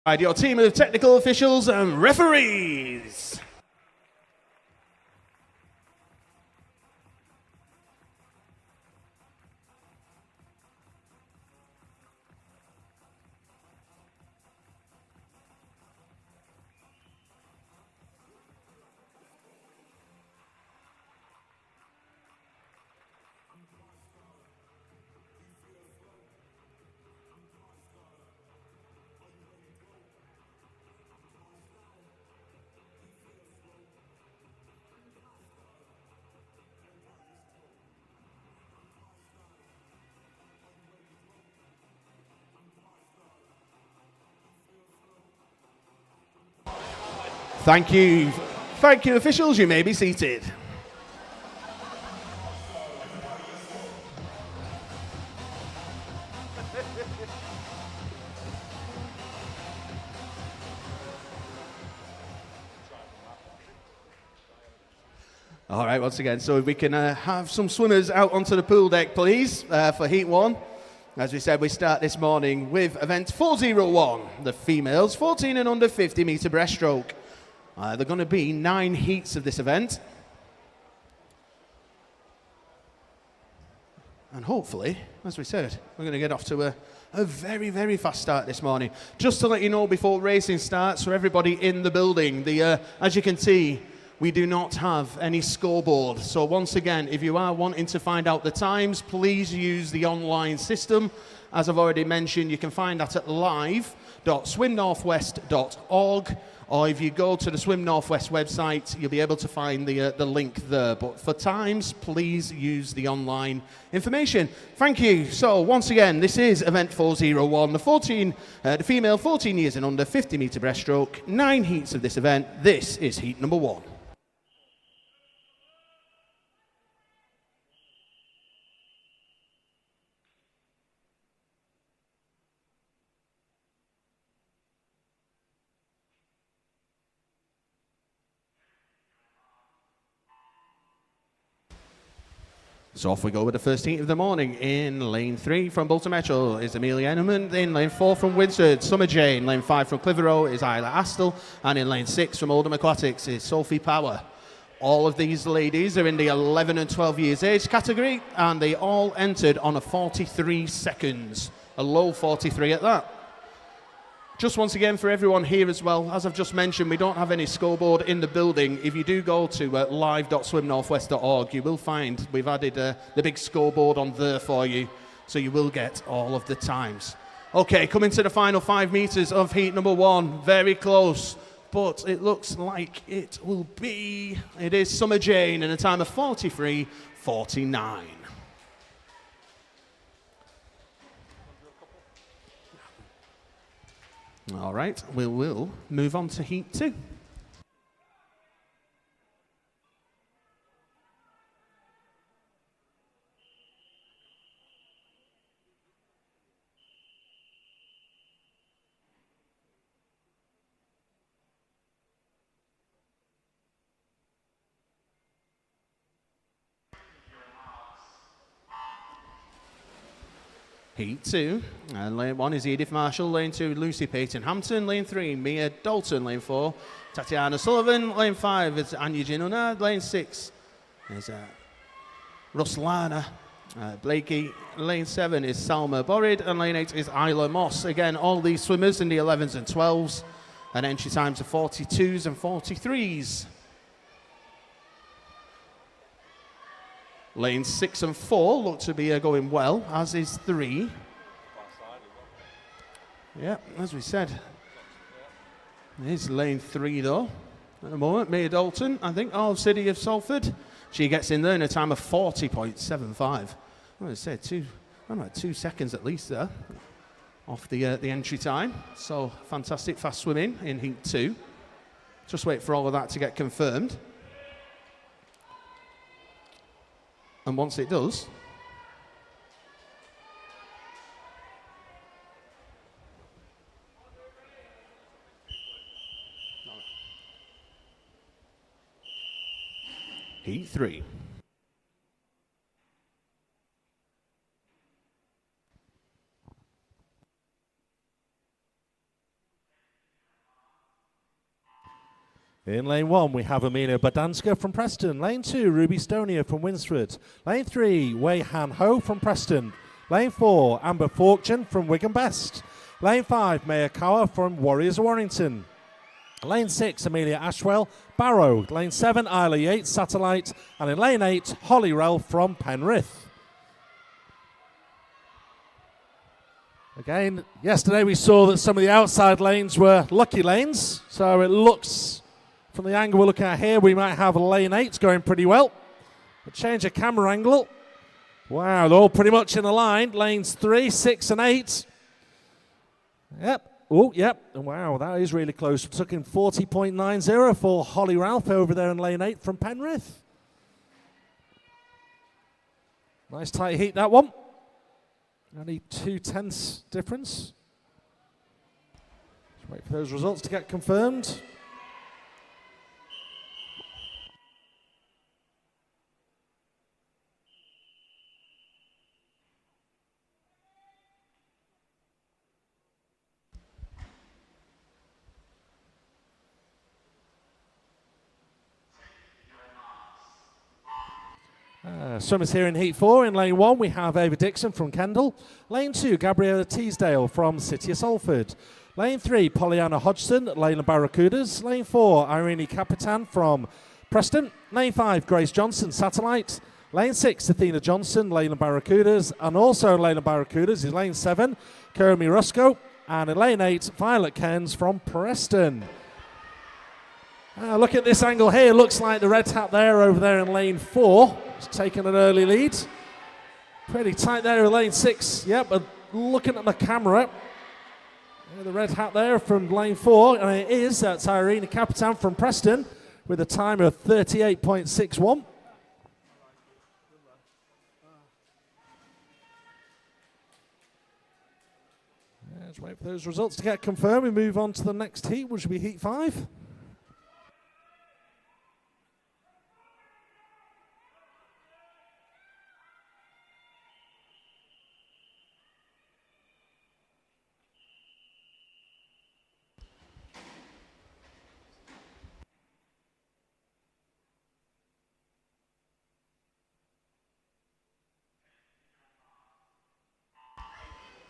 Your team of technical officials and referees. Thank you. Thank you, officials. You may be seated. All right, once again, so if we can have some swimmers out onto the pool deck, please, for Heat 1. As we said, we start this morning with event 401, the females 14 and under 50 meter breaststroke. There are going to be 9 heats of this event. And hopefully, as we said, we're going to get off to a very, very fast start this morning. Just to let you know before racing starts, for everybody in the building, as you can see, we do not have any scoreboard. So once again, if you are wanting to find out the times, please use the online system. As I've already mentioned, you can find that at live.swimnorthwest.org. Or if you go to the Swim Northwest website, you'll be able to find the link there. But for times, please use the online information. Thank you. So once again, this is event 401, the female 14 years and under 50 meter breaststroke. 9 heats of this event. This is heat number 1. So off we go with the first heat of the morning. In lane 3 from Bolton Metro is Amelia Enneman. In lane 4 from Windsor, Summer Jane. Lane 5 from Clitheroe is Isla Astle. And in lane 6 from Oldham Aquatics is Sophie Power. All of these ladies are in the 11 and 12 years age category, and they all entered on a 43 seconds. A low 43 at that. Just once again for everyone here as well, as I've just mentioned, we don't have any scoreboard in the building. If you do go to live.swimnorthwest.org, you will find we've added the big scoreboard on there for you, so you will get all of the times. Okay, coming to the final 5 meters of heat number 1, very close, but it looks like it is Summer Jane in a time of 43:49. All right, we will move on to heat 2. Heat 2, and lane 1 is Edith Marshall, lane 2 Lucy Payton Hampton, lane 3 Mia Dalton, lane 4 Tatiana Sullivan, lane 5 is Anya Ginuna, lane 6 is Ruslana Blakey, lane 7 is Salma Borid, and lane 8 is Isla Moss. Again, all these swimmers in the 11s and 12s, and entry times are 42s and 43s. Lanes 6 and 4 look to be going well, as is 3. Yeah, as we said. Here's lane 3 though. At the moment, Mia Dalton, I think, City of Salford. She gets in there in a time of 40.75. I'm going to say 2 seconds at least there off the entry time. So fantastic fast swimming in heat 2. Just wait for all of that to get confirmed. And once it does, heat 3. In lane 1, we have Amina Badanska from Preston. Lane 2, Ruby Stonia from Winsford. Lane 3, Wei Han Ho from Preston. Lane 4, Amber Fortune from Wigan Best. Lane 5, Maya Kawa from Warriors of Warrington. Lane 6, Amelia Ashwell, Barrow. Lane 7, Isla Yates, Satellite. And in lane 8, Holly Ralph from Penrith. Again, yesterday we saw that some of the outside lanes were lucky lanes. So it looks, from the angle we're looking at here, we might have lane 8 going pretty well. A change of camera angle. Wow, they're all pretty much in a line. Lanes 3, 6 and 8. Yep. Oh, yep. Wow, that is really close. We're talking 40.90 for Holly Ralph over there in lane 8 from Penrith. Nice tight heat, that one. Only 0.2 difference. Let's wait for those results to get confirmed. Swimmers here in Heat 4. In lane 1, we have Ava Dixon from Kendal. Lane 2, Gabriella Teasdale from City of Salford. Lane 3, Pollyanna Hodgson, Leyland Barracudas. Lane 4, Irene Capitan from Preston. Lane 5, Grace Johnson, Satellite. Lane 6, Athena Johnson, Leyland Barracudas. And also in Leyland Barracudas is lane 7, Kermi Rusco. And in lane 8, Violet Cairns from Preston. Look at this angle here. Looks like the red hat there over there in lane 4. It's taken an early lead. Pretty tight there in lane 6. Yep, but looking at the camera, the red hat there from lane 4, and it is, that's Irene Capitan from Preston with a time of 38.61. Let's wait for those results to get confirmed. We move on to the next heat, which will be heat 5.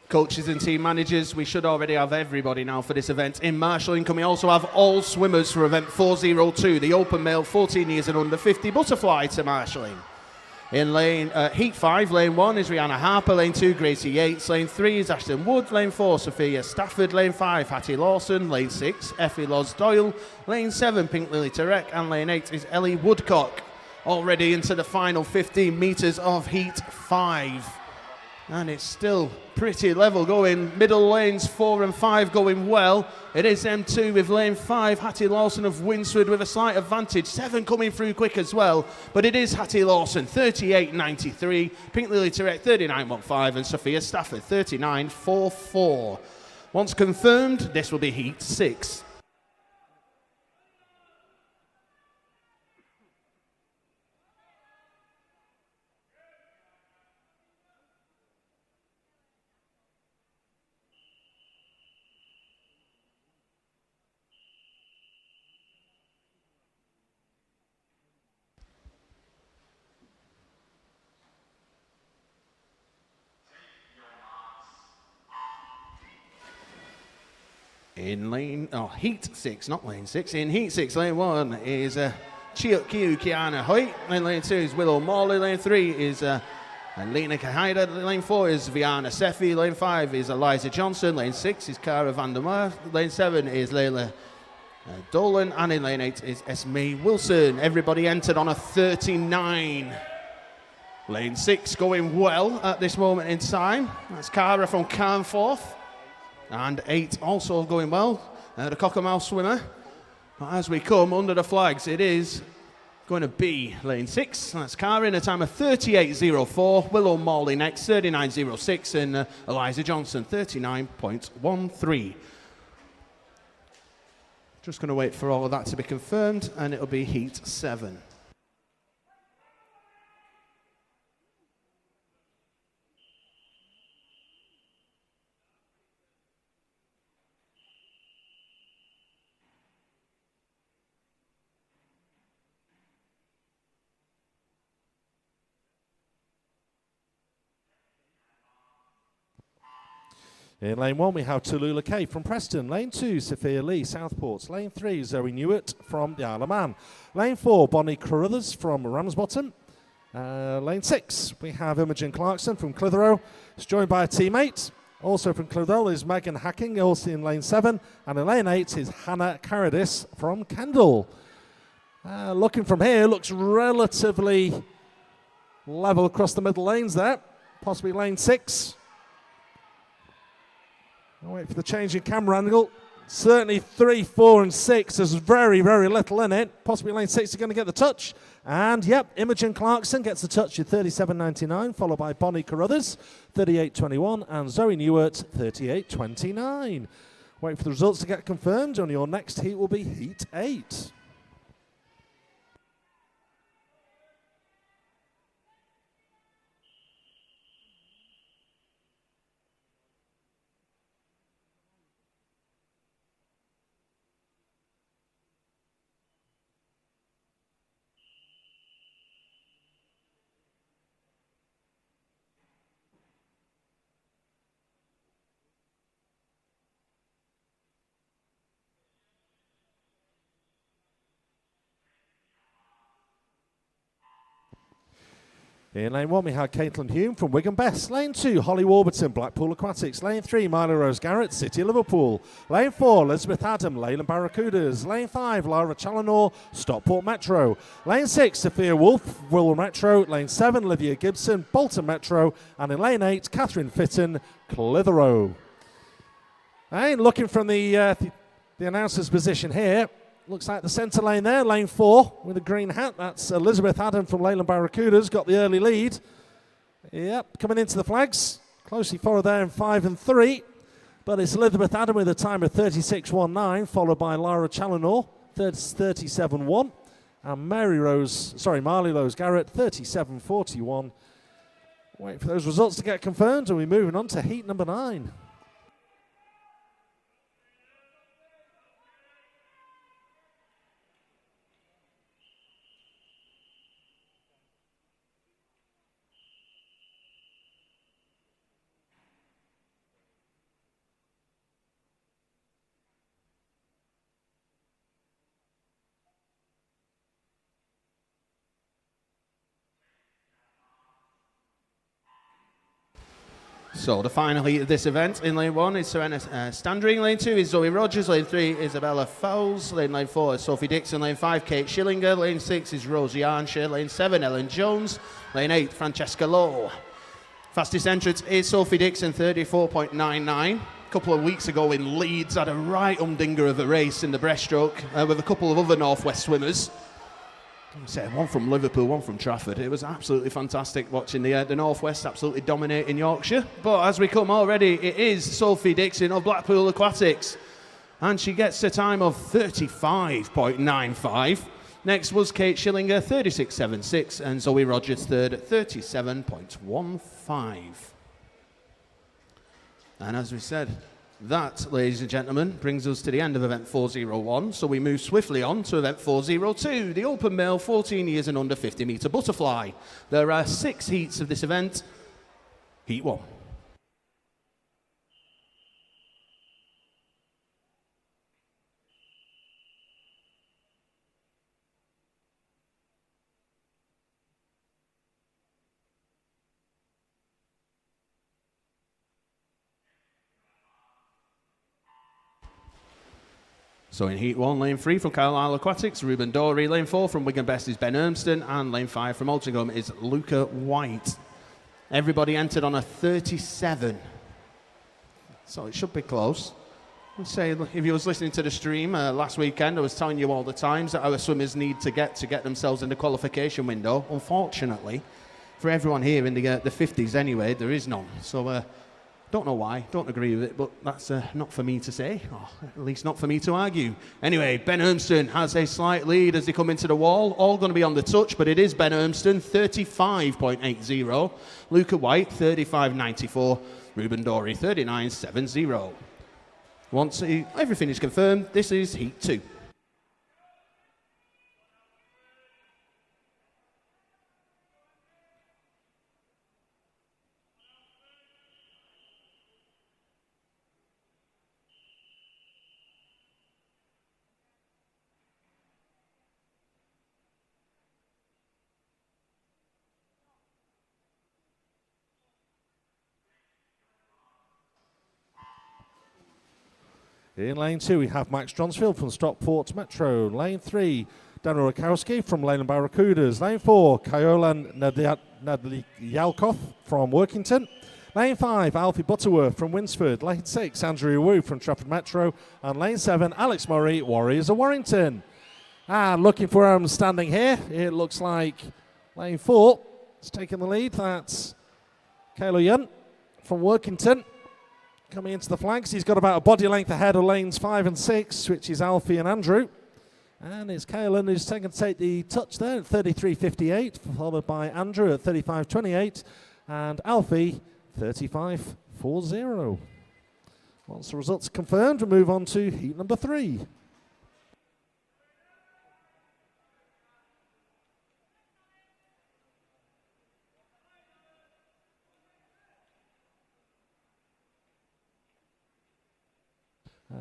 Coaches and team managers, we should already have everybody now for this event. In marshalling, can we also have all swimmers for event 402, the open male 14 years and under 50 butterfly to marshalling. In lane heat 5, lane 1 is Rihanna Harper, lane 2 Gracie Yates, lane 3 is Ashton Wood, lane 4 Sophia Stafford, lane 5 Hattie Lawson, lane 6 Effie Loz Doyle, lane 7 Pink Lily Tarek, and lane 8 is Ellie Woodcock. Already into the final 15 metres of heat 5. And it's still pretty level going. Middle lanes 4 and 5 going well. It is M2 with lane 5, Hattie Lawson of Winsford with a slight advantage. 7 coming through quick as well. But it is Hattie Lawson, 38.93. Pink Lily Tarek, 39.15. And Sophia Stafford, 39.44. Once confirmed, this will be heat 6. In heat 6, not lane 6. In heat 6, lane 1 is Chiok Kiu Kiana Hoyt. Lane 2 is Willow Morley. Lane 3 is Lena Kahida. Lane 4 is Viana Sefi. Lane 5 is Eliza Johnson. Lane 6 is Cara van der Meer. Lane 7 is Layla Dolan. And in lane 8 is Esme Wilson. Everybody entered on a 39. Lane 6 going well at this moment in time. That's Cara from Carnforth. And 8 also going well, the Cockermouth swimmer. But as we come under the flags, it is going to be lane 6. That's Cara in a time of 38.04. Willow Morley next, 39.06. And Eliza Johnson, 39.13. Just going to wait for all of that to be confirmed, and it'll be heat 7. In lane 1, we have Tallulah Kay from Preston. Lane 2, Sophia Lee, Southport. Lane 3, Zoe Newitt from the Isle of Man. Lane 4, Bonnie Carruthers from Ramsbottom. Lane 6, we have Imogen Clarkson from Clitheroe. She's joined by a teammate. Also from Clitheroe is Megan Hacking, also in lane 7. And in lane 8 is Hannah Caradis from Kendal. Looking from here, looks relatively level across the middle lanes there. Possibly lane 6. I'll wait for the change in camera angle. Certainly 3, 4 and 6. There's very, very little in it. Possibly lane 6 is going to get the touch. And yep, Imogen Clarkson gets the touch at 37.99, followed by Bonnie Carruthers, 38.21, and Zoe Newitt, 38.29. Wait for the results to get confirmed, and your next heat will be Heat 8. In lane 1, we had Caitlin Hume from Wigan Best. Lane 2, Holly Warburton, Blackpool Aquatics. Lane 3, Miley Rose Garrett, City Liverpool. Lane 4, Elizabeth Adam, Leyland Barracudas. Lane 5, Lara Challenor, Stockport Metro. Lane 6, Sophia Wolf, Wirral Metro. Lane 7, Olivia Gibson, Bolton Metro. And in lane 8, Catherine Fitton, Clitheroe. And looking from the announcer's position here, looks like the centre lane there, lane 4 with a green hat. That's Elizabeth Adam from Leyland Barracudas, got the early lead. Yep, coming into the flags. Closely followed there in 5 and 3. But it's Elizabeth Adam with a time of 36.19, followed by Lara Challenor, 37.1. And Marley Rose Garrett, 37.41. Wait for those results to get confirmed, and we're moving on to heat number 9. So the final heat of this event in lane 1 is Serena Standring, lane 2 is Zoe Rogers, lane 3 Isabella Fowles, lane 4 is Sophie Dixon, lane 5 Kate Schillinger, lane 6 is Rosie Arnshaw, lane 7 Ellen Jones, lane 8 Francesca Lowe. Fastest entrance is Sophie Dixon, 34.99. A couple of weeks ago in Leeds, had a right humdinger of a race in the breaststroke with a couple of other Northwest swimmers. One from Liverpool, one from Trafford. It was absolutely fantastic watching the Northwest absolutely dominating Yorkshire. But as we come already, it is Sophie Dixon of Blackpool Aquatics. And she gets a time of 35.95. Next was Kate Schillinger, 36.76. And Zoe Rogers third at 37.15. And as we said, that, ladies and gentlemen, brings us to the end of event 401. So we move swiftly on to event 402, the open male 14 years and under 50 metre butterfly. There are 6 heats of this event. Heat 1. So in Heat 1, lane 3 from Carlisle Aquatics, Ruben Dorey. Lane 4 from Wigan Best is Ben Ermston. And lane 5 from Altrincham is Luca White. Everybody entered on a 37. So it should be close. I'd say if you was listening to the stream last weekend, I was telling you all the times that our swimmers need to get themselves in the qualification window. Unfortunately, for everyone here in the 50s anyway, there is none. So don't know why, don't agree with it, but that's not for me to say, or at least not for me to argue. Anyway, Ben Ermston has a slight lead as they come into the wall. All going to be on the touch, but it is Ben Ermston, 35.80. Luca White, 35.94. Ruben Dorey, 39.70. Once everything is confirmed, this is Heat 2. In lane 2, we have Max Johnsfield from Stockport Metro. Lane 3, Daniel Rakowski from Leyland Barracudas. Lane 4, Kyolan Nadlyalkov from Workington. Lane 5, Alfie Butterworth from Winsford. Lane 6, Andrew Wu from Trafford Metro. And Lane 7, Alex Murray, Warriors of Warrington. And looking for him standing here, it looks like Lane 4 is taking the lead. That's Kayla Yunt from Workington coming into the flanks. He's got about a body length ahead of lanes 5 and 6, which is Alfie and Andrew. And it's Kaylan who's taken to take the touch there at 33.58, followed by Andrew at 35.28, and Alfie 35.40. Once the results are confirmed, we move on to heat number 3.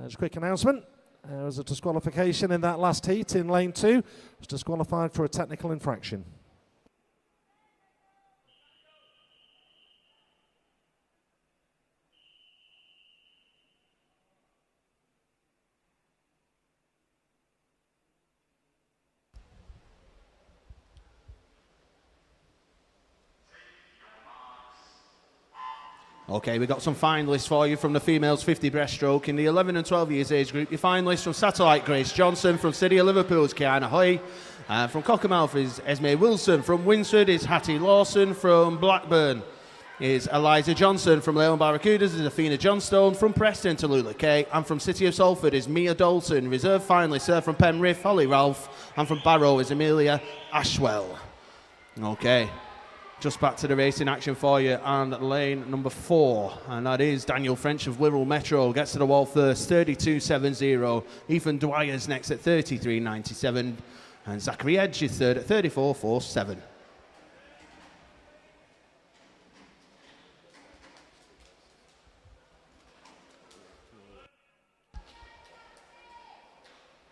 Just a quick announcement. There was a disqualification in that last heat in lane 2. Was disqualified for a technical infraction. Okay, we've got some finalists for you from the females 50 breaststroke. In the 11 and 12 years age group, your finalists from Satellite, Grace Johnson. From City of Liverpool's Kiana Hoy. From Cockermouth is Esme Wilson. From Winsford is Hattie Lawson. From Blackburn is Eliza Johnson. From Leyland Barracudas is Athena Johnstone. From Preston to Lula Kay. And from City of Salford is Mia Dalton. Reserve finalists from Penrith, Holly Ralph. And from Barrow is Amelia Ashwell. Okay. Just back to the racing action for you, and lane number 4, and that is Daniel French of Wirral Metro. Gets to the wall first, 32.70. Ethan Dwyer's next at 33.97, and Zachary Edge is third at 34.47.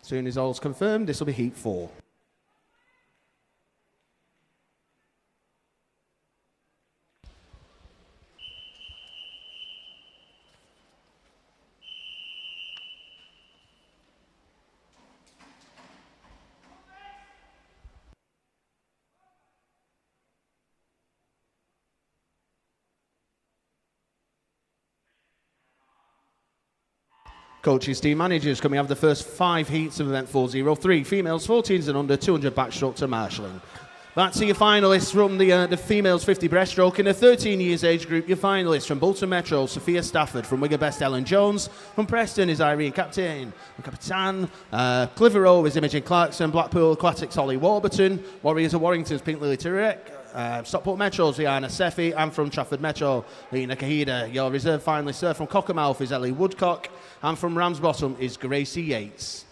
As soon as all's confirmed, this will be heat 4. Coaches, team managers, can we have the first 5 heats of event 403? Females 14s and under, 200 backstroke to marshalling. Back to your finalists from the females 50 breaststroke. In the 13 years age group, your finalists from Bolton Metro, Sophia Stafford. From Wigan Best, Ellen Jones. From Preston is Irene Capitan. Clitheroe is Imogen Clarkson. Blackpool Aquatics, Holly Warburton. Warriors of Warrington's Pink Lily Turek. Stockport Metro's Rihanna Sefi. And from Trafford Metro, Lena Kahida. Your reserve finalist from Cockermouth is Ellie Woodcock. And from Ramsbottom is Gracie Yates.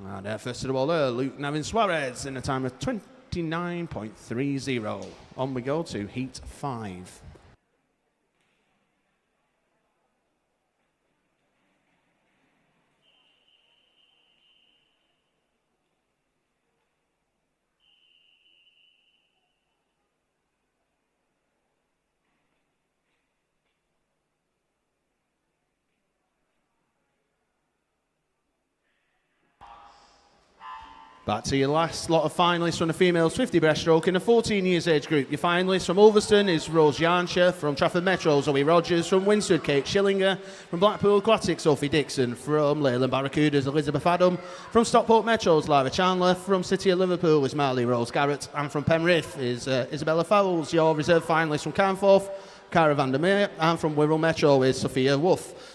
And first of all there, Luke Navin Suarez in a time of 29.30. On we go to heat 5. Back to your last lot of finalists from the females 50 breaststroke. In the 14 years age group, your finalists from Ulverston is Rose Yarnshaw. From Trafford Metro, Zoe Rogers. From Winsford, Kate Schillinger. From Blackpool Aquatics, Sophie Dixon. From Leyland Barracudas, Elizabeth Adam. From Stockport Metro's Lara Chandler. From City of Liverpool is Marley Rose Garrett. And from Penrith is Isabella Fowles. Your reserve finalist from Canforth, Cara van der Meer. And from Wirral Metro is Sophia Wolf.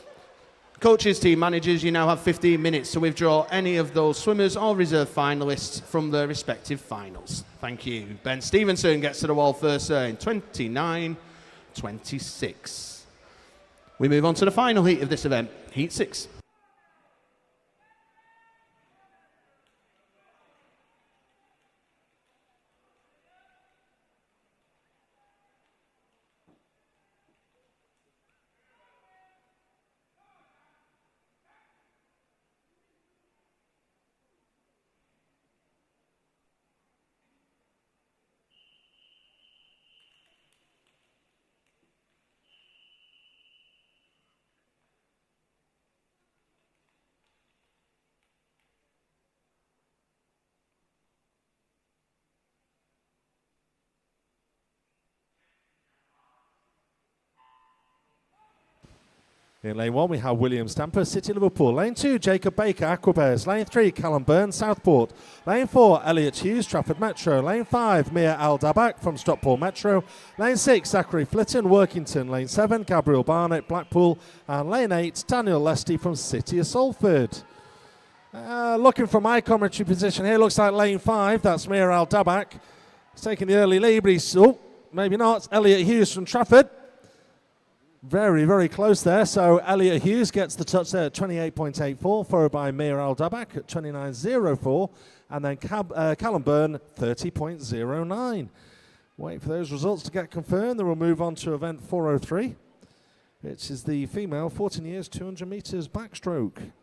Coaches, team managers, you now have 15 minutes to withdraw any of those swimmers or reserve finalists from their respective finals. Thank you. Ben Stevenson gets to the wall first in 29.26. We move on to the final heat of this event, heat 6. In lane 1, we have William Stamper, City Liverpool. Lane 2, Jacob Baker, Aquabears. Lane 3, Callum Byrne, Southport. Lane 4, Elliot Hughes, Trafford Metro. Lane 5, Mia Al-Dabak from Stockport Metro. Lane 6, Zachary Flitton, Workington. Lane 7, Gabriel Barnett, Blackpool. And lane 8, Daniel Lesty from City of Salford. Looking for my commentary position here, looks like lane 5, that's Mia Al-Dabak. He's taking the early lead, but he's, maybe not. It's Elliot Hughes from Trafford. Very, very close there. So Elliot Hughes gets the touch there at 28.84, followed by Mir Al-Dabak at 29.04, and then Callum Byrne 30.09. Wait for those results to get confirmed. Then we'll move on to event 403, which is the female 14 years, 200 metres backstroke.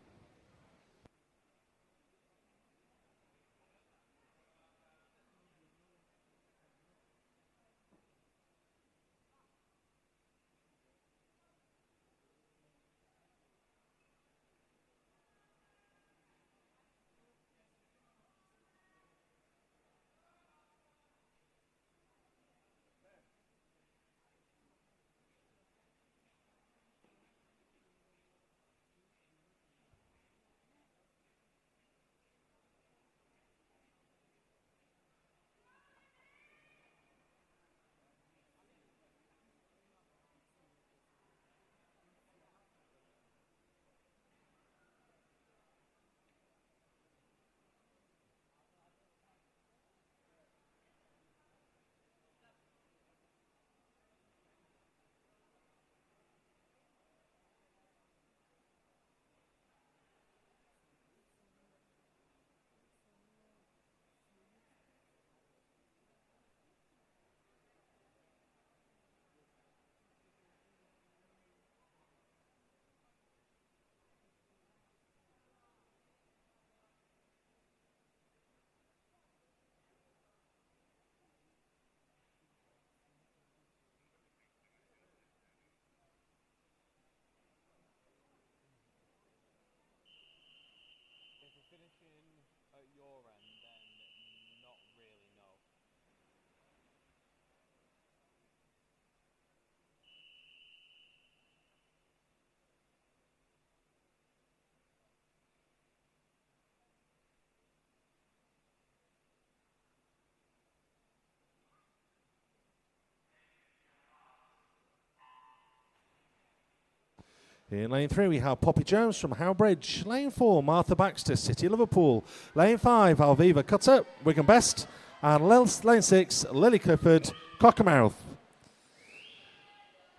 In lane 3, we have Poppy Jones from Howbridge. Lane 4, Martha Baxter, City Liverpool. Lane 5, Alviva Cutter, Wigan Best. And lane 6, Lily Clifford, Cockermouth.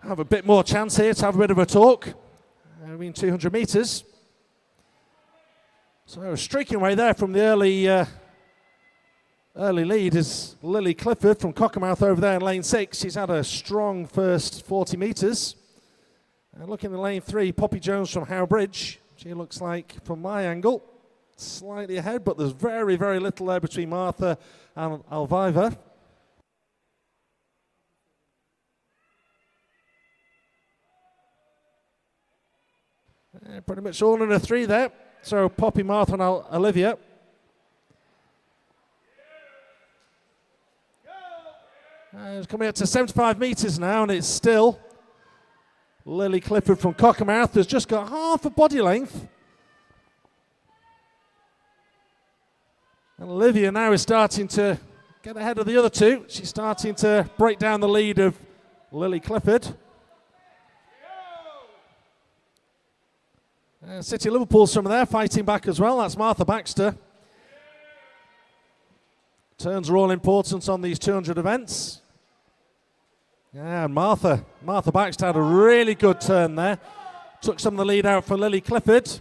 Have a bit more chance here to have a bit of a talk. 200 metres. So streaking away there from the early lead is Lily Clifford from Cockermouth over there in lane 6. She's had a strong first 40 metres. And looking at lane 3, Poppy Jones from Howbridge. She looks like, from my angle, slightly ahead, but there's very, very little there between Martha and Alviva. Pretty much all in a 3 there. So Poppy, Martha and Olivia. It's coming up to 75 metres now, and it's still Lily Clifford from Cockermouth has just got half a body length. And Olivia now is starting to get ahead of the other two. She's starting to break down the lead of Lily Clifford. City Liverpool, some of there fighting back as well. That's Martha Baxter. Turns are all important on these 200 events. Yeah, and Martha Baxter had a really good turn there. Took some of the lead out for Lily Clifford.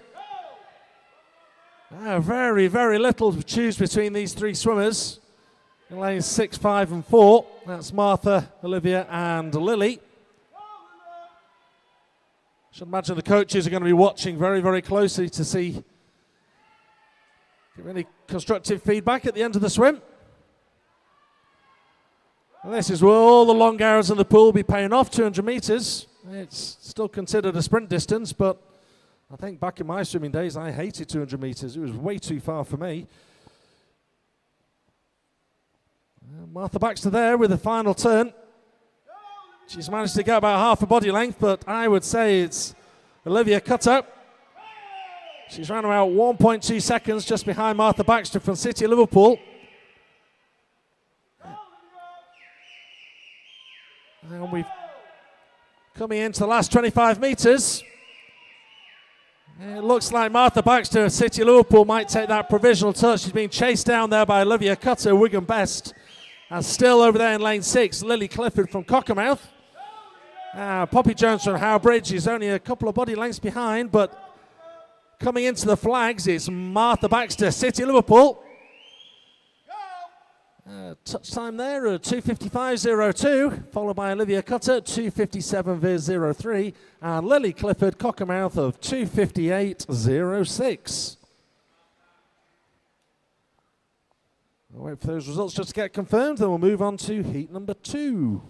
Very, very little to choose between these 3 swimmers. In lanes 6, 5 and 4. That's Martha, Olivia and Lily. Should imagine the coaches are going to be watching very, very closely to see, give any constructive feedback at the end of the swim. And this is where all the long arrows in the pool will be paying off, 200 metres. It's still considered a sprint distance, but I think back in my swimming days, I hated 200 metres. It was way too far for me. Martha Baxter there with the final turn. She's managed to get about half a body length, but I would say it's Olivia Cutter. She's around about 1.2 seconds just behind Martha Baxter from City of Liverpool. And we've coming into the last 25 metres. It looks like Martha Baxter of City of Liverpool might take that provisional touch. She's being chased down there by Olivia Cutter, Wigan Best. And still over there in lane 6, Lily Clifford from Cockermouth. Poppy Jones from Howbridge is only a couple of body lengths behind, but coming into the flags, it's Martha Baxter, City of Liverpool. Touch time there, 2:55.02, followed by Olivia Cutter, 2:57.03, and Lily Clifford, Cockermouth of 2:58.06. We'll wait for those results just to get confirmed, then we'll move on to heat number 2.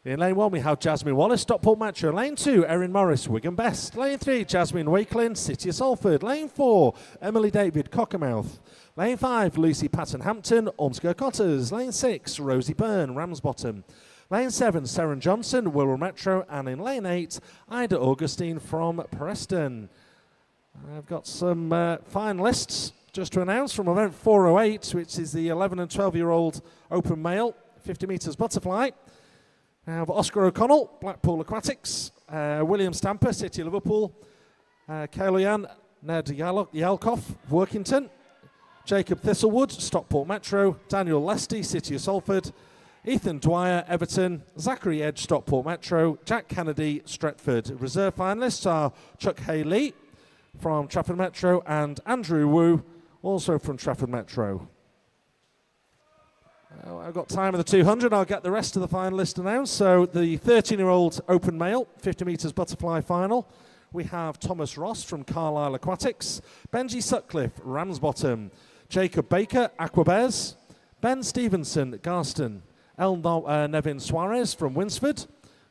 In lane 1, we have Jasmine Wallace, Stockport Metro. Lane 2, Erin Morris, Wigan Best. Lane 3, Jasmine Wakelin, City of Salford. Lane 4, Emily David, Cockermouth. Lane 5, Lucy Patton Hampton, Ormskirk Otters. Lane 6, Rosie Byrne, Ramsbottom. Lane 7, Seren Johnson, Wirral Metro. And in lane 8, Ida Augustine from Preston. I've got some finalists just to announce from event 408, which is the 11 and 12-year-old open male, 50 metres butterfly. We have Oscar O'Connell, Blackpool Aquatics, William Stamper, City of Liverpool, Kailoyan Ned Yalkov, Workington, Jacob Thistlewood, Stockport Metro, Daniel Lesty, City of Salford, Ethan Dwyer, Everton, Zachary Edge, Stockport Metro, Jack Kennedy, Stretford. Reserve finalists are Chuck Hay-Lee from Trafford Metro and Andrew Wu, also from Trafford Metro. I've got time of the 200. I'll get the rest of the finalists announced. So the 13-year-old open male, 50 metres butterfly final. We have Thomas Ross from Carlisle Aquatics, Benji Sutcliffe, Ramsbottom, Jacob Baker, Aquabears, Ben Stevenson, Garston, Nevin Suarez from Winsford,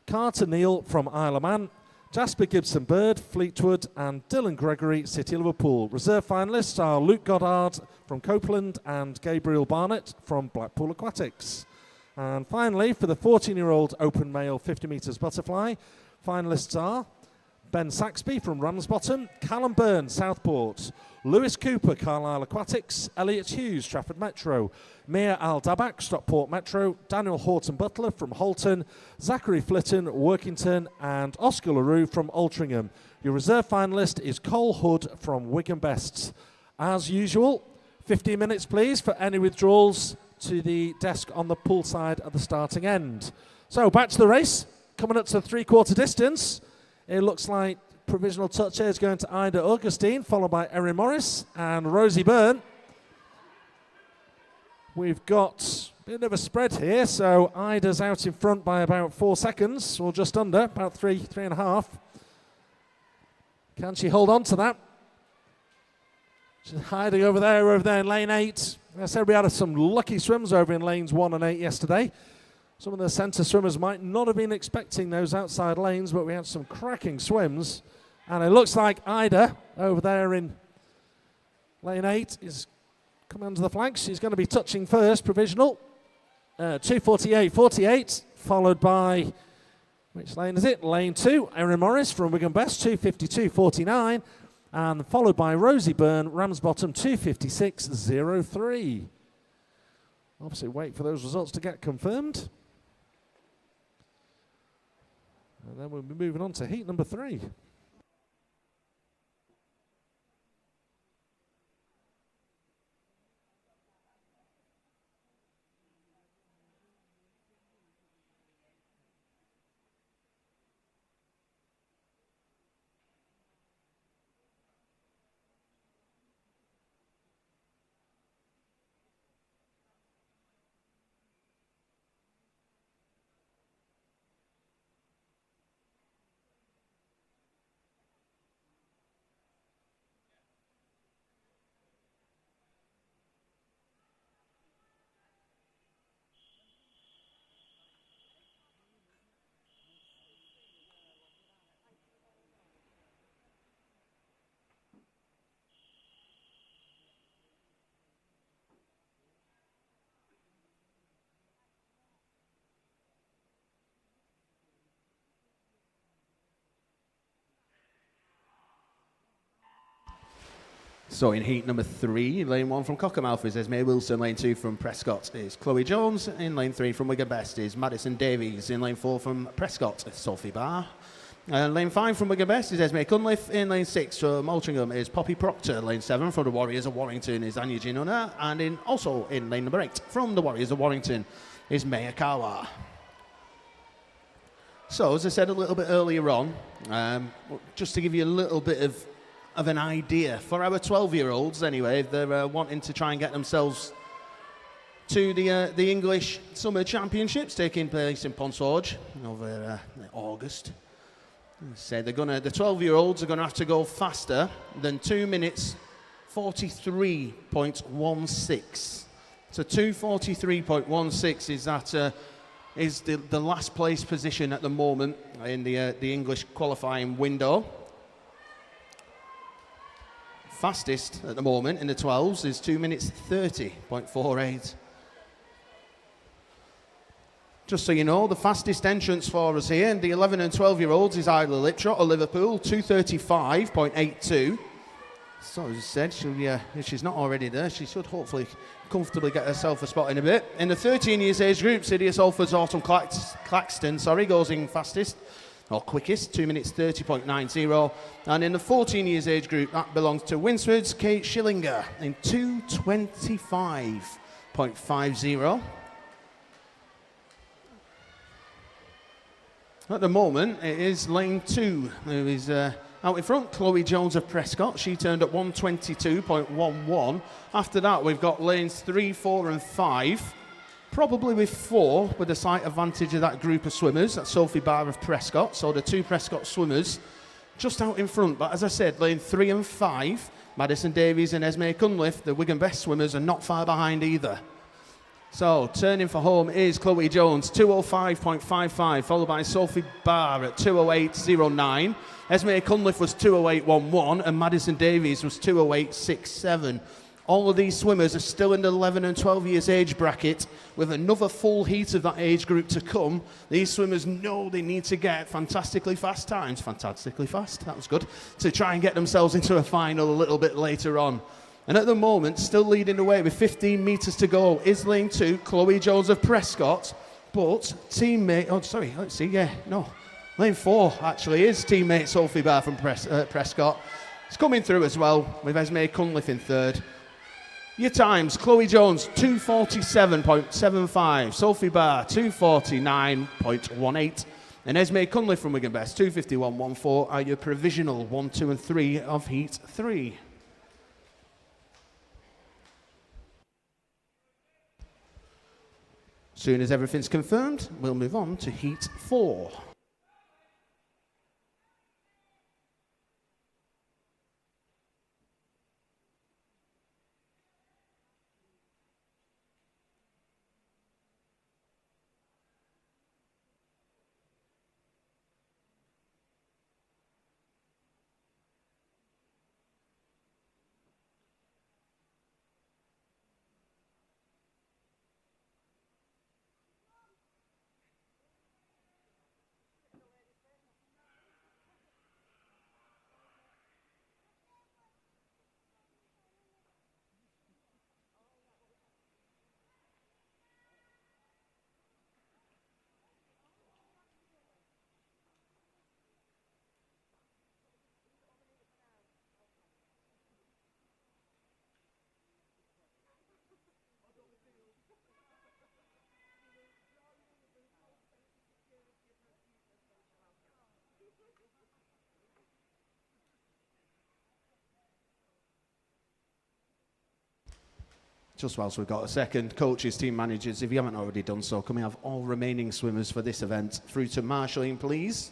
Carter Neal from Isle of Man, Jasper Gibson Bird, Fleetwood, and Dylan Gregory, City of Liverpool. Reserve finalists are Luke Goddard from Copeland and Gabriel Barnett from Blackpool Aquatics. And finally, for the 14-year-old open male 50 metres butterfly, finalists are Ben Saxby from Ramsbottom, Callum Byrne, Southport, Lewis Cooper, Carlisle Aquatics, Elliot Hughes, Trafford Metro, Mia Al-Dabak, Stockport Metro, Daniel Horton Butler from Holton, Zachary Flitton, Workington, and Oscar LaRue from Altrincham. Your reserve finalist is Cole Hood from Wigan Best. As usual, 15 minutes please for any withdrawals to the desk on the pool side at the starting end. So back to the race, coming up to the 3/4 distance. It looks like provisional touch here is going to Ida Augustine, followed by Erin Morris and Rosie Byrne. We've got a bit of a spread here, so Ida's out in front by about 4 seconds, or just under, about 3.5. Can she hold on to that? She's hiding over there in lane 8. I said we had some lucky swims over in lanes 1 and 8 yesterday. Some of the centre swimmers might not have been expecting those outside lanes, but we had some cracking swims. And it looks like Ida over there in lane 8 is coming onto the flanks. She's going to be touching first, provisional. 2:48.48, followed by, which lane is it? Lane 2, Erin Morris from Wigan Best, 2:52.49. And followed by Rosie Byrne, Ramsbottom, 2:56.03. Obviously wait for those results to get confirmed. And then we'll be moving on to heat number 3. So in heat number 3, lane 1 from Cockermouth is Esme Wilson, lane 2 from Prescott is Chloe Jones, in lane 3 from Wigan Best is Madison Davies, in lane 4 from Prescott is Sophie Barr. Lane 5 from Wigan Best is Esme Cunliffe, in lane 6 from Altrincham is Poppy Proctor, lane 7 from the Warriors of Warrington is Anya Ginona, and also in lane number 8 from the Warriors of Warrington is Maya Kawa. So as I said a little bit earlier on, just to give you a little bit of an idea, for our 12-year-olds anyway, they're wanting to try and get themselves to the English Summer Championships taking place in Ponsforge over August. Say the 12-year-olds are going to have to go faster than 2 minutes 43.16. So 2:43.16 is the last place position at the moment in the English qualifying window. Fastest at the moment in the 12s is 2 minutes 30.48. Just so you know, the fastest entrance for us here in the 11 and 12-year-olds is Isla Liptrot of Liverpool, 2:35.82. So as I said, if she's not already there, she should hopefully comfortably get herself a spot in a bit. In the 13 years age group, City of Salford's Autumn Claxton goes in fastest, or quickest, 2 minutes 30.90. And in the 14 years age group, that belongs to Winsford's Kate Schillinger in 2:25.50. At the moment, it is lane 2 who is out in front. Chloe Jones of Prescott, she turned at 1:22.11. After that, we've got lanes 3, 4 and 5. Probably with 4, with a slight advantage of that group of swimmers. That's Sophie Barr of Prescott. So the 2 Prescott swimmers just out in front. But as I said, lane 3 and 5, Madison Davies and Esme Cunliffe, the Wigan Best swimmers, are not far behind either. So turning for home is Chloe Jones, 2:05.55, followed by Sophie Barr at 2:08.09. Esme Cunliffe was 2:08.11, and Madison Davies was 2:08.67. All of these swimmers are still in the 11 and 12 years age bracket, with another full heat of that age group to come. These swimmers know they need to get fantastically fast times, fantastically fast, that was good, to try and get themselves into a final a little bit later on. And at the moment, still leading the way with 15 metres to go is lane 2, Chloe Jones of Prescott. But lane 4 actually is teammate Sophie Barr from Prescott. It's coming through as well with Esme Cunliffe in third. Your times, Chloe Jones, 2:47.75. Sophie Barr, 2:49.18. And Esme Cunliffe from Wigan Best, 2:51.14 are your provisional 1, 2 and 3 of Heat 3. Soon as everything's confirmed, we'll move on to Heat 4. Just whilst we've got a second, coaches, team managers, if you haven't already done so, can we have all remaining swimmers for this event through to marshalling, please?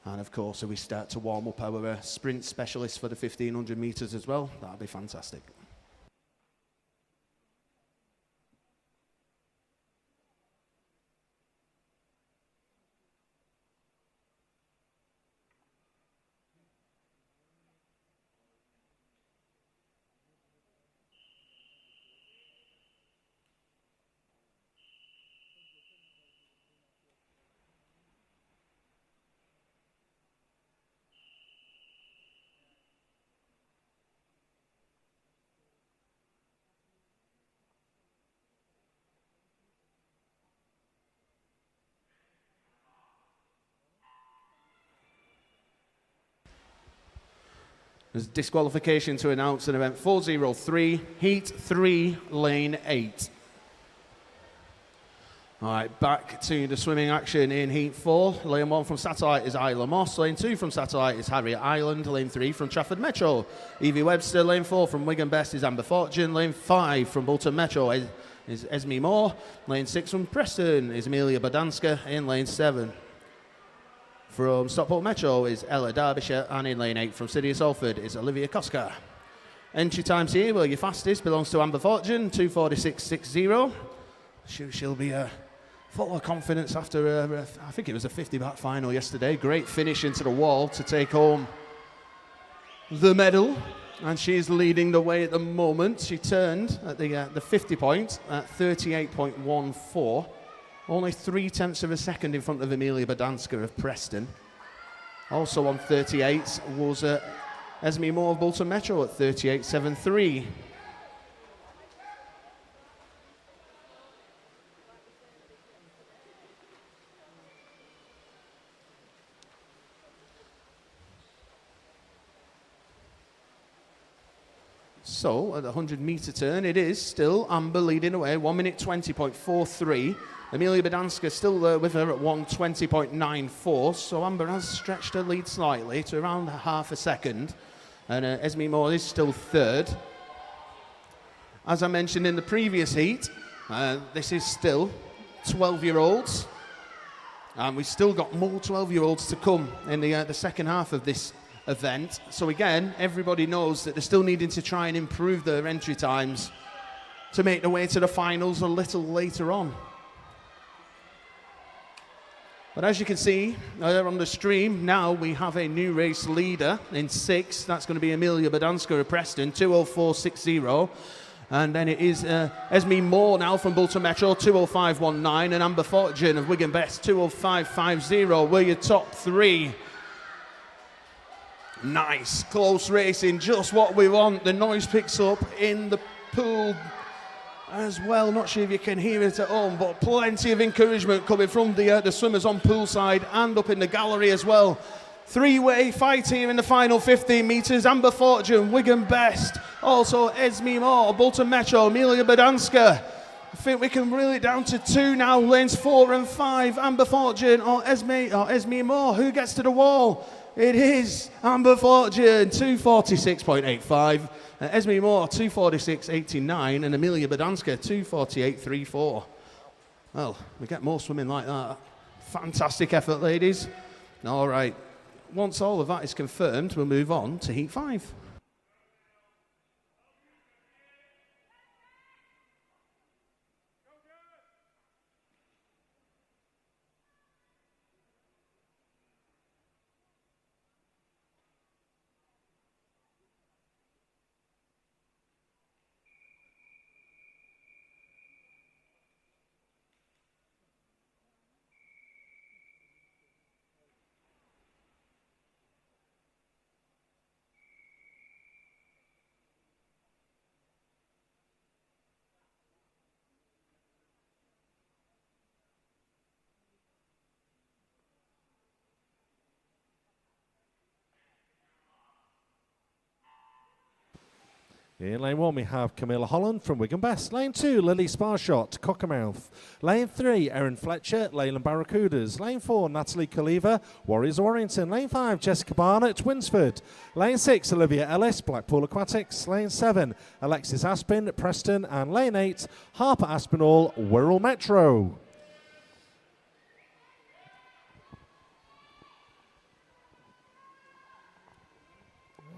And of course, if we start to warm up our sprint specialists for the 1500 metres as well, that'd be fantastic. There's disqualification to announce an event 403, Heat 3, Lane 8. All right, back to the swimming action in Heat 4. Lane 1 from Satellite is Isla Moss. Lane 2 from Satellite is Harriet Island. Lane 3 from Trafford Metro, Evie Webster. Lane 4 from Wigan Best is Amber Fortune. Lane 5 from Bolton Metro is Esme Moore. Lane 6 from Preston is Amelia Badanska. In Lane 7 from Stockport Metro is Ella Derbyshire. And in Lane 8 from City of Salford is Olivia Koska. Entry times here, well, your fastest belongs to Amber Fortune, 2:46.60. She'll be full of confidence after, I think it was a 50-back final yesterday. Great finish into the wall to take home the medal. And she's leading the way at the moment. She turned at the 50 point at 38.14. Only 0.3 of a second in front of Amelia Badanska of Preston. Also on 38 was Esme Moore of Bolton Metro at 38.73. So, at the 100-metre turn, it is still Amber leading away, 1 minute 20.43. Amelia Badanska still with her at 1:20.94. So, Amber has stretched her lead slightly to around half a second. And Esme Moore is still third. As I mentioned in the previous heat, this is still 12-year-olds. And we've still got more 12-year-olds to come in the second half of this event. So again, everybody knows that they're still needing to try and improve their entry times to make their way to the finals a little later on. But as you can see on the stream, now we have a new race leader in 6. That's going to be Amelia Badanska of Preston, 2:04.60. And then it is Esme Moore now from Bolton Metro, 2:05.19. And Amber Fortune of Wigan Best, 2:05.50. We're your top 3. Nice, close racing, just what we want. The noise picks up in the pool as well. Not sure if you can hear it at home, but plenty of encouragement coming from the swimmers on poolside and up in the gallery as well. 3-way fight here in the final 15 metres. Amber Fortune, Wigan Best, also Esme Moore, Bolton Metro, Amelia Badanska. I think we can reel it down to 2 now. Lanes 4 and 5, Amber Fortune or Esme Moore. Who gets to the wall? It is Amber Fortune, 2:46.85. Esme Moore, 2:46.89. And Amelia Badanska, 2:48.34. Well, we get more swimming like that. Fantastic effort, ladies. All right. Once all of that is confirmed, we'll move on to Heat 5. In lane 1, we have Camilla Holland from Wigan Best. Lane 2, Lily Sparshot, Cockermouth. Lane 3, Erin Fletcher, Leyland Barracudas. Lane 4, Natalie Kaliva, Warriors Warrington. Lane 5, Jessica Barnett, Winsford. Lane 6, Olivia Ellis, Blackpool Aquatics. Lane 7, Alexis Aspin, Preston. And Lane 8, Harper Aspinall, Wirral Metro.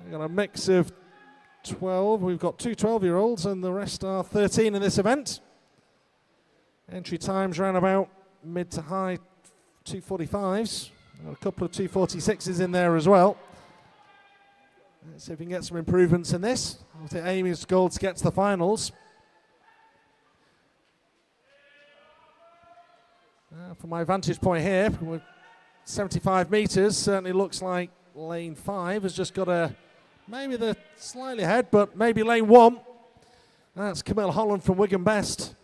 We've got a mix of 12. We've got 2 12-year-olds and the rest are 13 in this event. Entry times around about mid to high 2:45s. A couple of 2:46s in there as well. Let's see if we can get some improvements in this. I think Amy's goal to get to the finals. From my vantage point here, with 75 metres, certainly looks like lane 5 has just got a maybe they're slightly ahead, but maybe lane 1. That's Camille Holland from Wigan Best.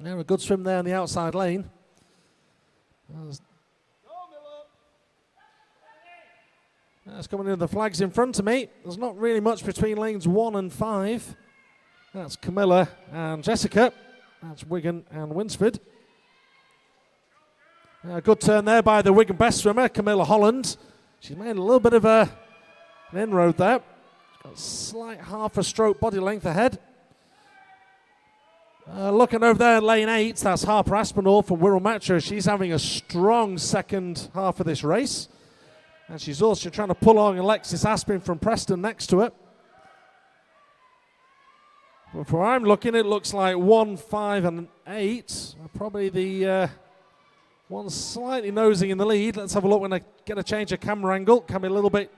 Yeah, a good swim there in the outside lane. That's coming in the flags in front of me. There's not really much between lanes 1 and 5. That's Camilla and Jessica. That's Wigan and Winsford. A good turn there by the Wigan best swimmer, Camilla Holland. She's made a little bit of an inroad there. She's got a slight half a stroke body length ahead. Looking over there in lane 8, that's Harper Aspinall from Wirral Metro. She's having a strong second half of this race. And she's also trying to pull on Alexis Aspin from Preston next to it. But from where I'm looking, it looks like 1, 5 and 8 are probably the one slightly nosing in the lead. Let's have a look when I get a change of camera angle. Can be a little bit.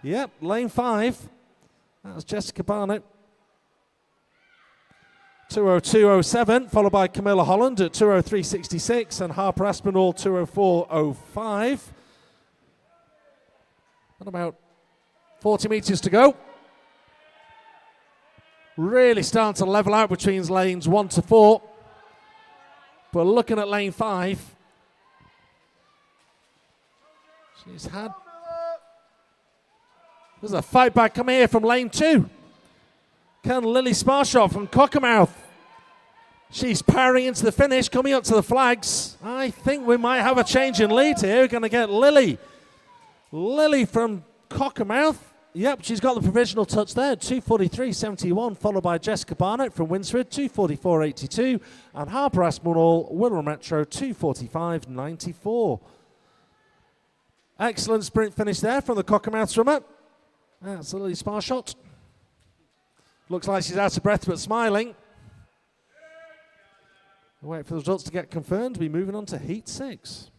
Yep, lane 5. That's Jessica Barnett. 2:02.07, followed by Camilla Holland at 2:03.66 and Harper Aspinall 2:04.05. And about 40 metres to go. Really starting to level out between lanes 1 to 4. But looking at lane 5, she's had... There's a fight back coming here from lane 2. Can Lily Sparshot from Cockermouth. She's powering into the finish, coming up to the flags. I think we might have a change in lead here. We're going to get Lily. Lily from Cockermouth. Yep, she's got the provisional touch there, 2:43.71, followed by Jessica Barnett from Winsford, 2:44.82, and Harper Aspinall, Wirral Metro, 2:45.94. Excellent sprint finish there from the Cockermouth swimmer. That's Lily Sparshot. Looks like she's out of breath but smiling. We'll wait for the results to get confirmed. We'll be moving on to Heat 6.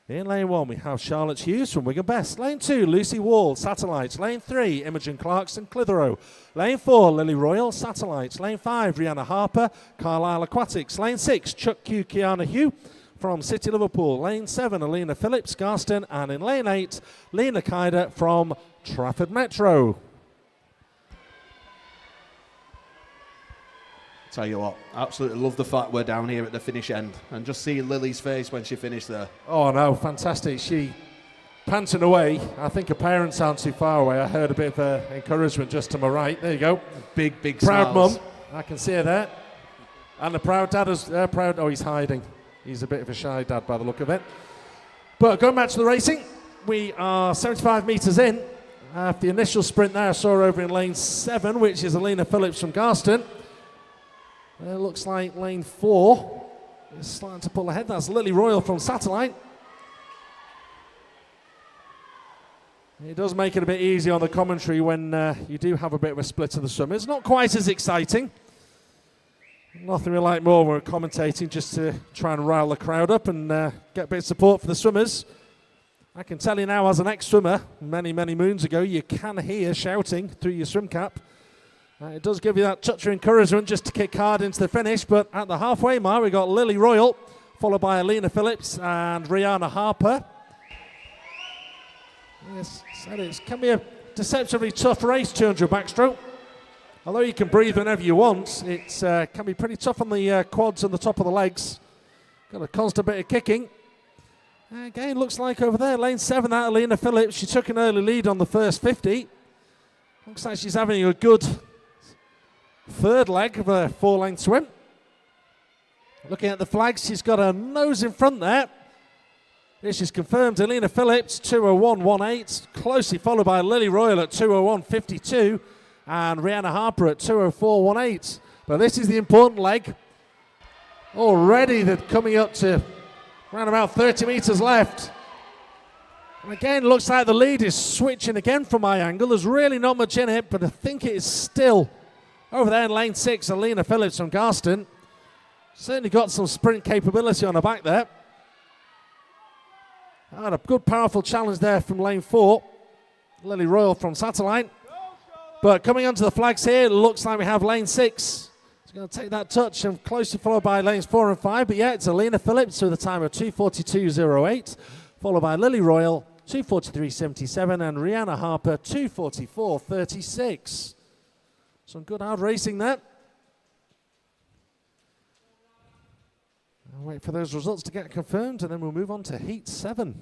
In lane 1, we have Charlotte Hughes from Wigan Best. Lane 2, Lucy Wall, Satellites. Lane 3, Imogen Clarkson, Clitheroe. Lane 4, Lily Royal, Satellites. Lane 5, Rihanna Harper, Carlisle Aquatics. Lane 6, Chuck Q, Kiana Hugh from City Liverpool. Lane 7, Alina Phillips, Garston. And in lane 8, Lena Kaida from Trafford Metro. Tell you what, absolutely love the fact we're down here at the finish end and just see Lily's face when she finished there. Oh no, fantastic. She panting away. I think her parents aren't too far away. I heard a bit of encouragement just to my right. There you go. Big, big proud smiles. mum. I can see her there. And the proud dad is proud. Oh, he's hiding. He's a bit of a shy dad by the look of it. But going back to the racing, we are 75 metres in. After the initial sprint there, I saw her over in lane 7, which is Alina Phillips from Garston. It looks like lane 4 is starting to pull ahead. That's Lily Royal from Satellite. It does make it a bit easier on the commentary when you do have a bit of a split of the swimmers. Not quite as exciting. Nothing we like more when we're commentating, just to try and rile the crowd up and get a bit of support for the swimmers. I can tell you now, as an ex-swimmer, many, many moons ago, you can hear shouting through your swim cap. It does give you that touch of encouragement just to kick hard into the finish, but at the halfway mark we've got Lily Royal, followed by Alina Phillips and Rihanna Harper. Yes, it can be a deceptively tough race, 200 backstroke. Although you can breathe whenever you want, it can be pretty tough on the quads and the top of the legs. Got a constant bit of kicking. Again, looks like over there, lane 7, that Alina Phillips, she took an early lead on the first 50. Looks like she's having a good third leg of a 4-length swim. Looking at the flags, she's got her nose in front there. This is confirmed. Alina Phillips, 2:01.18, closely followed by Lily Royal at 2:01.52 and Rihanna Harper at 2:04.18. But this is the important leg. Already they're coming up to around about 30 metres left. And again, looks like the lead is switching again from my angle. There's really not much in it, but I think it is still over there in lane 6, Alina Phillips from Garston. Certainly got some sprint capability on her back there. And a good, powerful challenge there from lane 4, Lily Royal from Satellite. But coming onto the flags here, looks like we have lane 6. It's going to take that touch and closely followed by lanes 4 and 5. But yeah, it's Alina Phillips with a time of 2:42.08, followed by Lily Royal, 2:43.77, and Rihanna Harper, 2:44.36. Some good hard racing there. I'll wait for those results to get confirmed, and then we'll move on to Heat 7.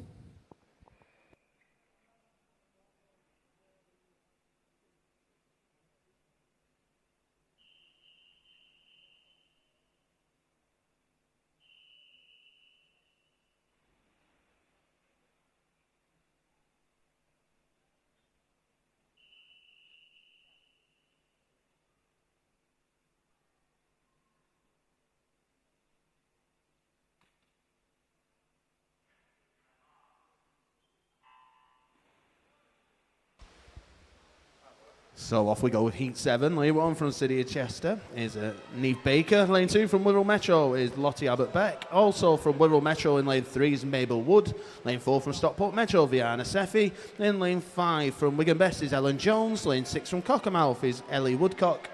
So off we go with Heat 7. Lane 1 from City of Chester is Neve Baker. Lane 2 from Wirral Metro is Lottie Abbott-Beck. Also from Wirral Metro in lane 3 is Mabel Wood. Lane 4 from Stockport Metro, Viana Seffi. In lane 5 from Wigan Best is Ellen Jones. Lane 6 from Cockermouth is Ellie Woodcock.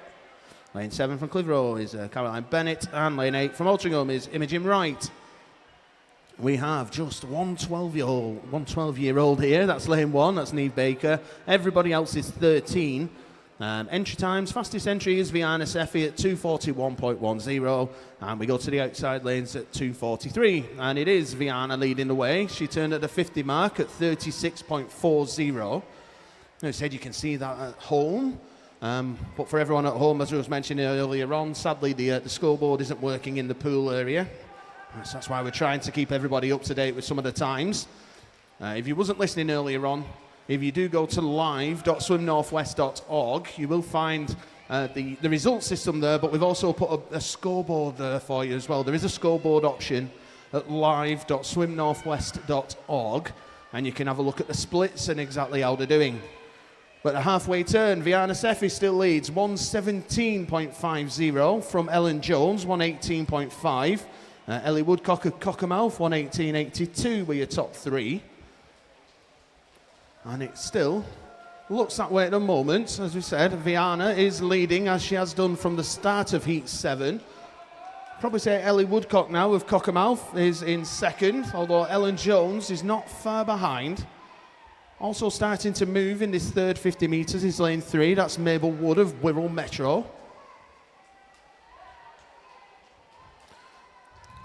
Lane 7 from Clitheroe is Caroline Bennett. And lane 8 from Altrincham is Imogen Wright. We have just one 12-year-old here. That's lane 1, that's Neve Baker. Everybody else is 13. Entry times, fastest entry is Viana Seffi at 2:41.10. And we go to the outside lanes at 2:43. And it is Viana leading the way. She turned at the 50 mark at 36.40. As I said, you can see that at home. But for everyone at home, as I was mentioning earlier on, sadly the scoreboard isn't working in the pool area. So that's why we're trying to keep everybody up to date with some of the times. If you wasn't listening earlier on, if you do go to live.swimnorthwest.org, you will find the result system there, but we've also put a scoreboard there for you as well. There is a scoreboard option at live.swimnorthwest.org, and you can have a look at the splits and exactly how they're doing. But the halfway turn, Viana Seffi still leads 1:17.50 from Ellen Jones, 1:18.5. Ellie Woodcock of Cockermouth, 1:18.82 were your top 3. And it still looks that way at the moment. As we said, Viana is leading as she has done from the start of Heat 7. Probably say Ellie Woodcock now of Cockermouth is in second, although Ellen Jones is not far behind. Also starting to move in this third 50 metres is lane 3. That's Mabel Wood of Wirral Metro.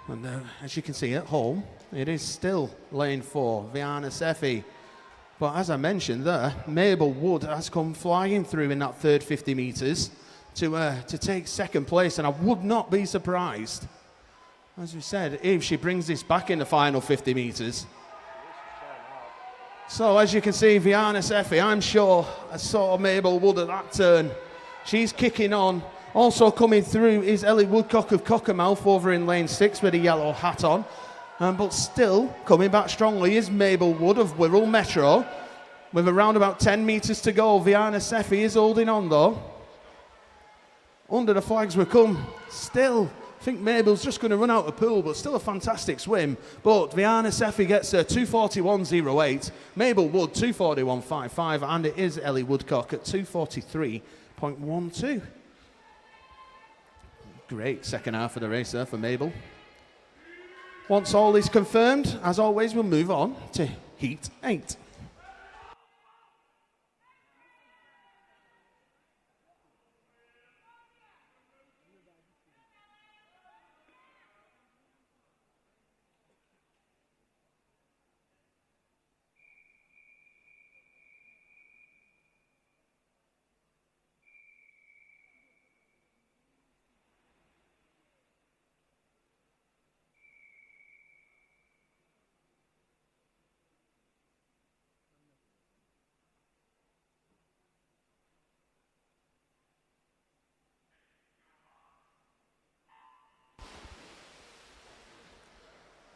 And as you can see at home, it is still lane 4, Viana Seffi. But as I mentioned there, Mabel Wood has come flying through in that third 50 metres to take second place, and I would not be surprised, as we said, if she brings this back in the final 50 metres. So as you can see, Viana Seffi, I'm sure I saw Mabel Wood at that turn. She's kicking on. Also coming through is Ellie Woodcock of Cockermouth over in lane 6 with a yellow hat on. But still coming back strongly is Mabel Wood of Wirral Metro. With around about 10 metres to go, Viana Seffi is holding on though. Under the flags we come. Still, I think Mabel's just going to run out of pool, but still a fantastic swim. But Viana Seffi gets her 2:41.08. Mabel Wood 2:41.55, and it is Ellie Woodcock at 2:43.12. Great second half of the race there for Mabel. Once all is confirmed, as always, we'll move on to Heat 8.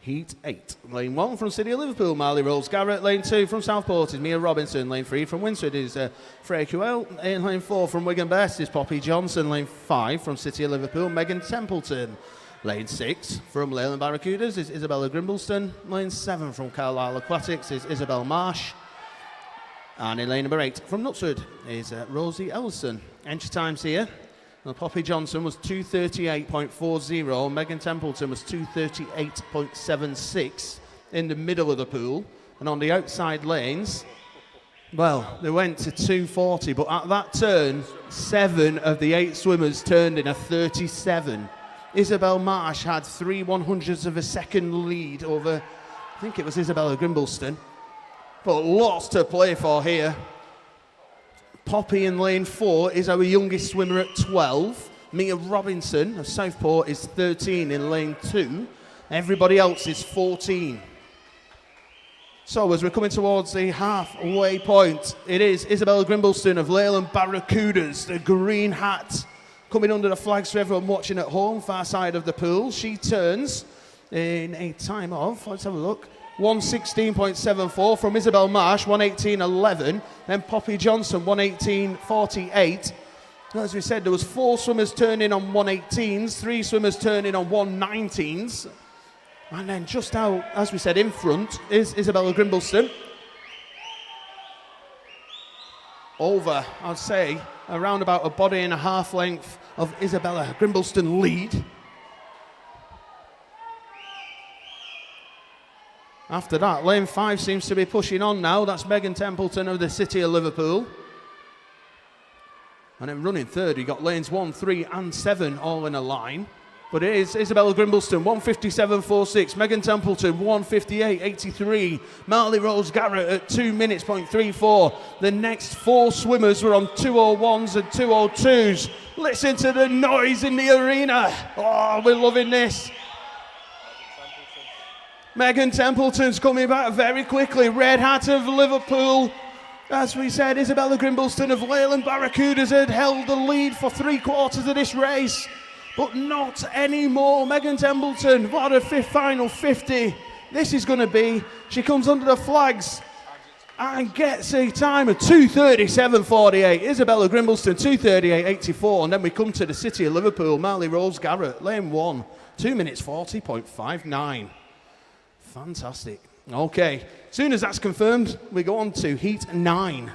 Heat 8. Lane 1 from City of Liverpool, Marley Rose Garrett. Lane 2 from Southport is Mia Robinson. Lane 3 from Winsford is Freya Quell. In lane 4 from Wigan Best is Poppy Johnson. Lane 5 from City of Liverpool, Megan Templeton. Lane 6 from Leyland Barracudas is Isabella Grimbleston. Lane 7 from Carlisle Aquatics is Isabel Marsh. And in lane number 8 from Knutsford is Rosie Ellison. Entry times here. Well, Poppy Johnson was 2:38.40. Megan Templeton was 2:38.76 in the middle of the pool. And on the outside lanes, well, they went to 2:40. But at that turn, 7 of the 8 swimmers turned in a 37. Isabel Marsh had 3/100ths of a second lead over, I think it was Isabella Grimbleston. But lots to play for here. Poppy in lane 4 is our youngest swimmer at 12. Mia Robinson of Southport is 13 in lane 2. Everybody else is 14. So as we're coming towards the halfway point, it is Isabella Grimbleston of Leyland Barracudas, the green hat, coming under the flags for everyone watching at home, far side of the pool. She turns in a time of, let's have a look, 1:16.74 from Isabel Marsh, 1:18.11. Then Poppy Johnson, 1:18.48. As we said, there was 4 swimmers turning on 1:18s, 3 swimmers turning on 1:19s. And then just out, as we said, in front is Isabella Grimbleston. Over, I'd say, around about a body and a half length of Isabella Grimbleston lead. After that, lane 5 seems to be pushing on now. That's Megan Templeton of the City of Liverpool. And then running third, you got lanes 1, 3 and 7 all in a line. But it is Isabella Grimbleston, 1:57.46. Megan Templeton, 1:58.83. Marley Rose Garrett at 2 minutes.34. The next 4 swimmers were on 2:01s and 2:02s. Listen to the noise in the arena. Oh, we're loving this. Megan Templeton's coming back very quickly. Red Hat of Liverpool. As we said, Isabella Grimbleston of Leyland Barracudas had held the lead for 3/4 of this race. But not anymore. Megan Templeton, what a final 50 this is going to be. She comes under the flags and gets a time of 2:37.48. Isabella Grimbleston, 2:38.84. And then we come to the City of Liverpool, Marley Rose Garrett, lane 1, 2:40.59. Fantastic. Okay, as soon as that's confirmed, we go on to Heat 9.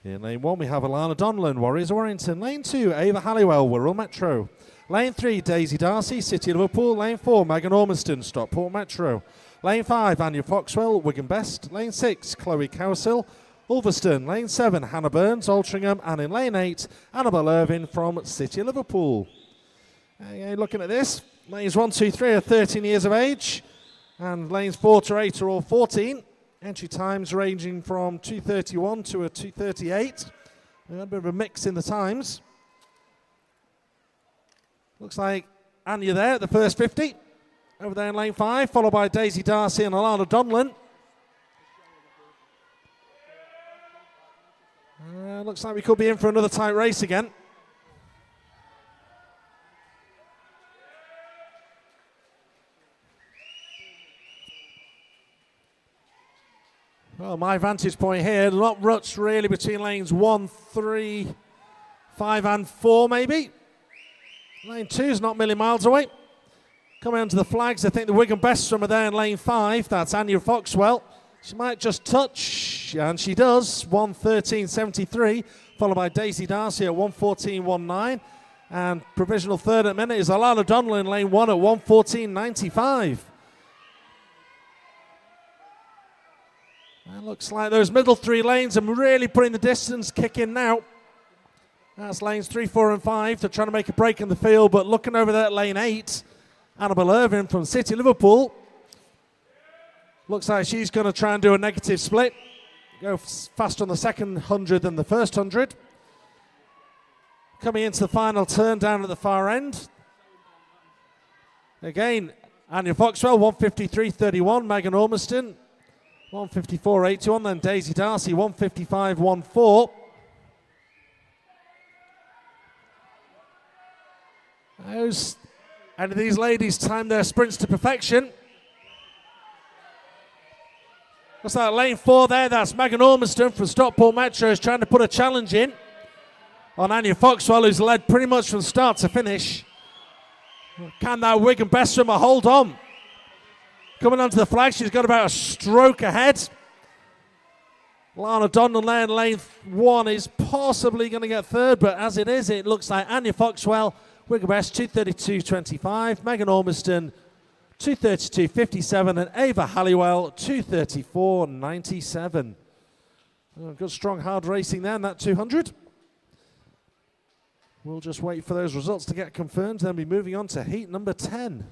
In lane 1, we have Alana Donlan, Warriors Warrington. Lane 2, Ava Halliwell, Wirral Metro. Lane 3, Daisy Darcy, City of Liverpool. Lane 4, Megan Ormiston, Stockport Metro. Lane 5, Anya Foxwell, Wigan Best. Lane 6, Chloe Cowsill, Ulverston. Lane 7, Hannah Burns, Altrincham. And in lane 8, Annabelle Irvin from City of Liverpool. Looking at this, lanes 1, 2, 3 are 13 years of age. And lanes 4 to 8 are all 14. Entry times ranging from 2:31 to a 2:38. A bit of a mix in the times. Looks like Anya there at the first 50. Over there in lane 5, followed by Daisy Darcy and Alana Donlan. Looks like we could be in for another tight race again. Well, my vantage point here, not much really between lanes 1, 3, 5 and 4 maybe. Lane 2 is not a million miles away. Coming onto the flags, I think the Wigan Best swimmer there in lane 5, that's Anya Foxwell. She might just touch, and she does, 1:13.73, followed by Daisy Darcy at 1:14.19. And provisional third at the minute is Alana Donlan in lane 1 at 1:14.95. And looks like those middle 3 lanes are really putting the distance kicking now. That's lanes 3, 4 and 5. They're trying to make a break in the field, but looking over there at lane 8, Annabelle Irvin from City Liverpool. Looks like she's going to try and do a negative split. Go faster on the second 100 than the first 100. Coming into the final turn down at the far end. Again, Anya Foxwell, 153.31. Megan Ormiston, 154.81. Then Daisy Darcy, 155.14. And these ladies time their sprints to perfection. What's that, lane 4 there? That's Megan Ormiston from Stockport Metro, is trying to put a challenge in on Anya Foxwell, who's led pretty much from start to finish. Can that Wigan best swimmer hold on? Coming onto the flag, she's got about a stroke ahead. Lana Donnell there in lane 1 is possibly going to get third, but as it is, it looks like Anya Foxwell, Wigan best 2:32.25. Megan Ormiston 2:32.57, and Ava Halliwell 2:34.97. Good, strong, hard racing there in that 200. We'll just wait for those results to get confirmed, then be moving on to heat number 10.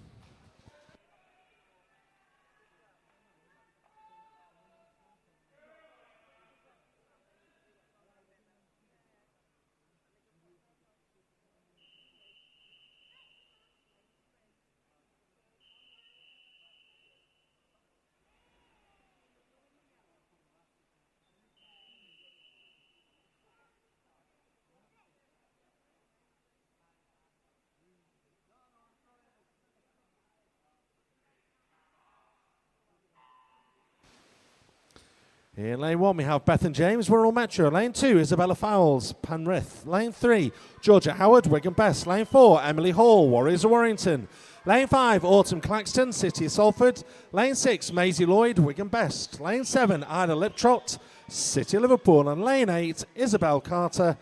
In lane 1, we have Bethan James, Wirral Metro. Lane 2, Isabella Fowles, Penrith. Lane 3, Georgia Howard, Wigan Best. Lane 4, Emily Hall, Warriors of Warrington. Lane 5, Autumn Claxton, City of Salford. Lane 6, Maisie Lloyd, Wigan Best. Lane 7, Ida Liptrot, City of Liverpool. And lane 8, Isabel Carter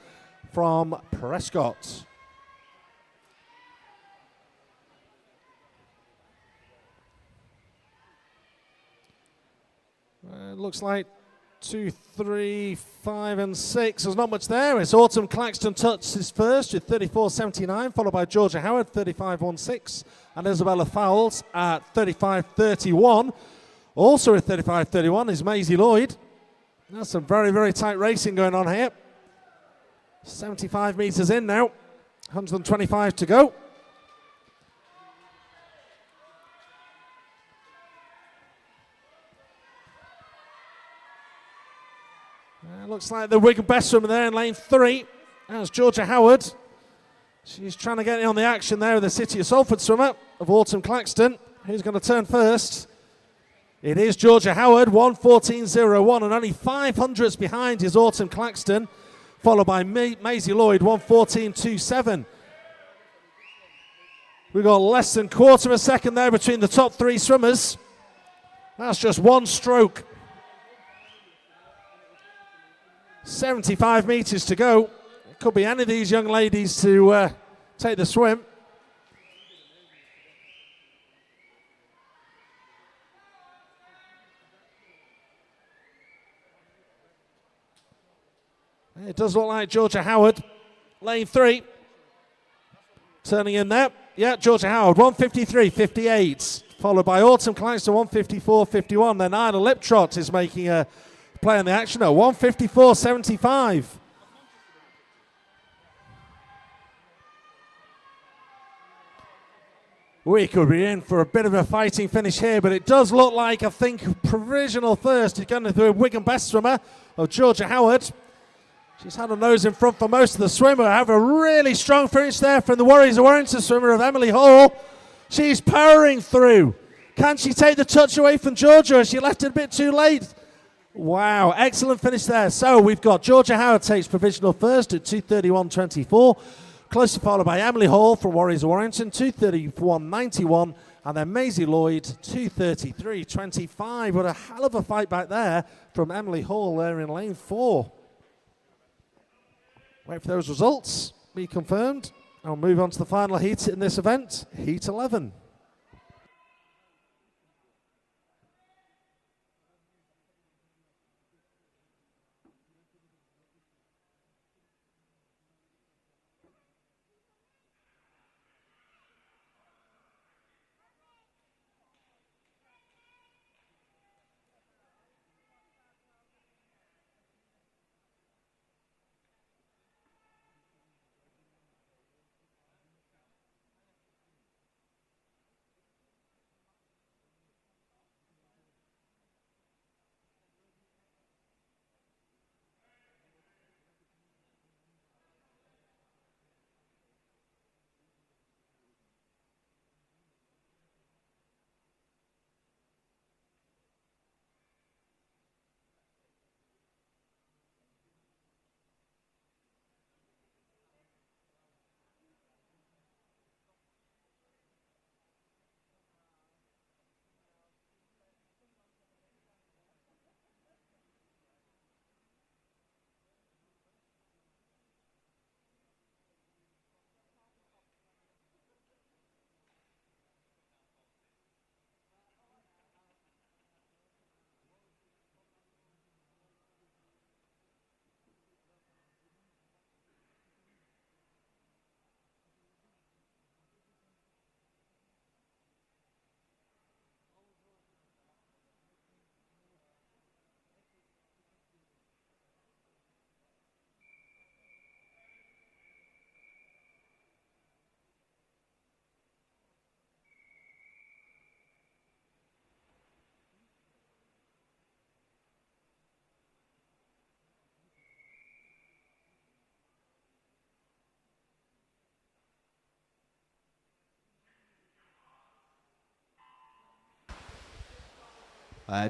from Prescott. It looks like 2, 3, 5, and 6. There's not much there. It's Autumn Claxton touches first with 34.79, followed by Georgia Howard, 35.16, and Isabella Fowles at 35.31. Also at 35.31 is Maisie Lloyd. That's some very, very tight racing going on here. 75 metres in now, 125 to go. Looks like the Wigan best swimmer there in lane 3. That's Georgia Howard. She's trying to get in on the action there with the City of Salford swimmer of Autumn Claxton. Who's going to turn first? It is Georgia Howard, 1:14.01, and only 500ths behind is Autumn Claxton, followed by Maisie Lloyd, 1:14.27. We've got less than quarter of a second there between the top 3 swimmers. That's just one stroke. 75 metres to go. It could be any of these young ladies to take the swim. It does look like Georgia Howard, lane 3, turning in there. Yeah, Georgia Howard, 1:53.58, followed by Autumn Claxton, 1:54.51. Then Ida Liptrot is making a play on the action at 1:54.75. We could be in for a bit of a fighting finish here, but it does look like, I think, provisional first is going to be a Wigan best swimmer of Georgia Howard. She's had a nose in front for most of the swimmer. Have a really strong finish there from the Warriors of Warrington swimmer of Emily Hall. She's powering through. Can she take the touch away from Georgia? She left it a bit too late. Wow, excellent finish there. So we've got Georgia Howard takes provisional first at 2:31.24. Closely followed by Emily Hall from Warriors of Warrington, 2:31.91. And then Maisie Lloyd, 2:33.25. What a hell of a fight back there from Emily Hall there in lane 4. Wait for those results, be confirmed. And we'll move on to the final heat in this event, Heat 11.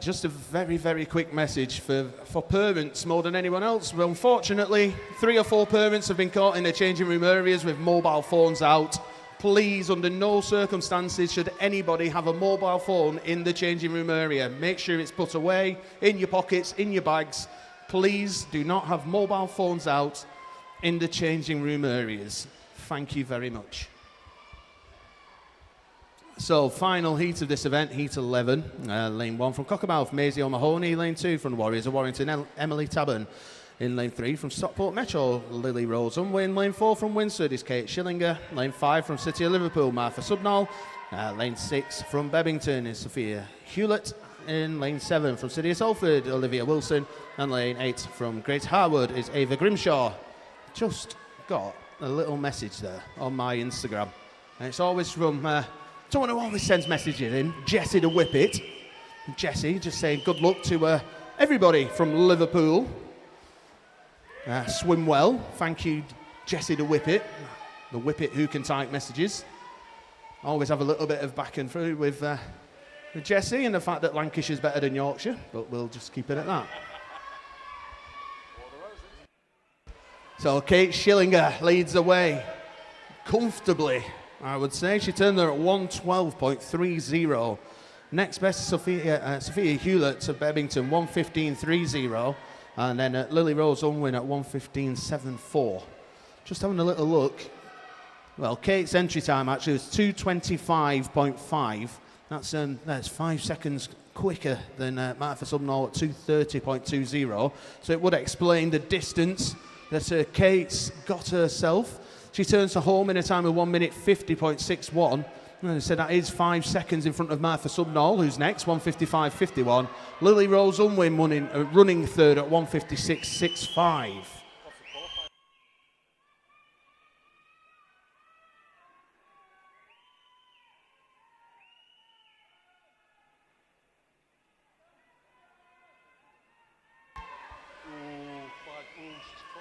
Just a very, very quick message for parents more than anyone else. Well, unfortunately, 3 or 4 parents have been caught in the changing room areas with mobile phones out. Please, under no circumstances should anybody have a mobile phone in the changing room area. Make sure it's put away, in your pockets, in your bags. Please do not have mobile phones out in the changing room areas. Thank you very much. So, final heat of this event, heat 11, lane 1 from Cockermouth, Maisie O'Mahony, lane 2 from the Warriors of Warrington, Emily Tabern. In lane 3 from Stockport Metro, Lily Rose Unwin. Lane 4 from Winsford is Kate Schillinger. Lane 5 from City of Liverpool, Martha Subnall. Lane 6 from Bebington is Sophia Hewlett. In lane 7 from City of Salford, Olivia Wilson. And lane 8 from Great Harwood is Ava Grimshaw. Just got a little message there on my Instagram. And it's always from someone who always sends messages in, Jessie the Whippet. Jessie just saying good luck to everybody from Liverpool. Swim well. Thank you, Jessie the Whippet who can type messages. I always have a little bit of back and through with Jessie and the fact that Lancashire's better than Yorkshire, but we'll just keep it at that. So Kate Schillinger leads the way comfortably, I would say. She turned there at 1:12.30. Next best, Sophia Hewlett of Bebington, 1:15.30. And then Lily Rose Unwin at 1:15.74. Just having a little look. Well, Kate's entry time actually was 2:25.5. That's 5 seconds quicker than Martha Subnall at 2:30.20. So it would explain the distance that Kate's got herself. She turns to home in a time of 1:50.61. And I said that is 5 seconds in front of Martha Subnall, who's next, 1:55.51. Lily Rose Unwin running third at 1:56.65.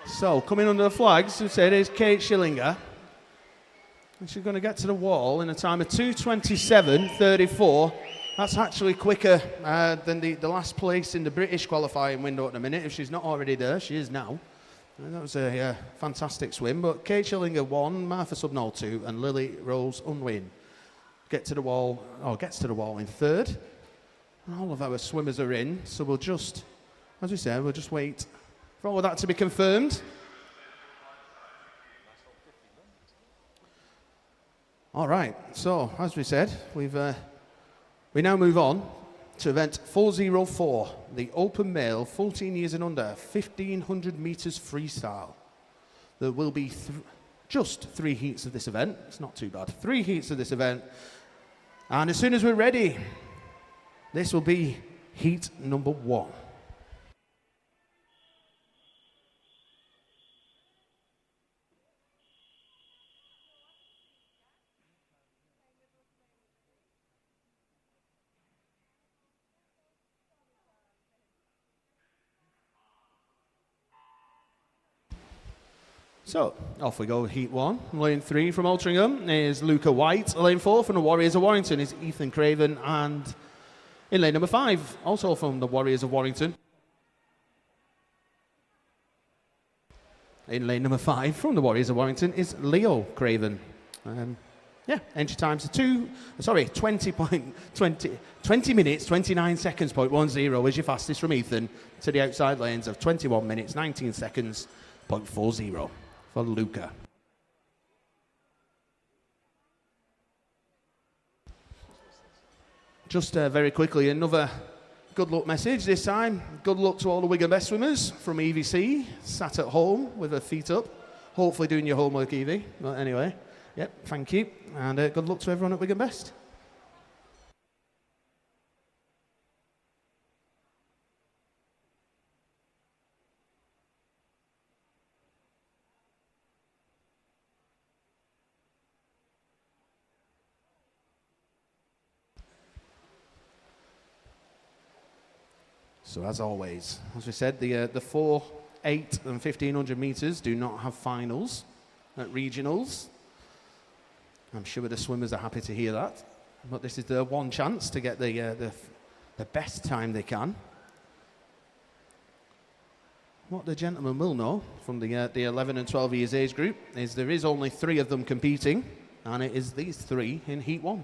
So, coming under the flags, we said is Kate Schillinger. And she's going to get to the wall in a time of 2:27.34. That's actually quicker than the last place in the British qualifying window at the minute. If she's not already there, she is now. And that was a fantastic swim. But Kate Schillinger 1, Martha Subnall 2, and Lily Rose Unwin gets to the wall in third. And all of our swimmers are in, so we'll just, as we said, we'll just wait for all of that to be confirmed. All right, so as we said, we now move on to event 404, the open male 14 years and under 1500 meters freestyle. There will be just 3 heats of this event. It's not too bad. 3 heats of this event. And as soon as we're ready, this will be heat number 1. So, off we go, heat 1. Lane 3 from Altrincham is Luca White. Lane 4 from the Warriors of Warrington is Ethan Craven. And in lane number 5, also from the Warriors of Warrington. In lane number 5 from the Warriors of Warrington is Leo Craven. Entry times are 20 minutes, 29 seconds, 0.10 is your fastest from Ethan to the outside lanes of 21 minutes, 19 seconds, 0.40 for Luca. Just very quickly, another good luck message this time. Good luck to all the Wigan best swimmers from EVC, sat at home with their feet up. Hopefully doing your homework, Evie. But anyway, yep, thank you. And good luck to everyone at Wigan Best. So as always, as we said, the 4, 8 and 1500 metres do not have finals at regionals. I'm sure the swimmers are happy to hear that. But this is their one chance to get the the best time they can. What the gentlemen will know from the 11 and 12 years age group is there is only 3 of them competing, and it is these 3 in Heat 1.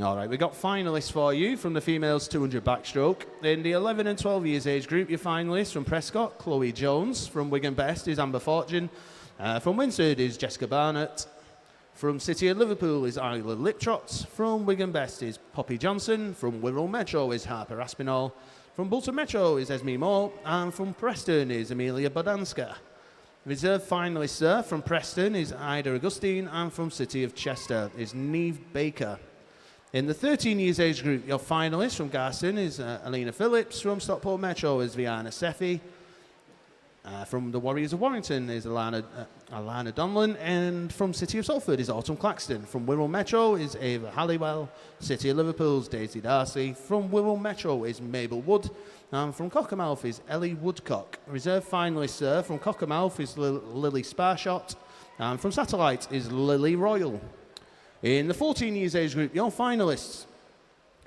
All right, we've got finalists for you from the females 200 backstroke. In the 11 and 12 years age group, your finalists from Prescott, Chloe Jones. From Wigan Best is Amber Fortune. From Winsford is Jessica Barnett. From City of Liverpool is Isla Liptrot. From Wigan Best is Poppy Johnson. From Wirral Metro is Harper Aspinall. From Bolton Metro is Esme Moore. And from Preston is Amelia Bodanska. Reserve finalist, sir, from Preston is Ida Augustine. And from City of Chester is Neve Baker. In the 13 years age group, your finalist from Garston is Alina Phillips. From Stockport Metro is Viana Sefi. From the Warriors of Warrington is Alana Donlan. And from City of Salford is Autumn Claxton. From Wirral Metro is Ava Halliwell. City of Liverpool's Daisy Darcy. From Wirral Metro is Mabel Wood. And from Cockermouth is Ellie Woodcock. Reserve finalist, sir, from Cockermouth is Lily Sparshot. And from Satellite is Lily Royal. In the 14 years age group, your finalists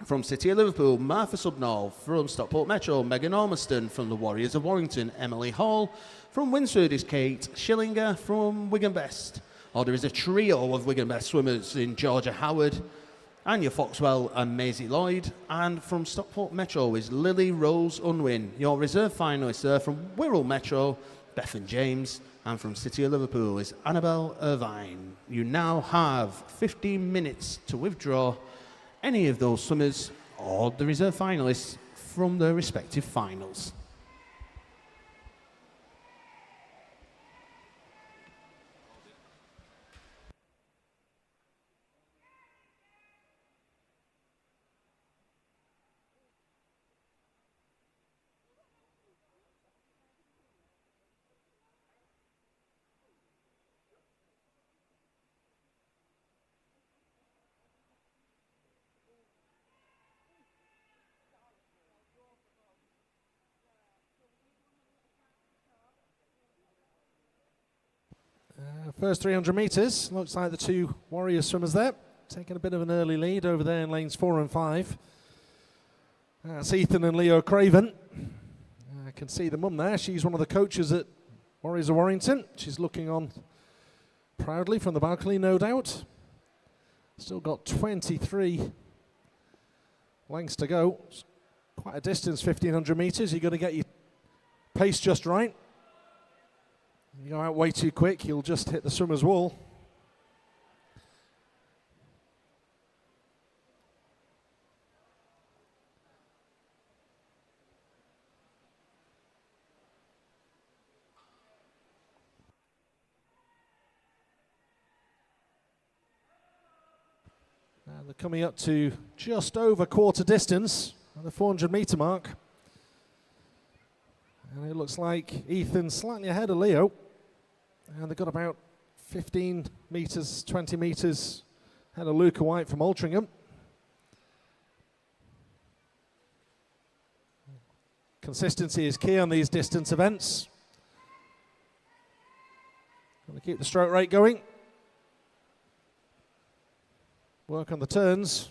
from City of Liverpool, Martha Subnall. From Stockport Metro, Megan Ormiston. From the Warriors of Warrington, Emily Hall. From Winsford is Kate Schillinger. From Wigan Best, there is a trio of Wigan Best swimmers in Georgia Howard, Anya Foxwell and Maisie Lloyd. And from Stockport Metro is Lily Rose Unwin. Your reserve finalists, sir, from Wirral Metro, Bethan James. And from City of Liverpool is Annabelle Irvine. You now have 15 minutes to withdraw any of those swimmers or the reserve finalists from their respective finals. First 300 metres, looks like the 2 Warrior swimmers there, taking a bit of an early lead over there in lanes 4 and 5. That's Ethan and Leo Craven. I can see the mum there, she's one of the coaches at Warriors of Warrington. She's looking on proudly from the balcony, no doubt. Still got 23 lengths to go. It's quite a distance, 1,500 metres. You've got to get your pace just right. If you go out way too quick, you'll just hit the swimmer's wall. Now they're coming up to just over quarter distance at the 400 metre mark. And it looks like Ethan's slightly ahead of Leo. And they've got about 15 metres, 20 metres ahead of Luca White from Altrincham. Consistency is key on these distance events. Got to keep the stroke rate going. Work on the turns.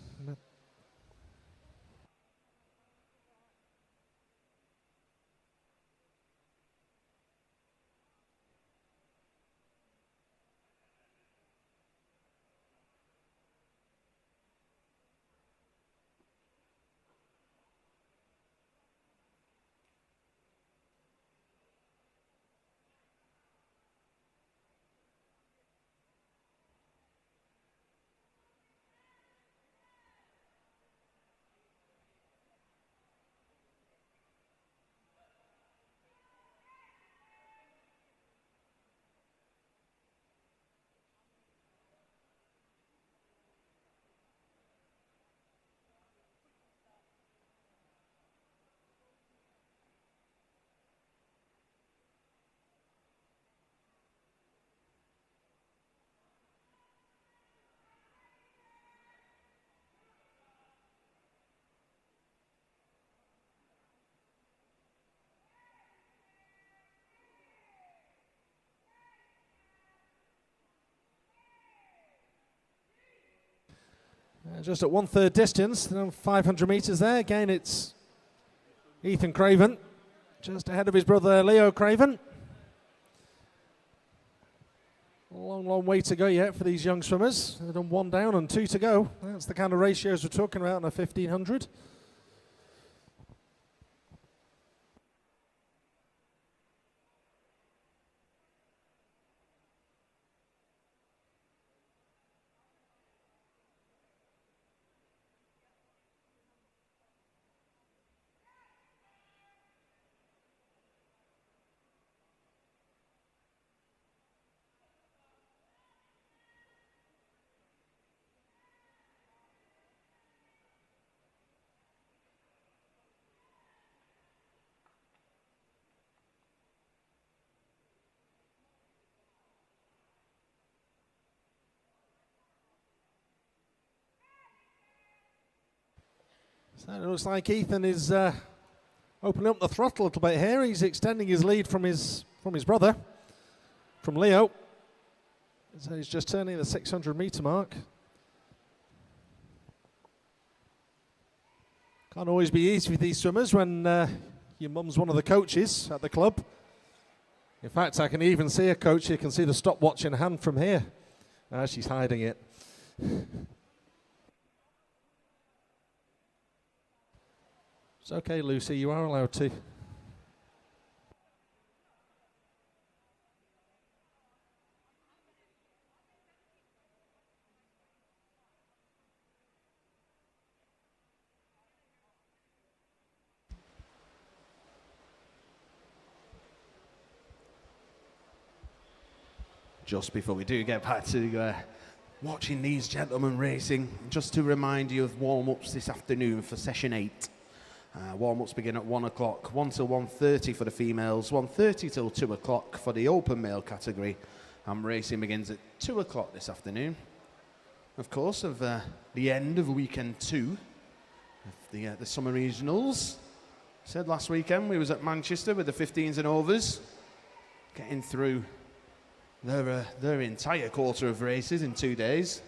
Just at 1/3 distance, 500 metres there. Again, it's Ethan Craven, just ahead of his brother Leo Craven. A long, long way to go yet for these young swimmers. They've done 1 down and 2 to go. That's the kind of ratios we're talking about in a 1500. So it looks like Ethan is opening up the throttle a little bit here. He's extending his lead from his brother, from Leo. So he's just turning the 600 metre mark. Can't always be easy with these swimmers when your mum's one of the coaches at the club. In fact, I can even see a coach. You can see the stopwatch in hand from here. She's hiding it. It's okay, Lucy, you are allowed to. Just before we do get back to watching these gentlemen racing, just to remind you of warm-ups this afternoon for session 8. Warm-ups begin at 1 o'clock, 1 till 1:30 for the females, 1:30 till 2 o'clock for the open male category, and racing begins at 2 o'clock this afternoon. Of course, of the end of weekend 2 of the summer regionals. Said last weekend we was at Manchester with the 15s and overs, getting through their entire quarter of races in 2 days.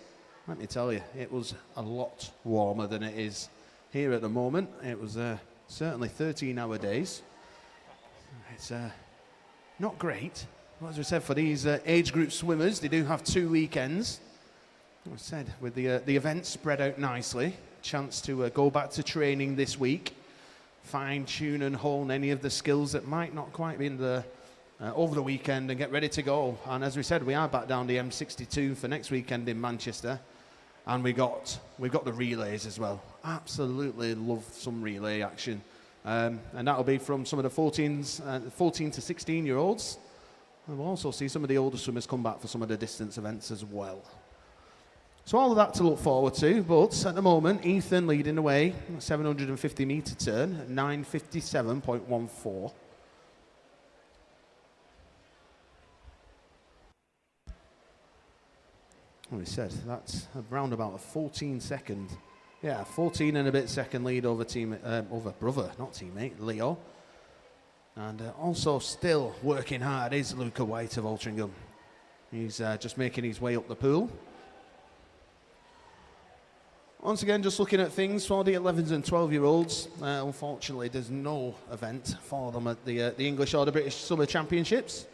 Let me tell you, it was a lot warmer than it is here at the moment. It was certainly 13-hour days. It's not great. Well, as we said, for these age group swimmers, they do have 2 weekends. As I said, with the events spread out nicely, chance to go back to training this week, fine-tune and hone any of the skills that might not quite be in the over the weekend, and get ready to go. And as we said, we are back down the M62 for next weekend in Manchester. And we've got the relays as well. Absolutely love some relay action. And that'll be from some of the 14 to 16-year-olds. And we'll also see some of the older swimmers come back for some of the distance events as well. So all of that to look forward to. But at the moment, Ethan leading the way, 750 metre turn at 9:57.14. Well, he said that's around about a 14 and a bit second lead over brother, not teammate, Leo. And also still working hard is Luca White of Altrincham. He's just making his way up the pool. Once again, just looking at things for the 11s and 12-year-olds. Unfortunately, there's no event for them at the English or the British Summer Championships.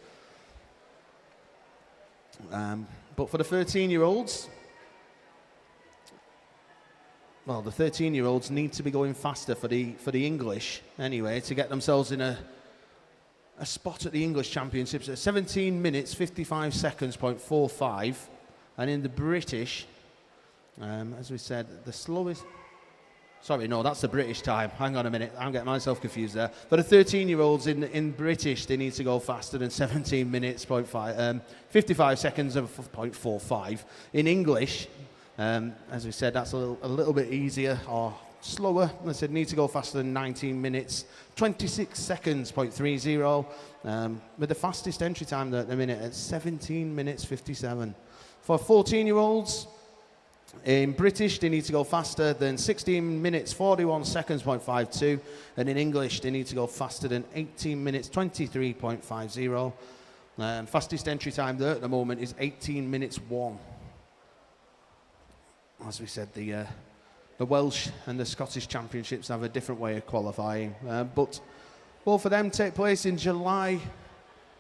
But for the 13-year-olds, well, the 13-year-olds need to be going faster for the English anyway to get themselves in a spot at the English Championships at 17 minutes 55 seconds .45, and in the British, as we said, the slowest. Sorry, no, that's the British time. Hang on a minute, I'm getting myself confused there. For the 13-year-olds in British, they need to go faster than 17 minutes, 55 seconds of .45. In English, as we said, that's a little bit easier or slower. As I said, need to go faster than 19 minutes, 26 seconds, .30, with the fastest entry time at the minute at 17 minutes 57. For 14-year-olds, in British, they need to go faster than 16 minutes 41 seconds .52, and in English, they need to go faster than 18 minutes 23.50. Fastest entry time there at the moment is 18 minutes 1. as we said, the Welsh and the Scottish Championships have a different way of qualifying, but both of them take place in July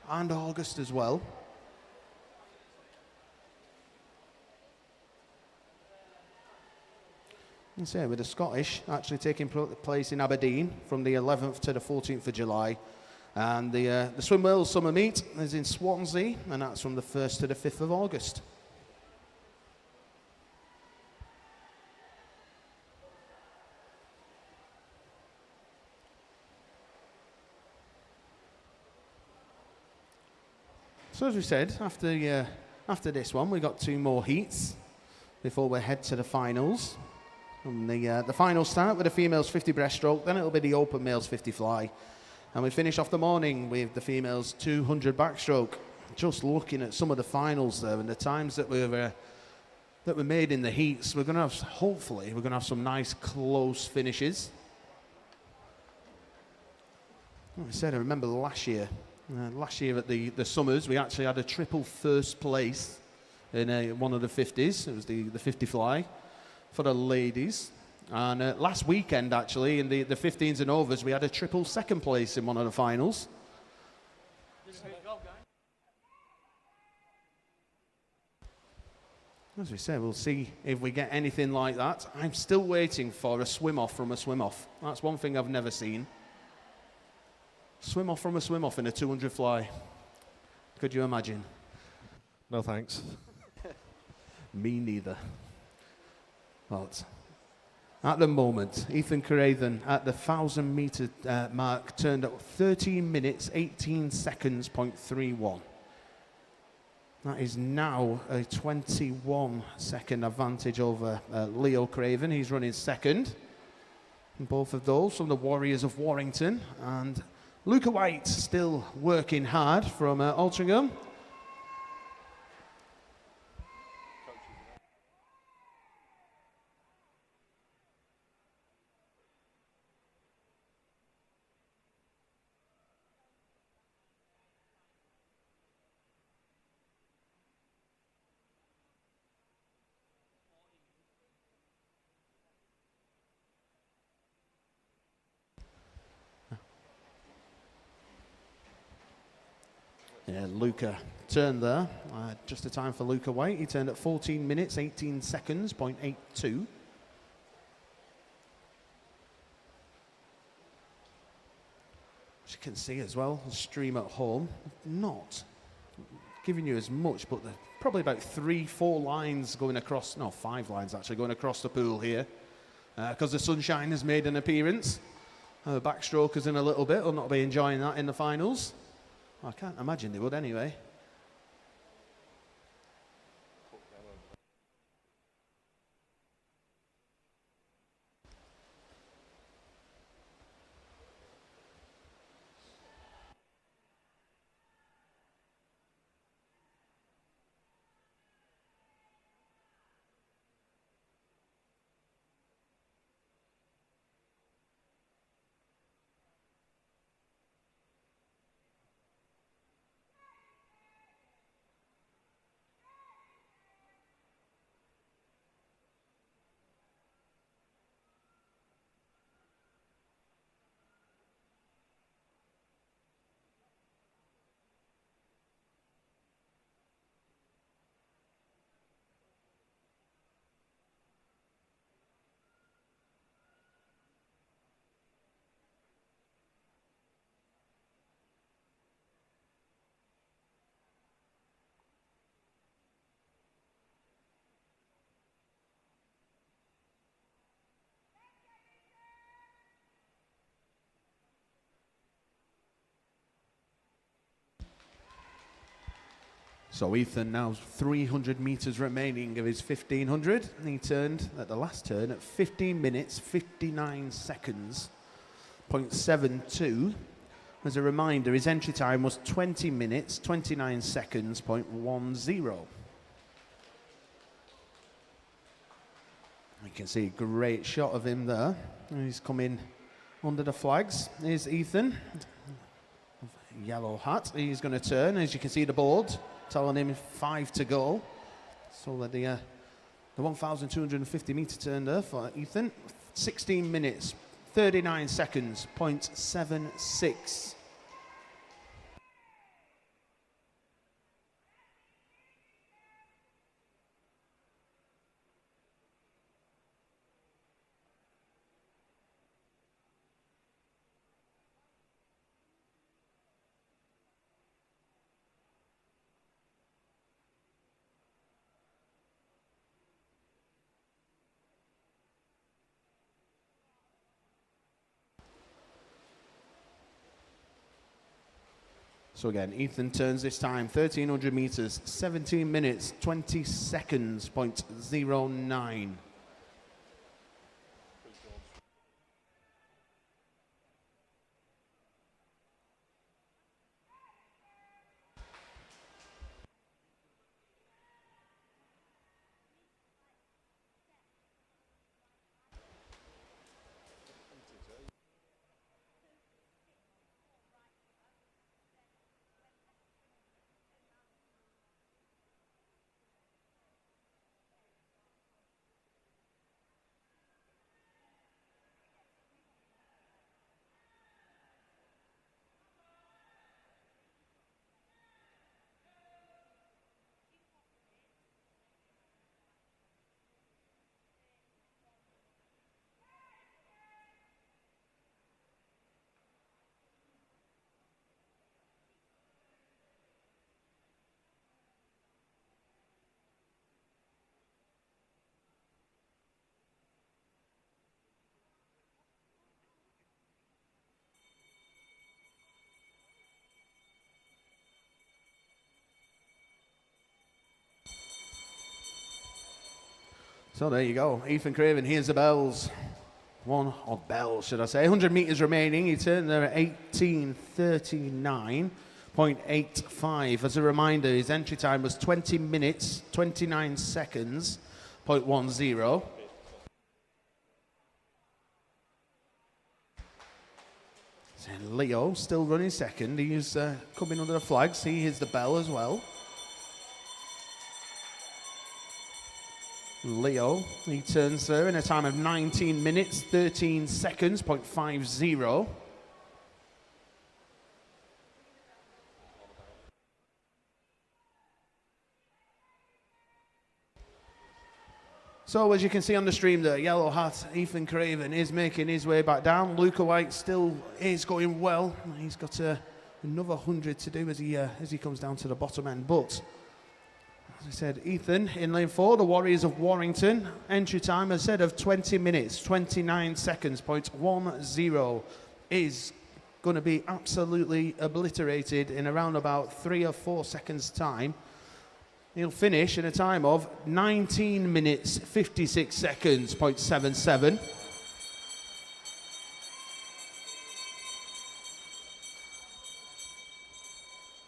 and August as well. And so with the Scottish actually taking place in Aberdeen from the 11th to the 14th of July. And the Swim Wales Summer Meet is in Swansea, and that's from the 1st to the 5th of August. So as we said, after this one, we got 2 more heats before we head to the finals. And the finals start with the females 50 breaststroke, then it'll be the open males 50 fly. And we finish off the morning with the females 200 backstroke. Just looking at some of the finals there and the times that were made in the heats, we're going to have, hopefully, we're going to have some nice close finishes. Like I said, I remember last year at the Summers, we actually had a triple first place in one of the 50s. It was the 50 fly for the ladies. And last weekend, actually, in the 15s and overs, we had a triple second place in one of the finals. As we said, we'll see if we get anything like that. I'm still waiting for a swim-off from a swim-off. That's one thing I've never seen. Swim-off from a swim-off in a 200 fly. Could you imagine? No thanks. Me neither. But at the moment, Ethan Craven at the 1,000 metre mark turned up 13 minutes, 18 seconds, .31. That is now a 21-second advantage over Leo Craven. He's running second. And both of those from the Warriors of Warrington. And Luca White still working hard from Altrincham. Yeah, Luca turned there. Just a time for Luca White. He turned at 14 minutes, 18 seconds, .82. As you can see as well, the stream at home, not giving you as much, but there's probably about 3-4 lines going across, no, 5 lines actually going across the pool here. Because the sunshine has made an appearance. Backstrokers in a little bit will not be enjoying that in the finals. I can't imagine they would anyway. So Ethan now 300 metres remaining of his 1,500. And he turned at the last turn at 15 minutes, 59 seconds, .72. As a reminder, his entry time was 20 minutes, 29 seconds, .10. You can see a great shot of him there. He's coming under the flags. Here's Ethan, yellow hat. He's going to turn, as you can see the board telling him 5 to go. So that the The 1,250 metre turn there for Ethan. 16 minutes, 39 seconds, 0.76. So again, Ethan turns this time, 1,300 metres, 17 minutes, 20 seconds, 0.09. So there you go, Ethan Craven, here's the bells. Or bells, should I say. 100 metres remaining, he turned there at 18:39.85. As a reminder, his entry time was 20 minutes, 29 seconds, 0.10. And Leo still running second, he's coming under the flags, he hears the bell as well. Leo, he turns there in a time of 19 minutes, 13 seconds, 0.50. So as you can see on the stream there, yellow hat, Ethan Craven is making his way back down. Luca White still is going well. He's got another 100 to do as he comes down to the bottom end. But as I said, Ethan in lane 4, the Warriors of Warrington. Entry time, as I said, of 20 minutes, 29 seconds, 0.10, is going to be absolutely obliterated in around about 3 or 4 seconds' time. He'll finish in a time of 19 minutes, 56 seconds, 0.77.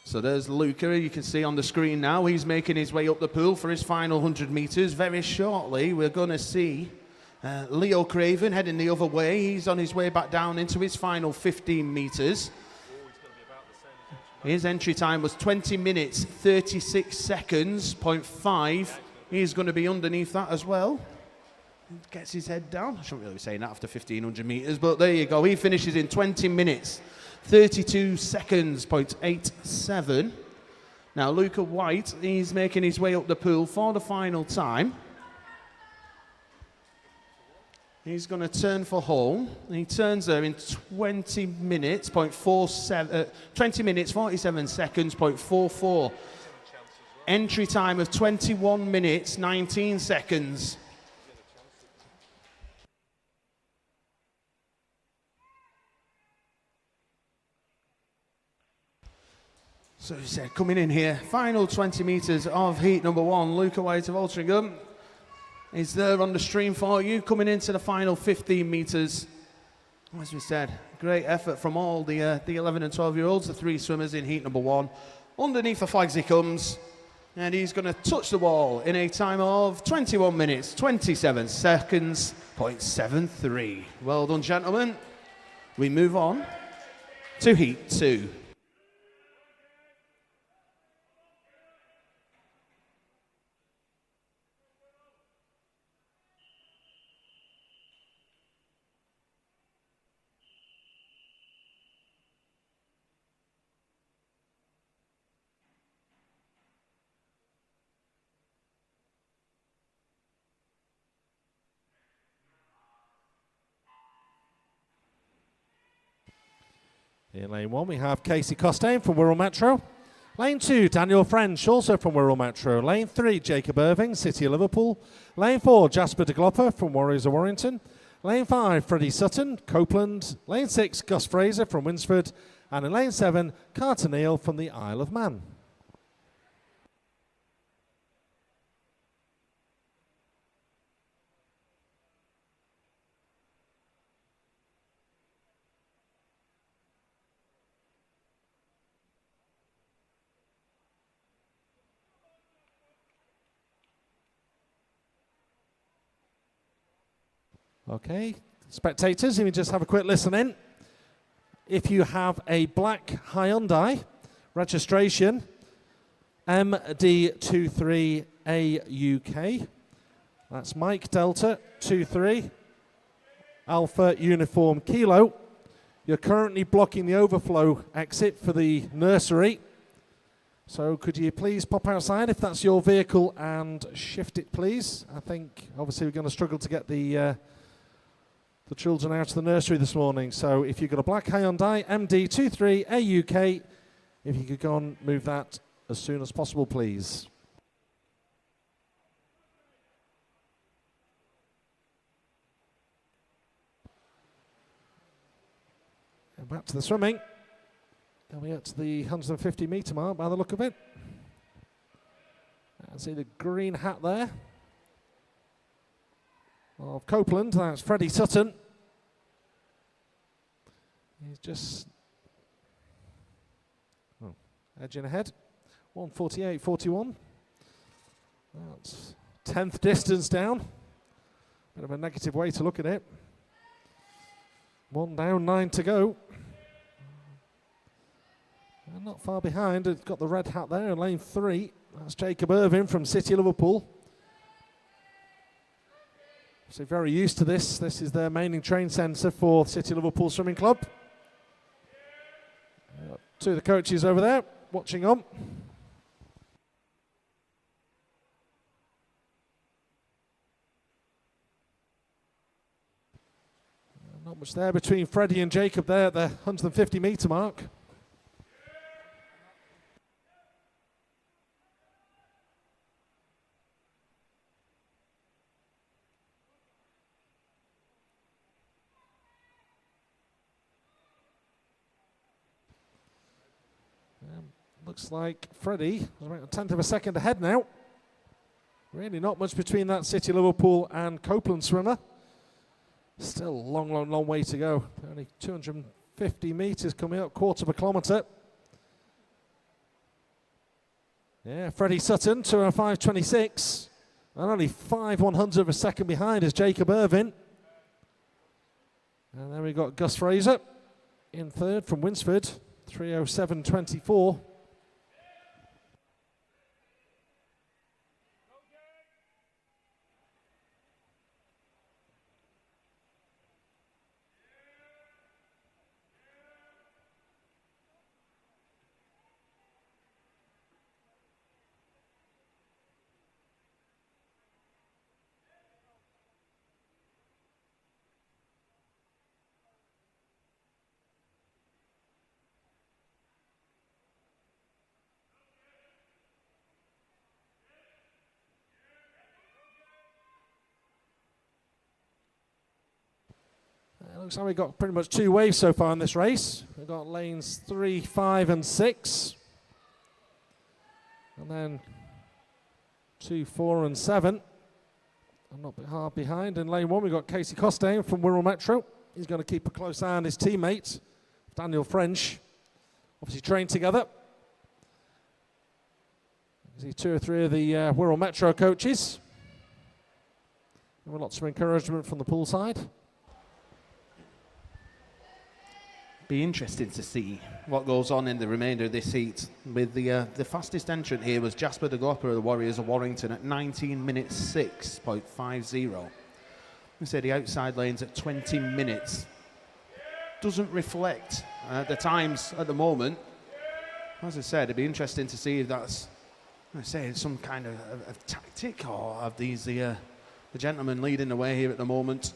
So there's Luca, you can see on the screen now. He's making his way up the pool for his final 100 metres. Very shortly, we're going to see Leo Craven heading the other way. He's on his way back down into his final 15 metres. His entry time was 20 minutes, 36 seconds, 0.5. He's going to be underneath that as well. Gets his head down. I shouldn't really be saying that after 1,500 metres, but there you go. He finishes in 20 minutes. 32 seconds, 0.87. Now, Luca White, he's making his way up the pool for the final time. He's going to turn for home. He turns there in 20 minutes, 20 minutes, 47 seconds, 0.44. Entry time of 21 minutes, 19 seconds. So he said, coming in here, final 20 metres of heat number 1, Luca White of Altrincham is there on the stream for you, coming into the final 15 metres. As we said, great effort from all the 11 and 12-year-olds, the 3 swimmers in heat number 1. Underneath the flags he comes, and he's going to touch the wall in a time of 21 minutes, 27 seconds, 0.73. Well done, gentlemen. We move on to heat 2. In lane 1, we have Casey Costain from Wirral Metro. Lane 2, Daniel French, also from Wirral Metro. Lane 3, Jacob Irving, City of Liverpool. Lane 4, Jasper de Glopper from Warriors of Warrington. Lane 5, Freddie Sutton, Copeland. Lane 6, Gus Fraser from Winsford. And in lane 7, Carter Neal from the Isle of Man. Okay, spectators, let me just have a quick listen in. If you have a black Hyundai registration, MD23AUK, that's Mike Delta 23 Alpha Uniform Kilo, you're currently blocking the overflow exit for the nursery. So could you please pop outside if that's your vehicle and shift it, please? I think obviously we're going to struggle to get the children out of the nursery this morning. So if you've got a black Hyundai MD23 AUK, if you could go and move that as soon as possible, please. And back to the swimming. Then we get to the 150 metre mark by the look of it. I see the green hat there of Copeland. That's Freddie Sutton. He's just edging ahead. 1:48.41. That's 10th distance down. Bit of a negative way to look at it. 1 down, 9 to go. And not far behind, it's got the red hat there in lane 3. That's Jacob Irving from City Liverpool. So very used to this. This is their main training centre for City Liverpool Swimming Club. Two of the coaches over there watching on. Not much there between Freddie and Jacob there at the 150 metre mark. Looks like Freddie is about a tenth of a second ahead now. Really not much between that City Liverpool and Copeland swimmer. Still a long, long, long way to go. Only 250 metres coming up, quarter of a kilometre. Yeah, Freddie Sutton, 2:05.26. And only 5/100 of a second behind is Jacob Irving. And then we've got Gus Fraser in third from Winsford, 3:07.24. It looks like we've got pretty much two waves so far in this race. We've got lanes 3, 5 and 6. And then 2, 4 and 7. And not hard behind. In lane 1 we've got Casey Costain from Wirral Metro. He's going to keep a close eye on his teammate, Daniel French. Obviously trained together. You see 2 or 3 of the Wirral Metro coaches. And lots of encouragement from the pool side. Be interesting to see what goes on in the remainder of this heat. With the fastest entrant here was Jasper de Glopper of the Warriors of Warrington at 19 minutes 6.50. We say the outside lanes at 20 minutes. Doesn't reflect the times at the moment. As I said, it'd be interesting to see if that's, I say, some kind of tactic, or of these the gentlemen leading the way here at the moment.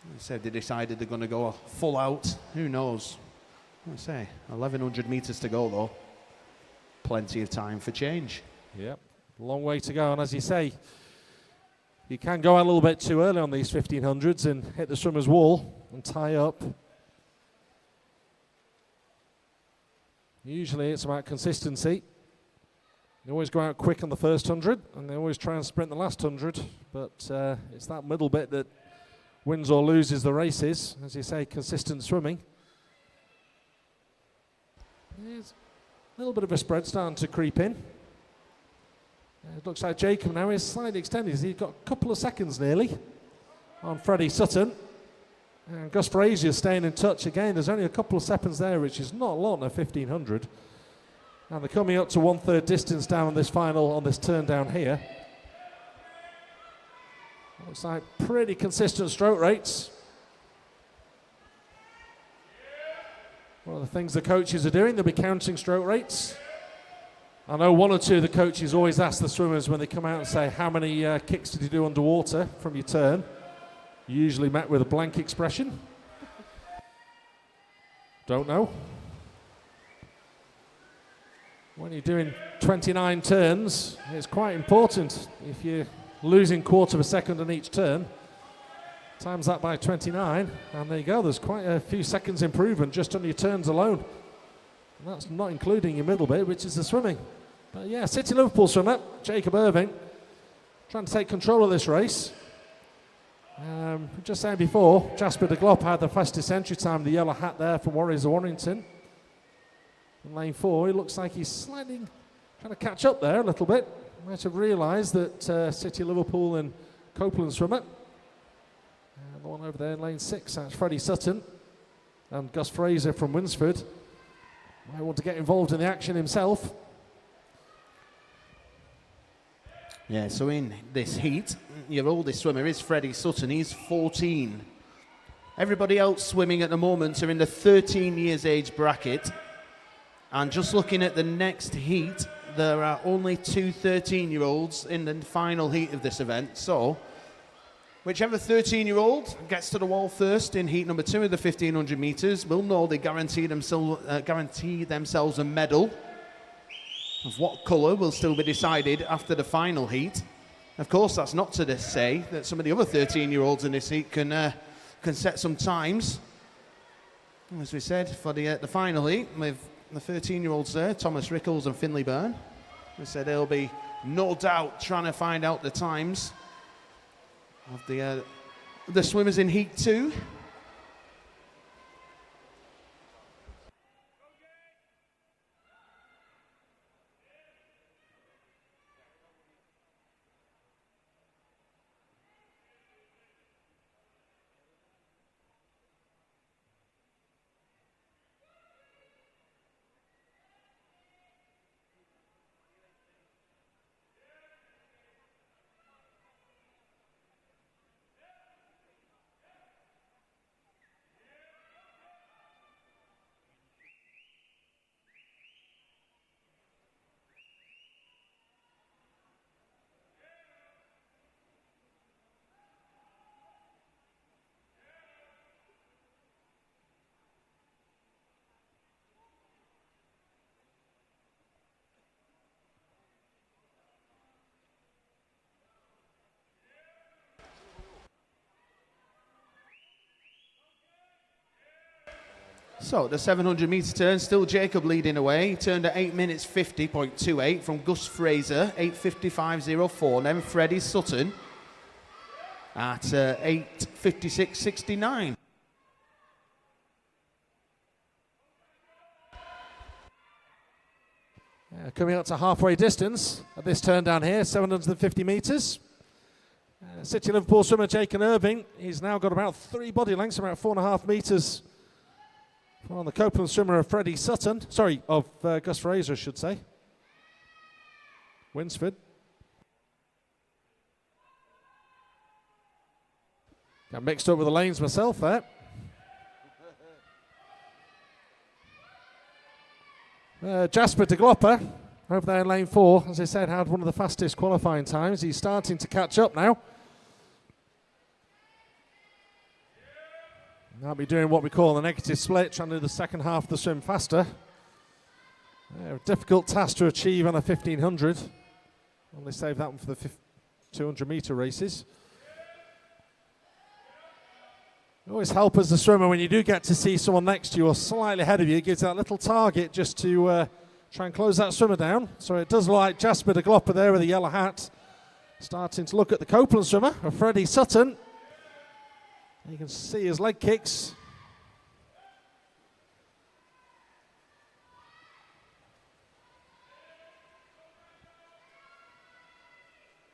They said they decided they're going to go full out. Who knows? I say 1,100 meters to go though. Plenty of time for change. Yep, long way to go. And as you say, you can go out a little bit too early on these 1500s and hit the swimmer's wall and tie up. Usually it's about consistency. They always go out quick on the first 100 and they always try and sprint the last 100, but it's that middle bit that wins or loses the races. As you say, consistent swimming. There's a little bit of a spread starting to creep in. It looks like Jacob now is slightly extended. He's got a couple of seconds nearly on Freddie Sutton. And Gus Frazier staying in touch again. There's only a couple of seconds there, which is not a lot in a 1500. And they're coming up to 1/3 distance down on this final, on this turn down here. Looks like pretty consistent stroke rates. One of the things the coaches are doing, they'll be counting stroke rates. I know one or two of the coaches always ask the swimmers when they come out and say, how many kicks did you do underwater from your turn? Usually met with a blank expression. Don't know. When you're doing 29 turns, it's quite important. If you're losing 1/4 of a second on each turn, times that by 29, and there you go. There's quite a few seconds improvement just on your turns alone. And that's not including your middle bit, which is the swimming. But yeah, City Liverpool swimmer, Jacob Irving, trying to take control of this race. Just saying before, Jasper de Glop had the fastest entry time, the yellow hat there from Warriors of Warrington. In lane 4, he looks like he's slightly trying to catch up there a little bit. Might have realised that City Liverpool and Copeland swimmer. And the one over there in lane 6, that's Freddie Sutton. And Gus Fraser from Winsford. Might want to get involved in the action himself. Yeah, so in this heat, your oldest swimmer is Freddie Sutton. He's 14. Everybody else swimming at the moment are in the 13 years age bracket. And just looking at the next heat, there are only 2 13-year-olds in the final heat of this event. So, whichever 13-year-old gets to the wall first in heat number 2 of the 1500 meters will know they guarantee themselves a medal. Of what colour will still be decided after the final heat. Of course, that's not to say that some of the other 13-year-olds in this heat can set some times. As we said, for the final heat, with the 13-year-olds there, Thomas Rickles and Finley Byrne. We said they'll be no doubt trying to find out the times of the swimmers in heat 2. So the 700 metre turn, still Jacob leading away. He turned at 8 minutes 50.28 from Gus Fraser, 8:55.04. Then Freddie Sutton at 8:56.69. Coming up to halfway distance at this turn down here, 750 metres. City Liverpool swimmer Jacob Irving, he's now got about 3 body lengths, about 4.5 metres on the Copeland swimmer of Freddie Sutton. Sorry, of Gus Fraser, I should say. Winsford. Got mixed up with the lanes myself there. Jasper de Glopper over there in lane 4, as I said, had one of the fastest qualifying times. He's starting to catch up now. I'll be doing what we call the negative split, trying to do the second half of the swim faster. A difficult task to achieve on a 1500. Only save that one for the 200 metre races. Always help as a swimmer when you do get to see someone next to you or slightly ahead of you. It gives that little target just to try and close that swimmer down. So it does look like Jasper de Glopper there with a yellow hat. Starting to look at the Copeland swimmer, Freddie Sutton. You can see his leg kicks.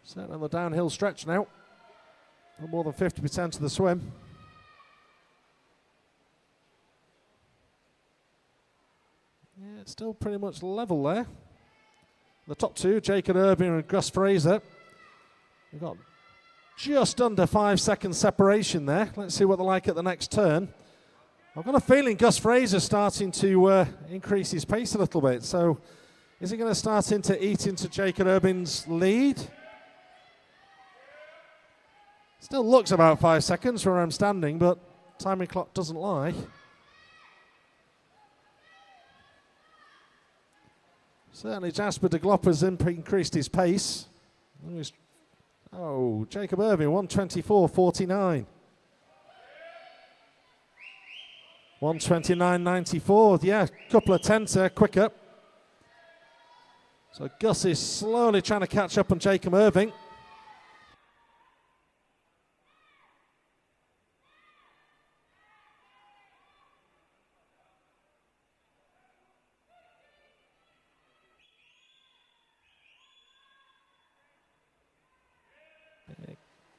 Set on the downhill stretch now. No more than 50% of the swim. Yeah, it's still pretty much level there. The top two, Jacob Irving and Gus Fraser. We've got just under 5 seconds separation there. Let's see what they're like at the next turn. I've got a feeling Gus Fraser's starting to increase his pace a little bit. So is he going to start to eat into Jacob Irving's lead? Still looks about 5 seconds where I'm standing, but timing clock doesn't lie. Certainly Jasper de Glopper's increased his pace. Oh, Jacob Irving, 1:24.49. 1:29.94, yeah, a couple of tenths quicker. So Gus is slowly trying to catch up on Jacob Irving.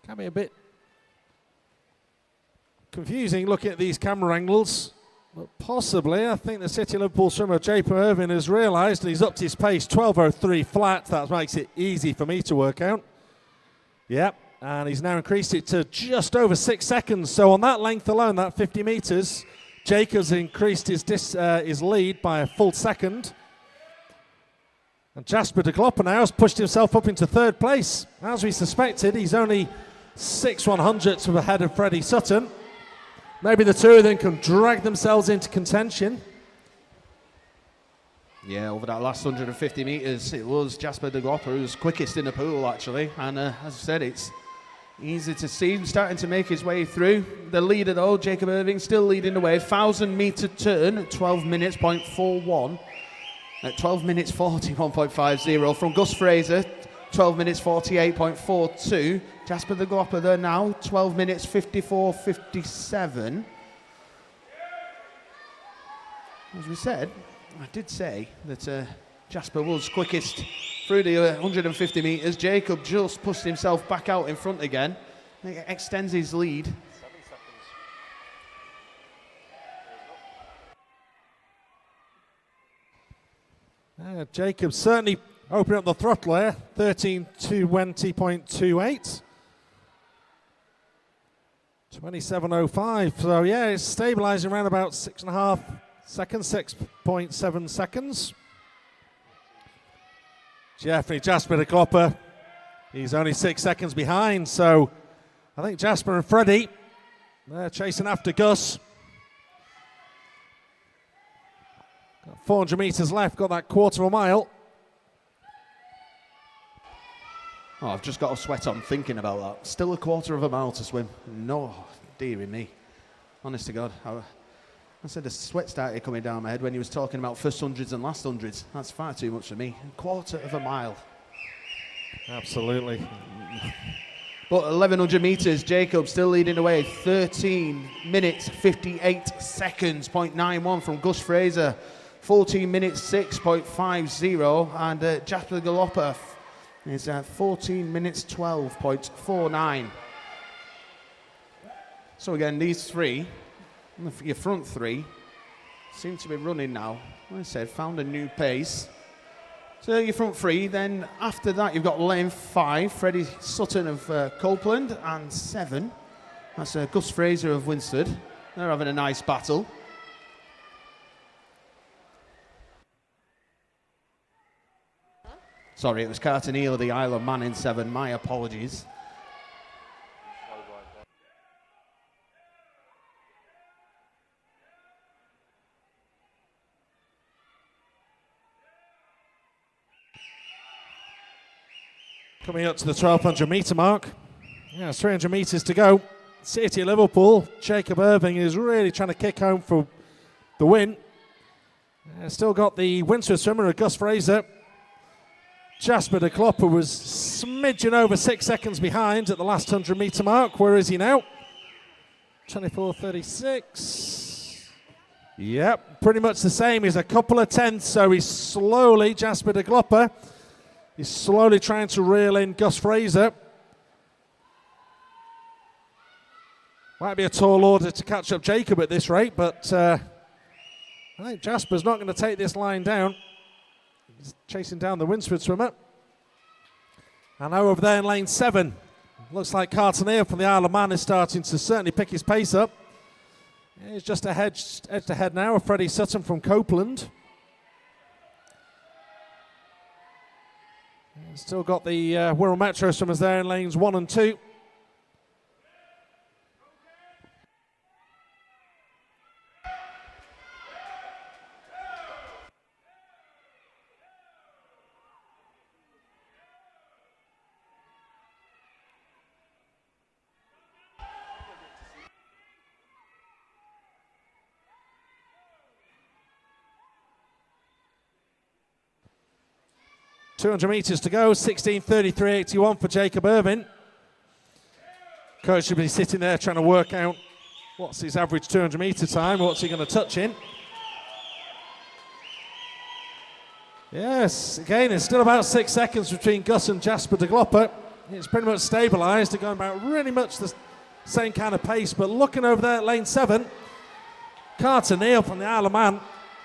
Can be a bit confusing looking at these camera angles, but possibly I think the City of Liverpool swimmer Jacob Irving has realised and he's upped his pace, 12:03 flat. That makes it easy for me to work out. Yep, and he's now increased it to just over 6 seconds. So on that length alone, that 50 metres, Jacob's increased his lead by a full second. And Jasper de Glopper now has pushed himself up into third place. As we suspected, he's only 6/100ths ahead of Freddie Sutton. Maybe the two of them can drag themselves into contention. Yeah, over that last 150 metres, it was Jasper de Glopper who was quickest in the pool, actually. And as I said, it's easy to see him starting to make his way through. The leader, though, Jacob Irving, still leading the way. 1,000-metre turn at 12 minutes, 0.41. At 12 minutes, 41.50 from Gus Fraser. 12 minutes 48.42. Jasper de Glopper there now, 12 minutes 54.57. As we said, I did say that Jasper was quickest through the 150 metres. Jacob just pushed himself back out in front again. It extends his lead. 7 seconds. Jacob certainly opening up the throttle there, 13:20.28. 27:05. So yeah, it's stabilising around about 6.5 seconds, 6.7 seconds. Jasper de Glopper, he's only 6 seconds behind. So I think Jasper and Freddie, they're chasing after Gus. Got 400 metres left, got that quarter of a mile. Oh, I've just got a sweat on thinking about that. Still a quarter of a mile to swim. No, dearie me. Honest to God. I said the sweat started coming down my head when he was talking about first hundreds and last hundreds. That's far too much for me. A quarter of a mile. Absolutely. But 1,100 metres, Jacob still leading the way. 13 minutes, 58 seconds, 0.91 from Gus Fraser. 14 minutes, 6.50. And Jasper de Glopper is at 14 minutes 12.49. So again, these three, your front three, seem to be running now. Like I said, found a new pace. So your front three, then after that you've got lane 5, Freddie Sutton of Copeland, and 7, that's Gus Fraser of Winsford. They're having a nice battle. Sorry, it was Carter Neal of the Isle of Man in 7. My apologies. Coming up to the 1200 metre mark. Yeah, it's 300 metres to go. City of Liverpool, Jacob Irving is really trying to kick home for the win. Still got the Windsor swimmer, Gus Fraser. Jasper de Klopper was smidgen over 6 seconds behind at the last 100 metre mark. Where is he now? 24.36. Yep, pretty much the same. He's a couple of tenths, so he's slowly, Jasper de Klopper, he's slowly trying to reel in Gus Fraser. Might be a tall order to catch up Jacob at this rate, but I think Jasper's not going to take this line down. He's chasing down the Winsford swimmer. And now over there in lane 7, looks like Cartoneer from the Isle of Man is starting to certainly pick his pace up. He's just edge to head now of Freddie Sutton from Copeland. Still got the Wirral Metro swimmers there in lanes 1 and 2. .200 metres to go, 16:33.81 for Jacob Irving. Coach should be sitting there trying to work out what's his average 200 metre time, what's he going to touch in. Yes, again, it's still about 6 seconds between Gus and Jasper de Klopper. It's pretty much stabilised. They're going about really much the same kind of pace, but looking over there at lane 7, Carter Neal from the Isle of Man,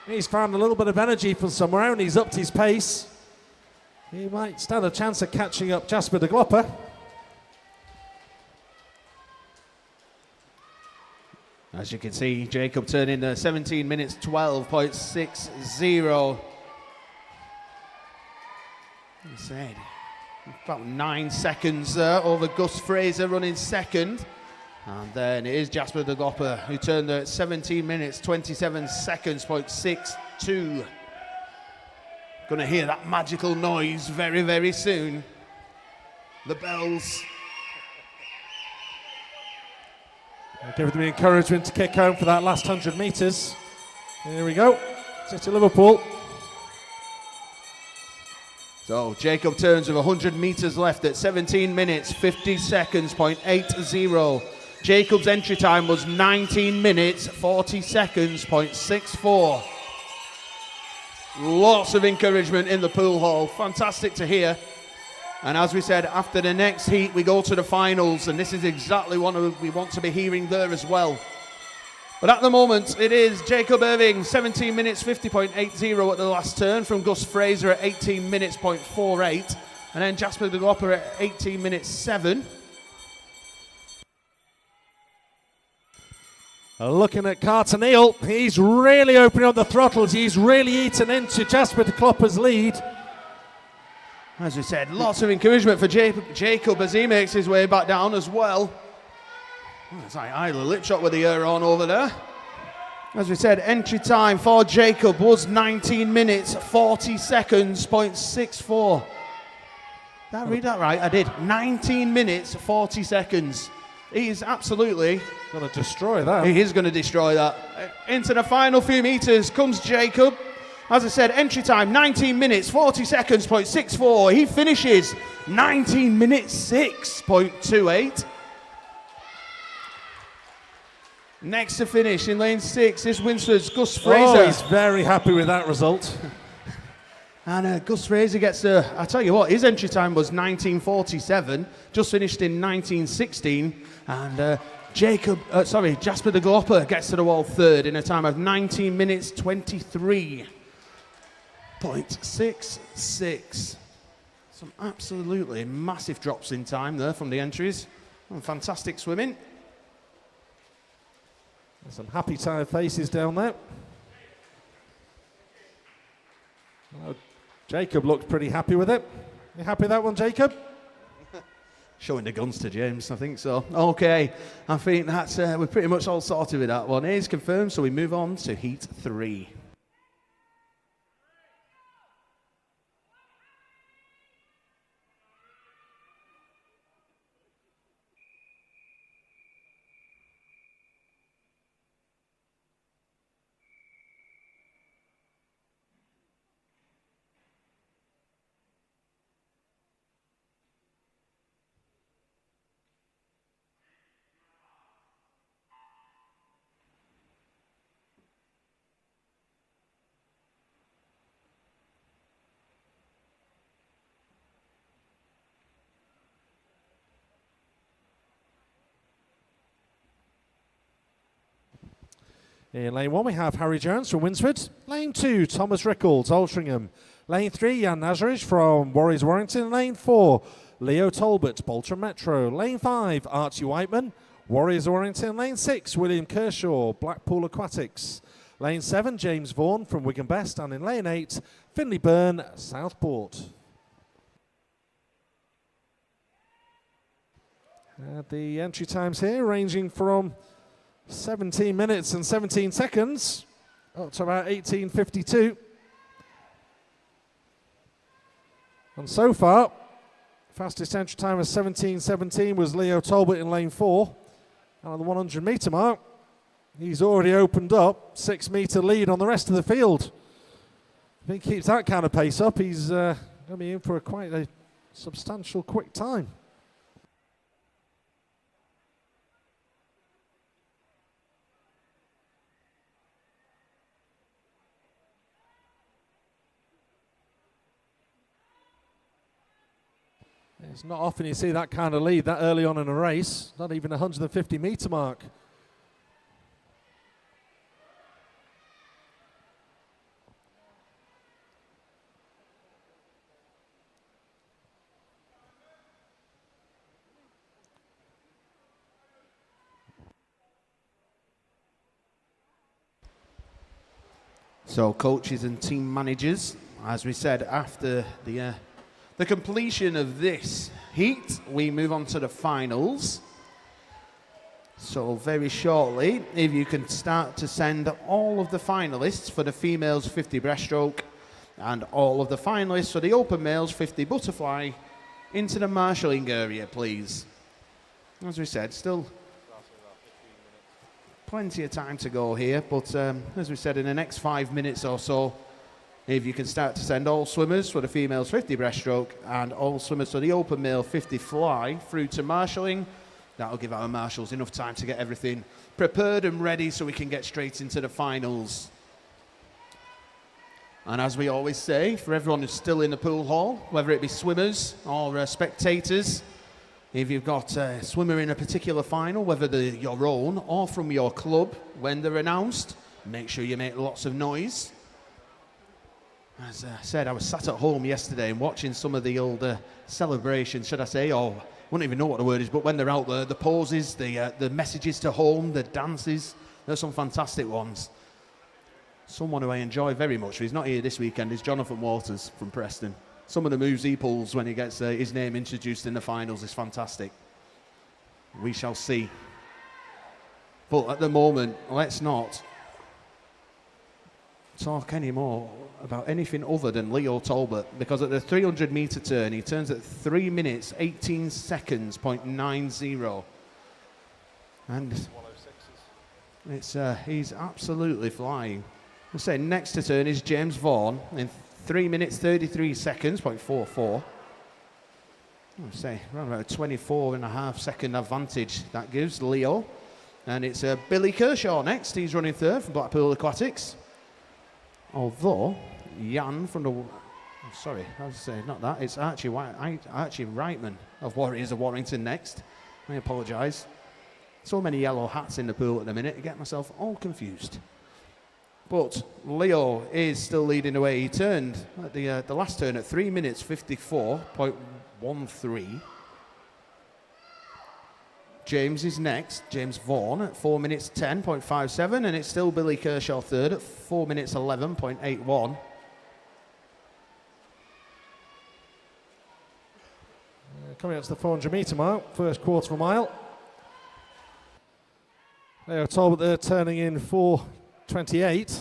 he's found a little bit of energy from somewhere and he's upped his pace. He might stand a chance of catching up Jasper de Klopper. As you can see, Jacob turning 17 minutes 12.60. He said about 9 seconds over Gus Fraser running second. And then it is Jasper de Klopper who turned 17 minutes 27 seconds, .62. Going to hear that magical noise very, very soon. The bells. Give them the encouragement to kick home for that last 100 metres. Here we go. City Liverpool. So Jacob turns with 100 metres left at 17 minutes 50 seconds, .80. Jacob's entry time was 19 minutes 40 seconds, .64. Lots of encouragement in the pool hall. Fantastic to hear. And as we said, after the next heat, we go to the finals, and this is exactly what we want to be hearing there as well. But at the moment, it is Jacob Irving, 17 minutes 50.80 at the last turn, from Gus Fraser at 18 minutes .48, and then Jasper de Klopper at 18 minutes 7. Looking at Carter Neal, he's really opening up the throttles. He's really eaten into Jasper de Klopper's lead. As we said, lots of encouragement for Jacob as he makes his way back down as well. It's like Isla Lipshot with the air on over there. As we said, entry time for Jacob was 19 minutes 40 seconds, .64. Did I read that right? I did. 19 minutes 40 seconds. He's absolutely going to destroy that. He is going to destroy that. Into the final few meters comes Jacob. As I said, entry time 19 minutes 40 seconds, .64. He finishes 19 minutes 6.28. Next to finish in lane 6 is Winster's Gus Fraser. Oh, he's very happy with that result. And Gus Fraser gets I tell you what, his entry time was 19:47, just finished in 19:16, and Jasper de Klopper gets to the wall third in a time of 19 minutes 23.66. Some absolutely massive drops in time there from the entries. And fantastic swimming. There's some happy tired faces down there. Well, Jacob looked pretty happy with it. You happy with that one, Jacob? Showing the guns to James, I think so. Okay, I think that's we're pretty much all sorted with that one. It is confirmed, so we move on to Heat 3. In lane 1, we have Harry Jones from Winsford. Lane 2, Thomas Rickles, Altrincham. Lane 3, Jan Nazarich from Warriors Warrington. Lane 4, Leo Talbot, Bolton Metro. Lane 5, Archie Whiteman, Warriors Warrington. Lane 6, William Kershaw, Blackpool Aquatics. Lane 7, James Vaughan from Wigan Best. And in lane 8, Finley Byrne, Southport. The entry times here ranging from 17 minutes and 17 seconds up to about 18:52. And so far, fastest entry time of 17:17 was Leo Talbot in lane 4. And on the 100 metre mark, he's already opened up 6 metre lead on the rest of the field. If he keeps that kind of pace up, he's going to be in for quite a substantial quick time. It's not often you see that kind of lead that early on in a race, not even 150 metre mark. So coaches and team managers, as we said, after the completion of this heat, we move on to the finals. So very shortly, if you can start to send all of the finalists for the females 50 breaststroke and all of the finalists for the open males 50 butterfly into the marshalling area, please. As we said, still plenty of time to go here, but as we said, in the next 5 minutes or so, if you can start to send all swimmers for the females 50 breaststroke and all swimmers for the open male 50 fly through to marshalling, that'll give our marshals enough time to get everything prepared and ready so we can get straight into the finals. And as we always say, for everyone who's still in the pool hall, whether it be swimmers or spectators, if you've got a swimmer in a particular final, whether they're your own or from your club, when they're announced, make sure you make lots of noise. As I said, I was sat at home yesterday and watching some of the old celebrations, should I say, or I wouldn't even know what the word is, but when they're out there, the poses, the messages to home, the dances, there's some fantastic ones. Someone who I enjoy very much, he's not here this weekend, is Jonathan Waters from Preston. Some of the moves he pulls when he gets his name introduced in the finals is fantastic. We shall see. But at the moment, let's not talk anymore about anything other than Leo Talbot, because at the 300 metre turn, he turns at 3 minutes, 18 seconds, .90. And it's, he's absolutely flying. I say next to turn is James Vaughan in 3 minutes, 33 seconds, .44. I say around about a 24.5 second advantage that gives Leo. And it's Billy Kershaw next. He's running third from Blackpool Aquatics. Although Jan from the, sorry, I was saying not that. It's Archie Reitman of Warriors of Warrington next. I apologise. So many yellow hats in the pool at the minute. I get myself all confused. But Leo is still leading the way. He turned at the last turn at 3 minutes 54.13. James is next, James Vaughan at 4 minutes 10.57, and it's still Billy Kershaw third at 4 minutes 11.81. Coming up to the 400 metre mark, first quarter of a mile. Leo Talbot there turning in 4:28.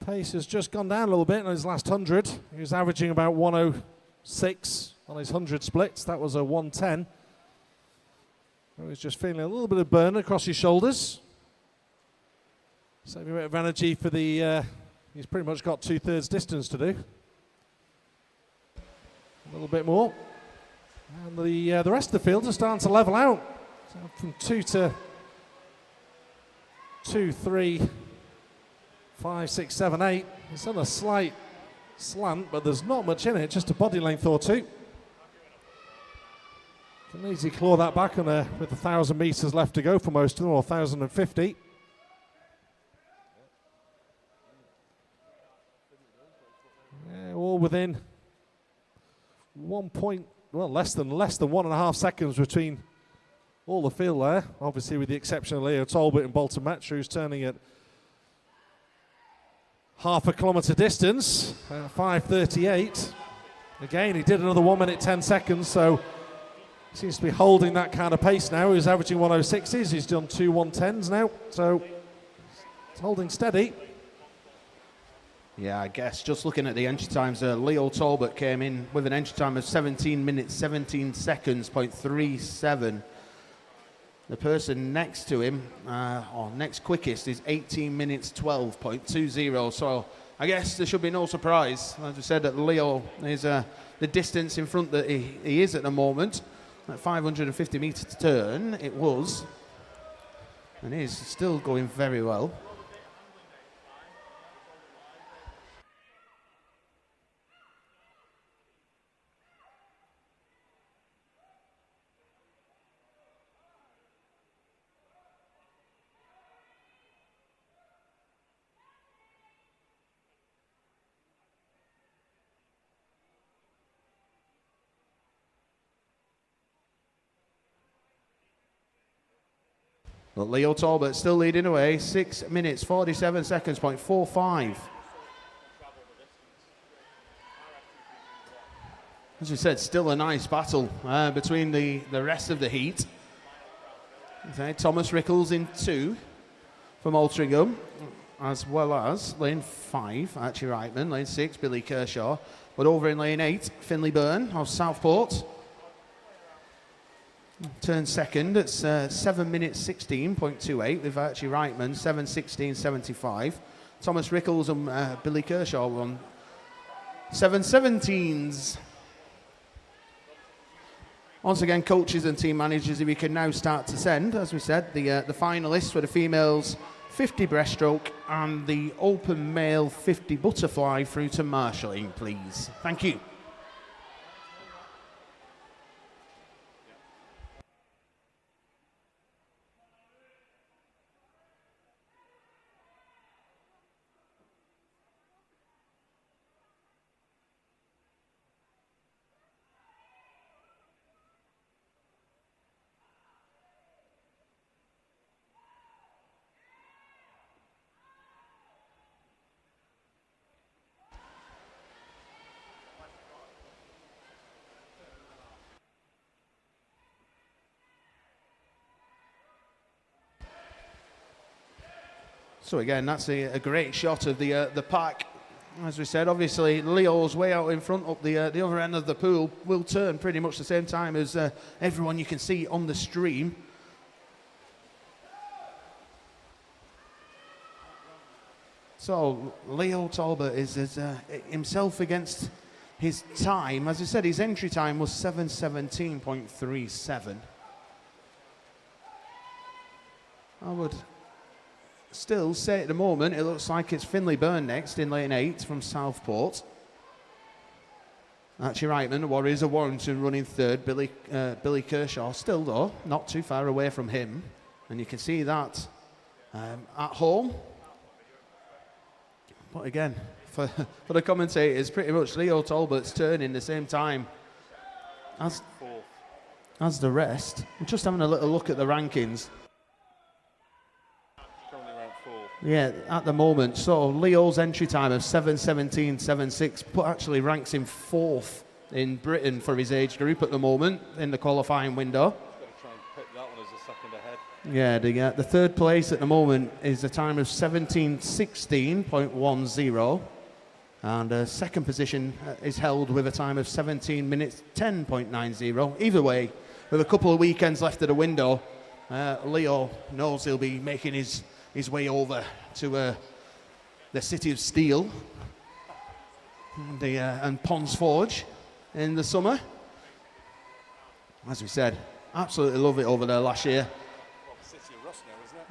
Pace has just gone down a little bit on his last 100. He was averaging about 106 on his 100 splits. That was a 110. He was just feeling a little bit of burn across his shoulders. Saving a bit of energy for the, he's pretty much got 2/3 distance to do. A little bit more. And the rest of the field is starting to level out. So from 2 to 2, 3, 5, 6, 7, 8. It's on a slight slant, but there's not much in it, just a body length or two. Can easily claw that back on with 1,000 metres left to go for most of them, or 1,050. Yeah, all within less than 1.5 seconds between all the field there. Obviously, with the exception of Leo Talbot and Bolton Metro, who's turning at half a kilometre distance, 5:38. Again, he did another 1 minute 10 seconds, so seems to be holding that kind of pace now. He's averaging 106s. He's done 2 110s now, so it's holding steady. Yeah, I guess just looking at the entry times, Leo Talbot came in with an entry time of 17 minutes, 17 seconds, 0.37. The person next to him, or next quickest, is 18 minutes, 12.20. So I guess there should be no surprise, as we said, that Leo is the distance in front that he is at the moment. At 550 metres to turn, it was, and is still going very well. But Leo Talbot still leading away, 6 minutes, 47 seconds, 0.45. As we said, still a nice battle between the rest of the heat. Okay, Thomas Rickles in 2 from Altrincham, as well as lane 5, Archie Reitman, lane 6, Billy Kershaw. But over in lane 8, Finley Byrne of Southport. Turn second at 7 minutes 16.28 with Archie Reitman, 7:16.75. Thomas Rickles and Billy Kershaw on 7:17s. Once again, coaches and team managers, if we can now start to send, as we said, the finalists for the females 50 breaststroke and the open male 50 butterfly through to marshalling, please. Thank you. So again, that's a great shot of the pack. As we said, obviously Leo's way out in front up the other end of the pool. Will turn pretty much the same time as everyone you can see on the stream. So Leo Talbot is himself against his time. As I said, his entry time was 7:17.37. I would still say at the moment it looks like it's Finley Byrne next in lane 8 from Southport. Archie Reitman, the Warriors of Warrington running third. Billy Kershaw still though not too far away from him, and you can see that at home. But again, for the commentators, pretty much Leo Talbot's turning the same time as the rest. I'm just having a little look at the rankings. Yeah, at the moment. So Leo's entry time of 7:17.76 actually ranks him 4th in Britain for his age group at the moment in the qualifying window. Got to try and pick that one as a second ahead. Yeah, the third place at the moment is a time of 17:16.10, and second position is held with a time of 17 minutes 10.90. Either way, with a couple of weekends left of the window, Leo knows he'll be making his way over to the City of Steel and Ponds Forge in the summer. As we said, absolutely love it over there last year. Well, the City of Rust now, isn't it?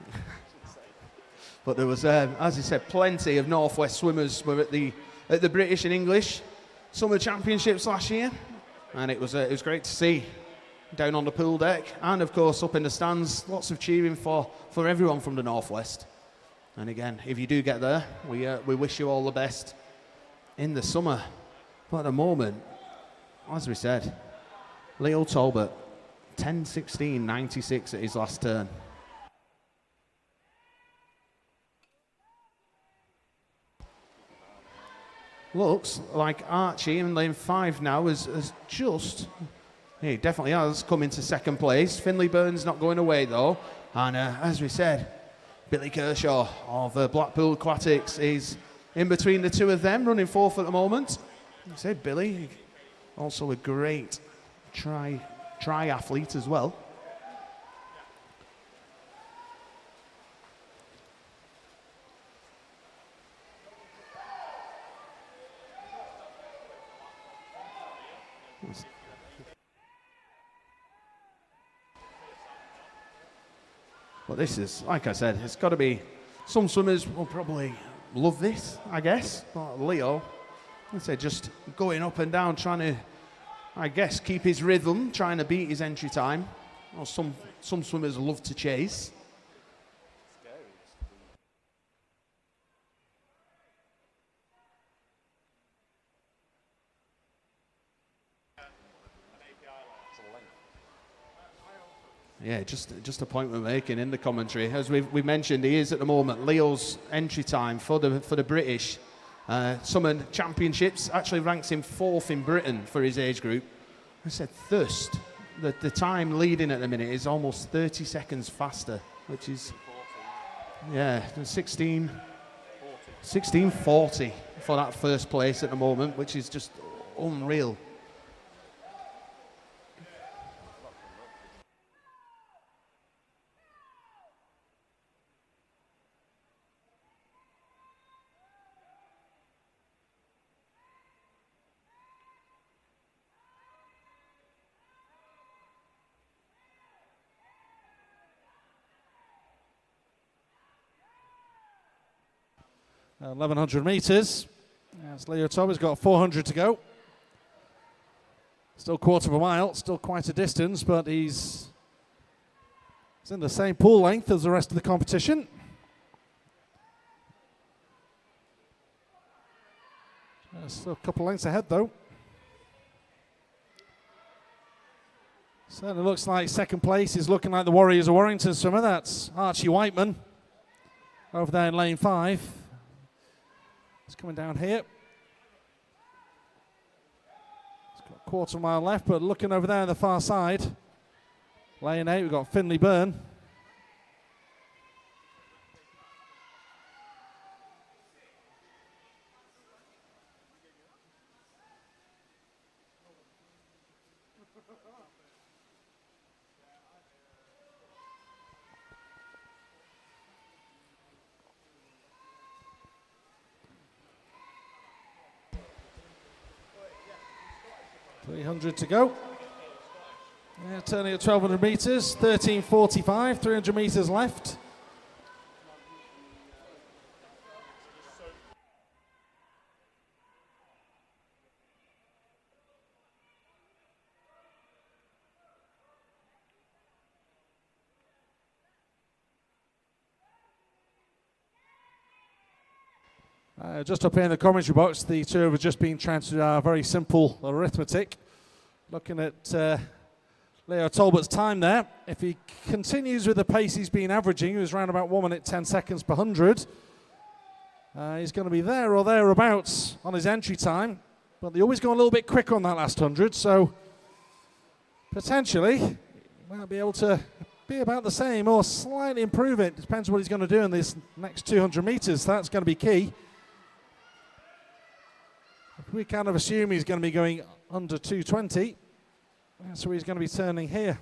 But there was, as I said, plenty of Northwest swimmers were at the British and English Summer Championships last year, and it was great to see. down on the pool deck, and of course up in the stands, lots of cheering for everyone from the Northwest. And again, if you do get there, we wish you all the best in the summer. But at the moment, as we said, Leo Talbot, 10-16-96 at his last turn. Looks like Archie in lane 5 now has just, he definitely has come into second place. Finley Burns not going away though. And as we said, Billy Kershaw of Blackpool Aquatics is in between the two of them, running fourth at the moment. I said Billy, also a great triathlete as well. But this is, like I said, it's got to be, some swimmers will probably love this, I guess. But Leo, I say, just going up and down, trying to, I guess, keep his rhythm, trying to beat his entry time. Well, some swimmers love to chase. Yeah, just a point we're making in the commentary. As we mentioned, he is at the moment Leo's entry time for the British Summer Championships. Actually ranks him fourth in Britain for his age group. I said thirst. The time leading at the minute is almost 30 seconds faster, which is 16:40 for that first place at the moment, which is just unreal. Uh, 1100 metres. As Leo Talbot's got 400 to go. Still quarter of a mile, still quite a distance, but he's in the same pool length as the rest of the competition. Still a couple of lengths ahead though. Certainly looks like second place is looking like the Warriors of Warrington swimmer. That's Archie Whiteman over there in lane 5. It's coming down here. It's got a quarter mile left, but looking over there on the far side, lane 8, we've got Finley Byrne. .300 to go. Yeah, turning at 1200 metres, 13:45, 300 metres left. Just up here in the commentary box, the two have just been trying to do our very simple arithmetic. Looking at Leo Talbot's time there. If he continues with the pace he's been averaging, he was around about 1 minute 10 seconds per 100. He's going to be there or thereabouts on his entry time. But they always go a little bit quicker on that last 100, so potentially he might be able to be about the same or slightly improve it. Depends what he's going to do in this next 200 metres. That's going to be key. We kind of assume he's going to be going under 220. That's where he's going to be turning here.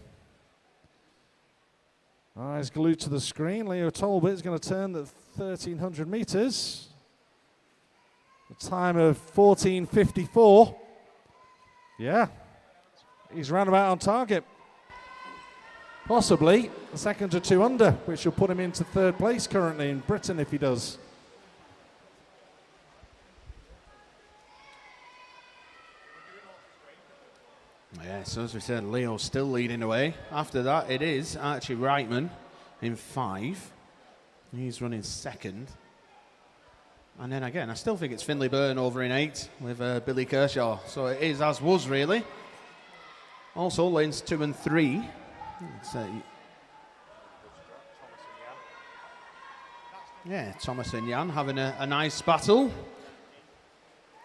Eyes glued to the screen. Leo Talbot is going to turn at 1300 metres. A time of 14:54. Yeah, he's round about on target. Possibly a second or two under, which will put him into third place currently in Britain if he does. Yeah, so as we said, Leo's still leading away. After that, it is Archie Reitman in 5. He's running second. And then again, I still think it's Finley Byrne over in 8 with Billy Kershaw. So it is as was, really. Also, lanes 2 and 3. Yeah, Thomas and Jan having a nice battle.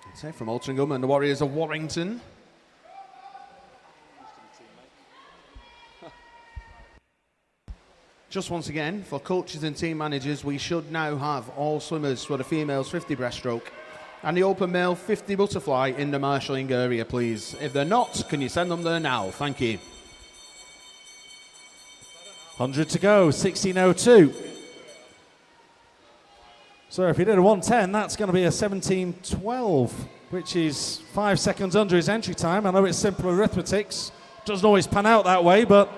I'd say from Altrincham and the Warriors of Warrington. Just once again, for coaches and team managers, we should now have all swimmers for the females 50 breaststroke and the open male 50 butterfly in the marshalling area, please. If they're not, can you send them there now? Thank you. 100 to go, 16:02. So if he did a 1:10, that's going to be a 17:12, which is 5 seconds under his entry time. I know it's simple arithmetics, doesn't always pan out that way, but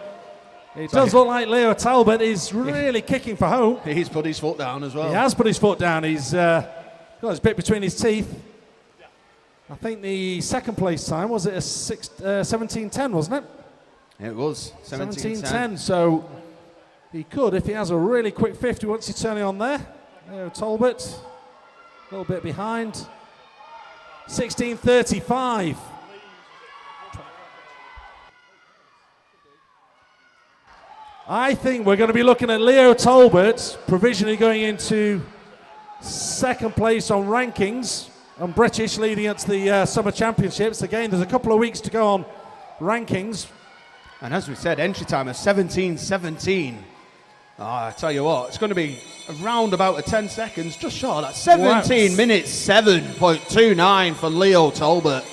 it does look like Leo Talbot is really kicking for home. He's put his foot down as well. He has put his foot down. He's got his bit between his teeth. I think the second place time, was it a 17:10, wasn't it? It was 17:10. So he could, if he has a really quick 50 once he's turning on there. Leo Talbot, a little bit behind. 16:35. I think we're going to be looking at Leo Talbot provisionally going into second place on rankings, and British leading up to the Summer Championships. Again, there's a couple of weeks to go on rankings. And as we said, entry time of 17:17. Oh, I tell you what, it's going to be around about a 10 seconds, just short. That's 17 minutes 7.29 for Leo Talbot.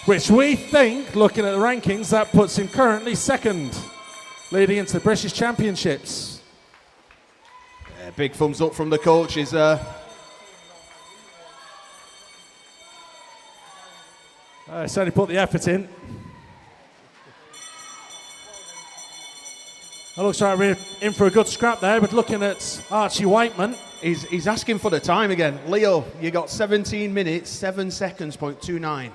Which we think, looking at the rankings, that puts him currently second, leading into the British Championships. Yeah, big thumbs up from the coaches. Certainly put the effort in. It looks like we're in for a good scrap there, but looking at Archie Whiteman. He's asking for the time again. Leo, you got 17 minutes, 7 seconds, .29.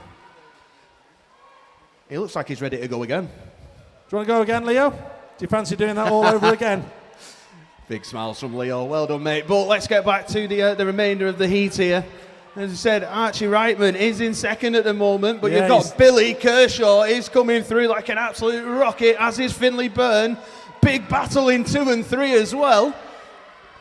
He looks like he's ready to go again. Do you want to go again, Leo? Do you fancy doing that all over again? Big smiles from Leo. Well done, mate. But let's get back to the remainder of the heat here. As I said, Archie Reitman is in second at the moment, but you've got Billy Kershaw is coming through like an absolute rocket, as is Finley Byrne. Big battle in 2 and 3 as well.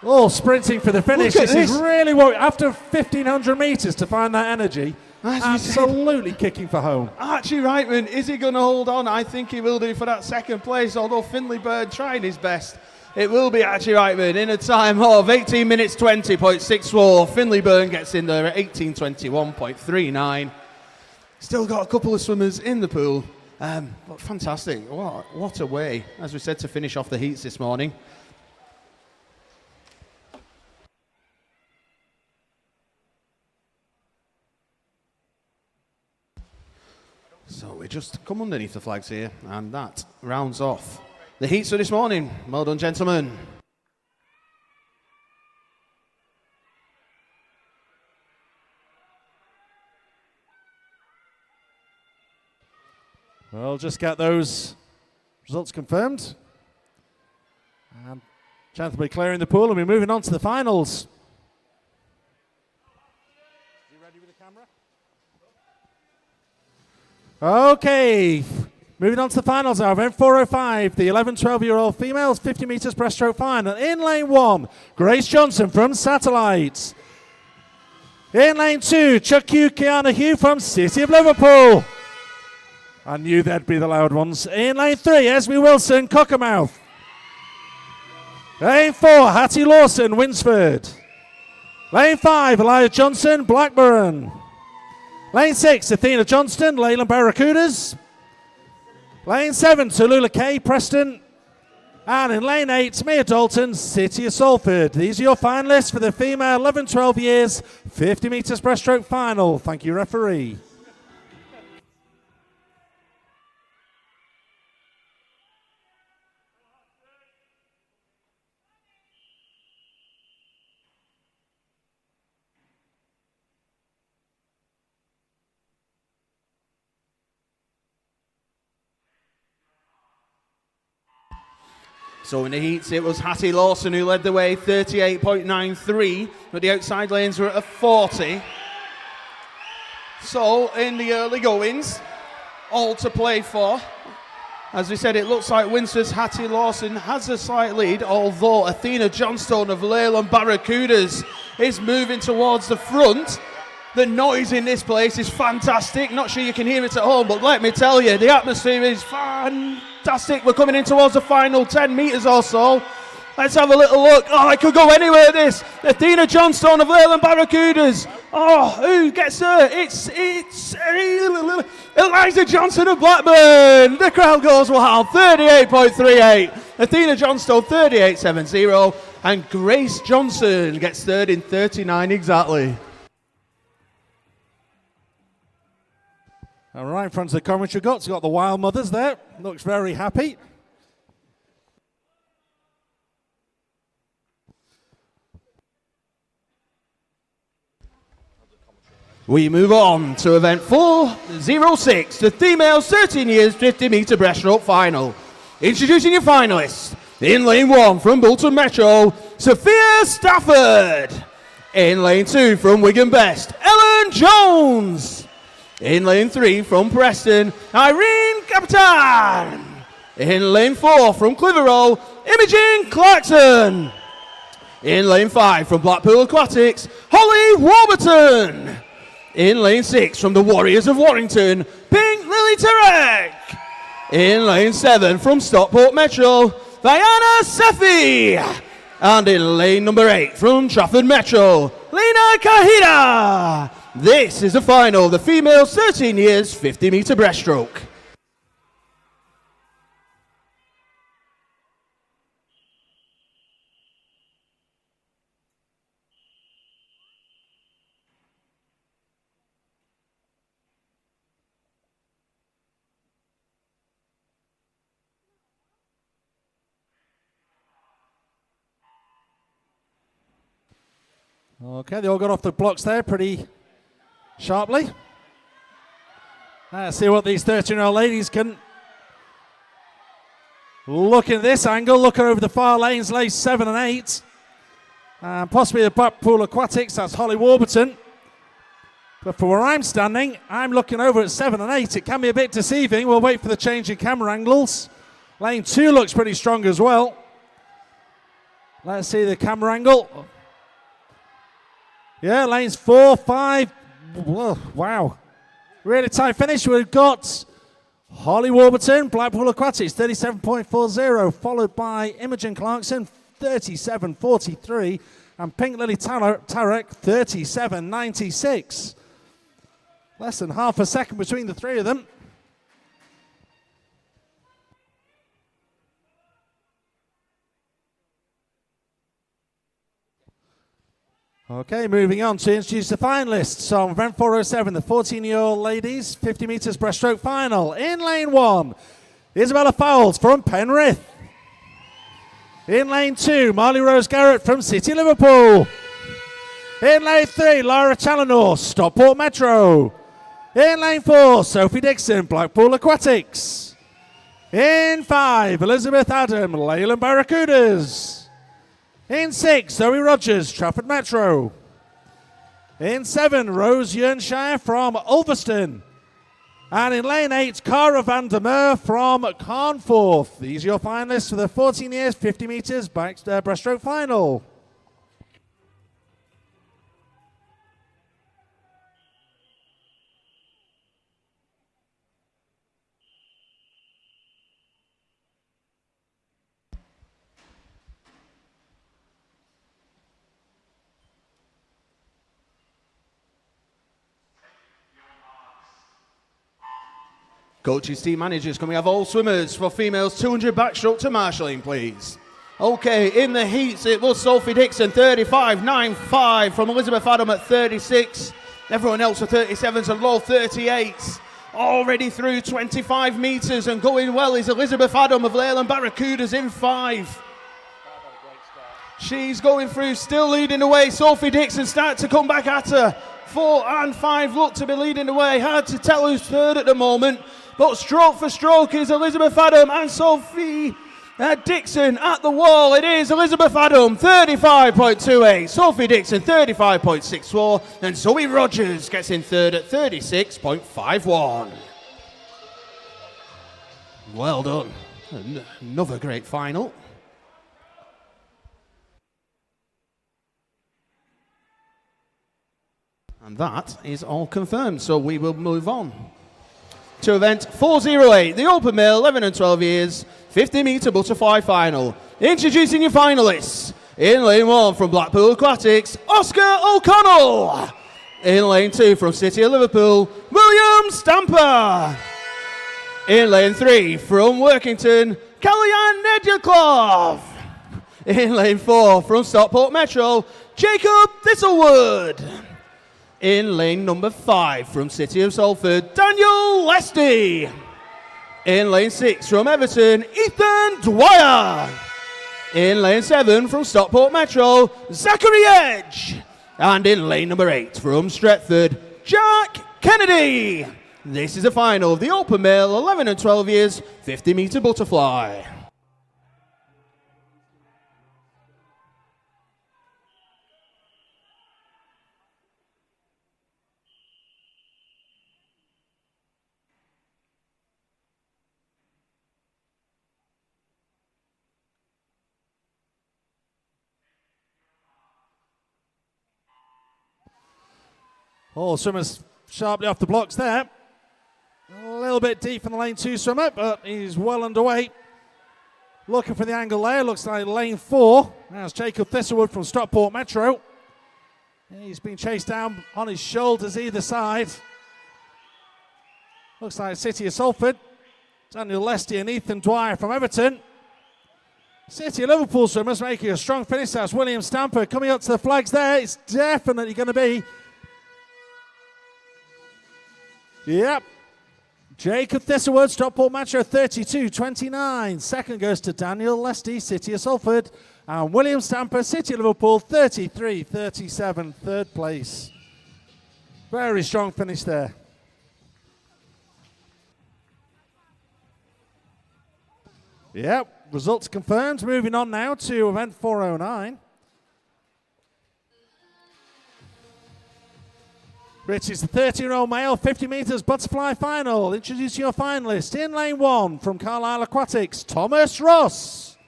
All sprinting for the finish. This is really what, after 1,500 metres to find that energy, absolutely kicking for home. Archie Reitman, is he going to hold on? I think he will do for that second place, although Finley Byrne trying his best. It will be Archie Reitman in a time of 18 minutes 20.64. Finley Byrne gets in there at 18:21.39. Still got a couple of swimmers in the pool. But fantastic. What a way, as we said, to finish off the heats this morning. So we just come underneath the flags here, and that rounds off the heats for this morning. Well done, gentlemen. We'll just get those results confirmed. And chance to be clearing the pool, and we're moving on to the finals. You ready with the camera? Okay, moving on to the finals now. Event 405, the 11-12-year-old females 50 metres breaststroke final. In lane 1, Grace Johnson from Satellite. In lane 2, Chuck Hugh, Kiana Hugh from City of Liverpool. I knew they'd be the loud ones. In lane 3, Esme Wilson, Cockermouth. Lane 4, Hattie Lawson, Winsford. Lane 5, Elijah Johnson, Blackburn. Lane 6, Athena Johnston, Leyland Barracudas. Lane 7, Tallulah Kay, Preston. And in lane 8, Mia Dalton, City of Salford. These are your finalists for the female 11-12 years 50 metres breaststroke final. Thank you, referee. So in the heats, it was Hattie Lawson who led the way, 38.93, but the outside lanes were at a 40. So in the early goings, all to play for. As we said, it looks like Windsor's Hattie Lawson has a slight lead, although Athena Johnstone of Leyland Barracudas is moving towards the front. The noise in this place is fantastic. Not sure you can hear it at home, but let me tell you, the atmosphere is fantastic. We're coming in towards the final 10 metres or so. Let's have a little look. Oh, it could go anywhere, this. Athena Johnstone of Leyland Barracudas. Oh, who gets her? It's Eliza Johnson of Blackburn. The crowd goes wild, 38.38. Athena Johnstone, 38.70. And Grace Johnson gets third in 39 exactly. All right, in front of the commentary got the Wild Mothers there. Looks very happy. We move on to event 406, the females 13 years 50 metre breaststroke final. Introducing your finalists. In lane 1 from Bolton Metro, Sophia Stafford. In lane 2 from Wigan Best, Ellen Jones. In lane 3 from Preston, Irene Capitan. In lane 4 from Clitheroe, Imogen Clarkson. In lane 5 from Blackpool Aquatics, Holly Warburton. In lane 6 from the Warriors of Warrington, Pink Lily Tarek. In lane 7 from Stockport Metro, Diana Sefi. And in lane number 8 from Trafford Metro, Lena Kahida. This is the final, the female 13 years 50 metre breaststroke. Okay, they all got off the blocks there pretty sharply. Let's see what these 13-year-old ladies can look at this angle, looking over the far lanes, lanes 7 and 8. And possibly the Blackpool Aquatics, that's Holly Warburton. But from where I'm standing, I'm looking over at 7 and 8. It can be a bit deceiving. We'll wait for the change in camera angles. Lane 2 looks pretty strong as well. Let's see the camera angle. Yeah, lanes 4, 5. Whoa, wow. Really tight finish. We've got Holly Warburton, Blackpool Aquatics, 37.40, followed by Imogen Clarkson, 37.43, and Pink Lily Tarek, 37.96. Less than half a second between the three of them. Okay, moving on to introduce the finalists on event 407, the 14-year-old ladies 50 metres breaststroke final. In lane 1, Isabella Fowles from Penrith. In lane 2, Marley Rose Garrett from City Liverpool. In lane 3, Laura Challenor, Stockport Metro. In lane 4, Sophie Dixon, Blackpool Aquatics. In 5, Elizabeth Adam, Leyland Barracudas. In 6, Zoe Rogers, Trafford Metro. In 7, Rose Yernshire from Ulverston. And in lane 8, Cara van der Meer from Carnforth. These are your finalists for the 14 years, 50 metres breaststroke final. Coaches, team managers, can we have all swimmers for females 200 backstroke to marshalling, please? Okay, in the heats, it was Sophie Dixon, 35.95 from Elizabeth Adam at 36. Everyone else are 37s and low 38s. Already through 25 metres and going well is Elizabeth Adam of Leyland Barracudas in 5. She's going through, still leading the way. Sophie Dixon starts to come back at her. 4 and 5 look to be leading the way. Hard to tell who's third at the moment. But stroke for stroke is Elizabeth Adam and Sophie At Dixon at the wall, it is Elizabeth Adam, 35.28. Sophie Dixon, 35.64. And Zoe Rogers gets in third at 36.51. Well done. Another great final. And that is all confirmed, so we will move on to event 408, the Open Male 11 and 12 years, 50-metre butterfly final. Introducing your finalists. In lane 1 from Blackpool Aquatics, Oscar O'Connell. In lane 2 from City of Liverpool, William Stamper. In lane 3 from Workington, Kellyanne Nedyaklov. In lane 4 from Stockport Metro, Jacob Thistlewood. In lane number 5 from City of Salford, Daniel Lesty. In lane 6 from Everton, Ethan Dwyer. In lane 7 from Stockport Metro, Zachary Edge. And in lane number 8 from Stretford, Jack Kennedy. This is the final of the Open Male 11 and 12 years 50-metre butterfly. All swimmers sharply off the blocks there. A little bit deep in the lane 2 swimmer, but he's well underway. Looking for the angle there. Looks like lane 4. That's Jacob Thistlewood from Stockport Metro. He's been chased down on his shoulders either side. Looks like City of Salford. Daniel Lesty and Ethan Dwyer from Everton. City of Liverpool swimmers making a strong finish. That's William Stamper coming up to the flags there. It's definitely going to be. Yep. Jacob Thistlewood, Stockport Metro, 32.29. Second goes to Daniel Lesty, City of Salford. And William Stamper, City of Liverpool, 33.37. Third place. Very strong finish there. Yep. Results confirmed. Moving on now to event 409. Which is the 30-year-old male 50 metres butterfly final. Introduce your finalist. In lane 1 from Carlisle Aquatics, Thomas Ross.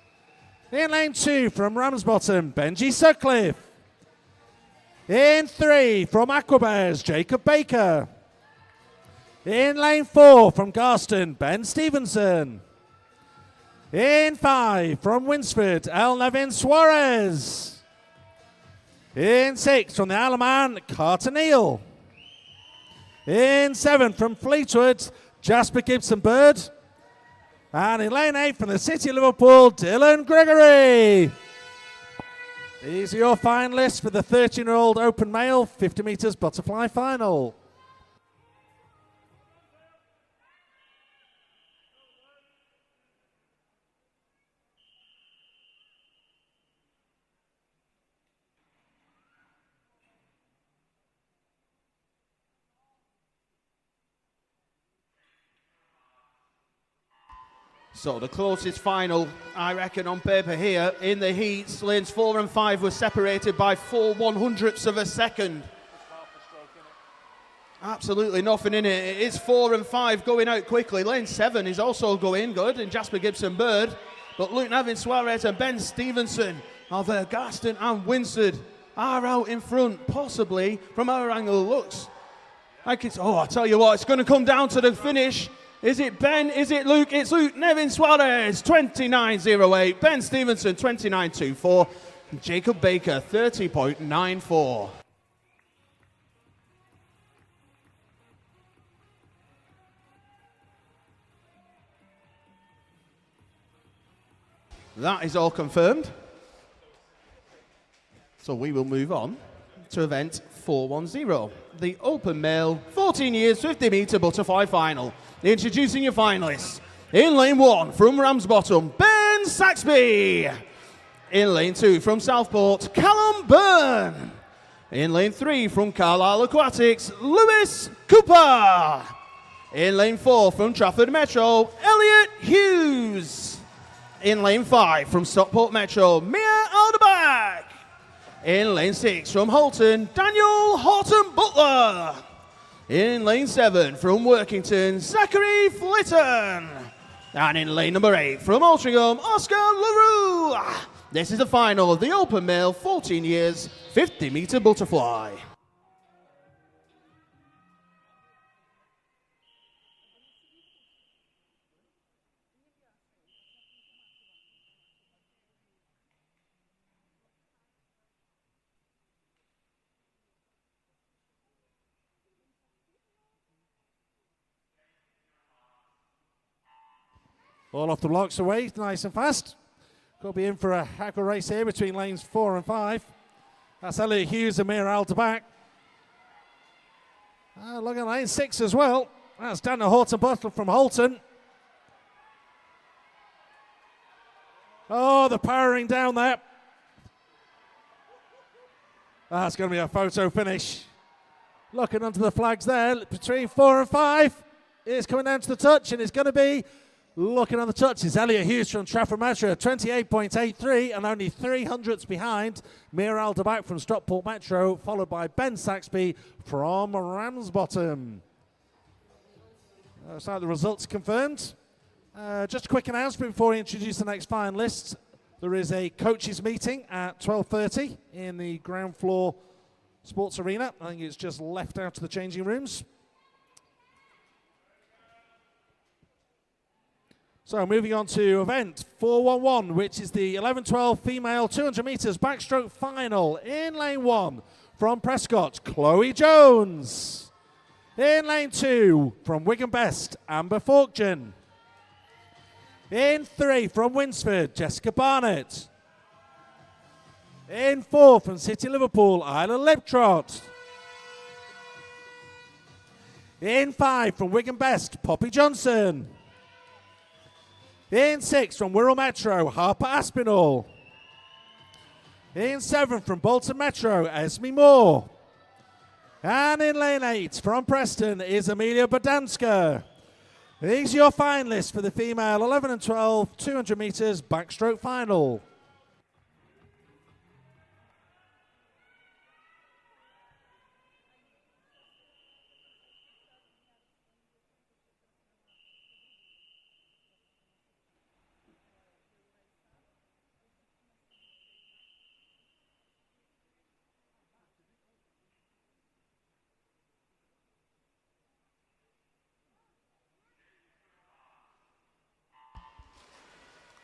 In lane 2 from Ramsbottom, Benji Sutcliffe. In 3 from Aquabears, Jacob Baker. In lane 4 from Garston, Ben Stevenson. In 5 from Winsford, El Nevin Suarez. In 6 from the Isle of Man, Carter Neal. In 7 from Fleetwood, Jasper Gibson Bird. And in lane 8 from the City of Liverpool, Dylan Gregory. These are your finalists for the 13-year-old open male 50 metres butterfly final. So the closest final, I reckon, on paper here, in the heats, lanes 4 and 5 were separated by 4/100ths of a second. Absolutely nothing in it. It is 4 and 5 going out quickly. Lane 7 is also going good in Jasper Gibson Bird. But Luke Nevin Suarez and Ben Stevenson of Garston and Winsford are out in front, possibly, from our angle. Looks like it's, oh, I tell you what, it's going to come down to the finish. Is it Ben? Is it Luke? It's Luke Nevin Suarez, 29.08. Ben Stevenson, 29.24. Jacob Baker, 30.94. That is all confirmed. So we will move on to event 410, the Open Male 14 years 50 metre butterfly final. Introducing your finalists. In lane 1 from Ramsbottom, Ben Saxby. In lane 2 from Southport, Callum Byrne. In lane 3 from Carlisle Aquatics, Lewis Cooper. In lane 4 from Trafford Metro, Elliot Hughes. In lane 5 from Stockport Metro, Mia Alderback. In lane 6 from Holton, Daniel Horton Butler. In lane 7 from Workington, Zachary Flitton. And in lane number 8 from Altrincham, Oscar LaRue. This is the final of the Open Male 14 years 50-meter butterfly. All off the blocks away, nice and fast. Could be in for a hacker race here between lanes 4 and 5. That's Elliot Hughes and Mira Alderback. Look at lane 6 as well. That's Daniel Horton Butler from Holton. Oh, the powering down there. That's going to be a photo finish. Looking under the flags there between 4 and 5. It's coming down to the touch, and it's going to be looking on the touch is Elliot Hughes from Trafford Metro, 28.83 and only 300ths behind Mira Alderback from Stockport Metro, followed by Ben Saxby from Ramsbottom. So the results confirmed. Just a quick announcement before we introduce the next finalists. There is a coaches meeting at 12:30 in the ground floor sports arena. I think it's just left out of the changing rooms. So moving on to event 411, which is the 11-12 female 200 metres backstroke final. In lane 1 from Prescott, Chloe Jones. In lane 2 from Wigan Best, Amber Fortune. In 3 from Winsford, Jessica Barnett. In 4 from City Liverpool, Isla Liptrot. In 5 from Wigan Best, Poppy Johnson. In 6 from Wirral Metro, Harper Aspinall. In 7 from Bolton Metro, Esme Moore. And in lane 8 from Preston is Amelia Bodanska. These are your finalists for the female 11 and 12 200 metres backstroke final.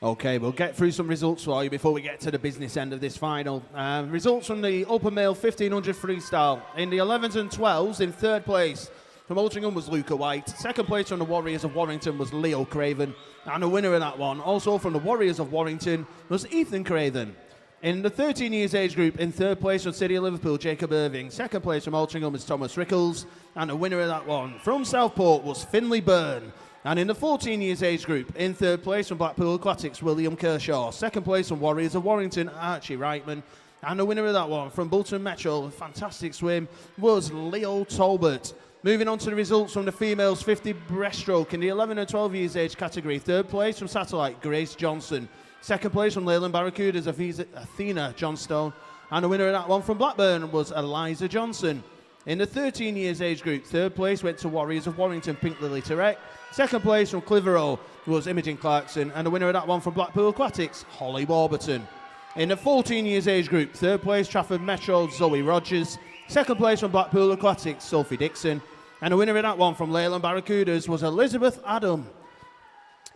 Okay, we'll get through some results for you before we get to the business end of this final. Results from the Open Male 1500 freestyle. In the 11s and 12s, in third place from Altrincham was Luca White. Second place from the Warriors of Warrington was Leo Craven. And the winner of that one, also from the Warriors of Warrington, was Ethan Craven. In the 13 years age group, in third place from City of Liverpool, Jacob Irving. Second place from Altrincham was Thomas Rickles. And the winner of that one, from Southport, was Finley Byrne. And in the 14 years age group, in third place from Blackpool Aquatics, William Kershaw. Second place from Warriors of Warrington, Archie Reitman. And the winner of that one, from Bolton Metro, a fantastic swim, was Leo Talbot. Moving on to the results from the females 50 breaststroke in the 11 and 12 years age category. Third place from Satellite, Grace Johnson. Second place from Leyland Barracudas, Athena Johnstone. And the winner of that one from Blackburn was Eliza Johnson. In the 13 years age group, third place went to Warriors of Warrington, Pink Lily Turek. Second place from Clitheroe was Imogen Clarkson, and the winner of that one from Blackpool Aquatics, Holly Warburton. In the 14 years age group, third place Trafford Metro, Zoe Rogers. Second place from Blackpool Aquatics, Sophie Dixon. And the winner of that one from Leyland Barracudas was Elizabeth Adam.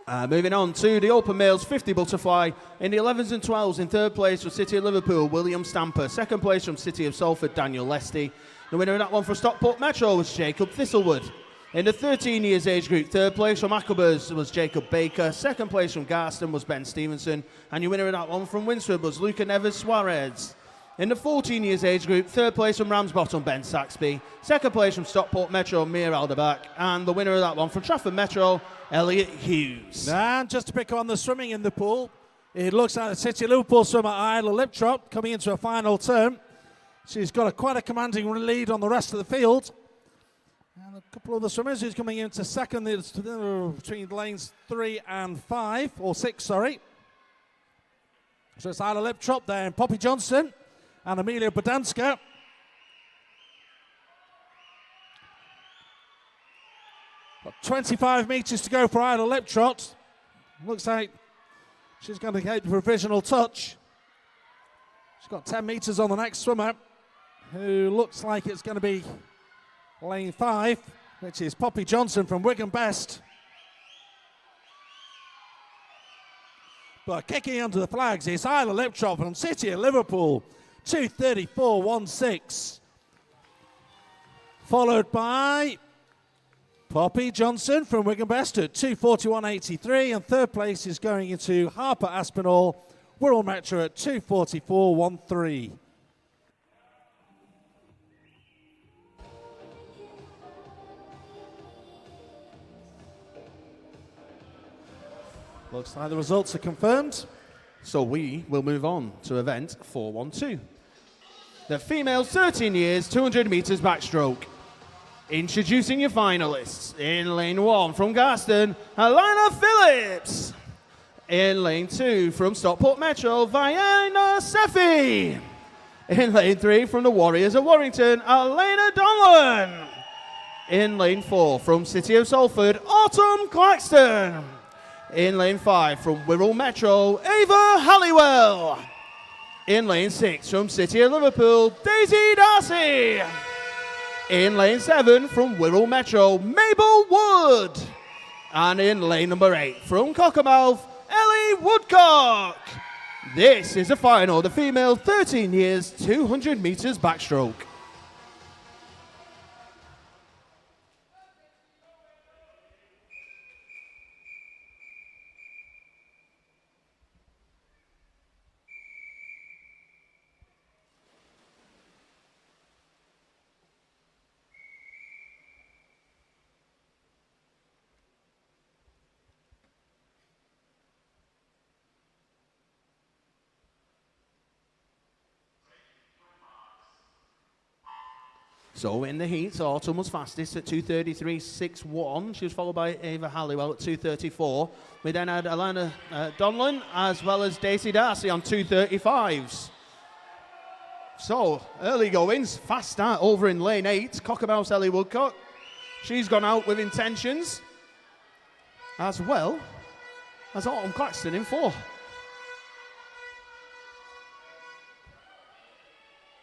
Moving on to the Open Males 50 Butterfly. In the 11s and 12s, in third place from City of Liverpool, William Stamper. Second place from City of Salford, Daniel Lesty. The winner of that one from Stockport Metro was Jacob Thistlewood. In the 13 years age group, third place from Ackleburs was Jacob Baker. Second place from Garston was Ben Stevenson. And your winner of that one from Winsford was Luca Neves Suarez. In the 14 years age group, third place from Ramsbottom, Ben Saxby. Second place from Stockport Metro, Mia Alderback. And the winner of that one from Trafford Metro, Elliot Hughes. And just to pick on the swimming in the pool, it looks like the City of Liverpool swimmer Isla Liptrot coming into a final term. She's got quite a commanding lead on the rest of the field. And a couple of the swimmers who's coming into second between lanes 3 and 5, or 6, sorry. So it's Isla Liptrop there and Poppy Johnson and Amelia Bodanska. Got 25 metres to go for Isla Liptrot. Looks like she's going to get the provisional touch. She's got 10 metres on the next swimmer, who looks like it's going to be lane 5, which is Poppy Johnson from Wigan Best. But kicking under the flags is Isla Liptrop from City of Liverpool, 2:34.16. Followed by Poppy Johnson from Wigan Best at 2:41.83, and third place is going into Harper Aspinall, Wirral Metro at 2:44.13. Looks like the results are confirmed. So we will move on to event 412. The females 13 years, 200 metres backstroke. Introducing your finalists. In lane 1 from Garston, Alana Phillips. In lane 2 from Stockport Metro, Viana Sefi. In lane 3 from the Warriors of Warrington, Elena Donlan. In lane 4 from City of Salford, Autumn Claxton. In lane 5 from Wirral Metro, Ava Halliwell. In lane 6 from City of Liverpool, Daisy Darcy. In lane 7 from Wirral Metro, Mabel Wood. And in lane number 8 from Cockermouth, Ellie Woodcock. This is the final, the female 13 years, 200 metres backstroke. So in the heats, Autumn was fastest at 2:33.61. She was followed by Ava Halliwell at 2:34. We then had Alana Donlan as well as Daisy Darcy on 2:35s. So early goings, fast start over in lane 8. Cockermouth's Ellie Woodcock. She's gone out with intentions, as well as Autumn Claxton in 4.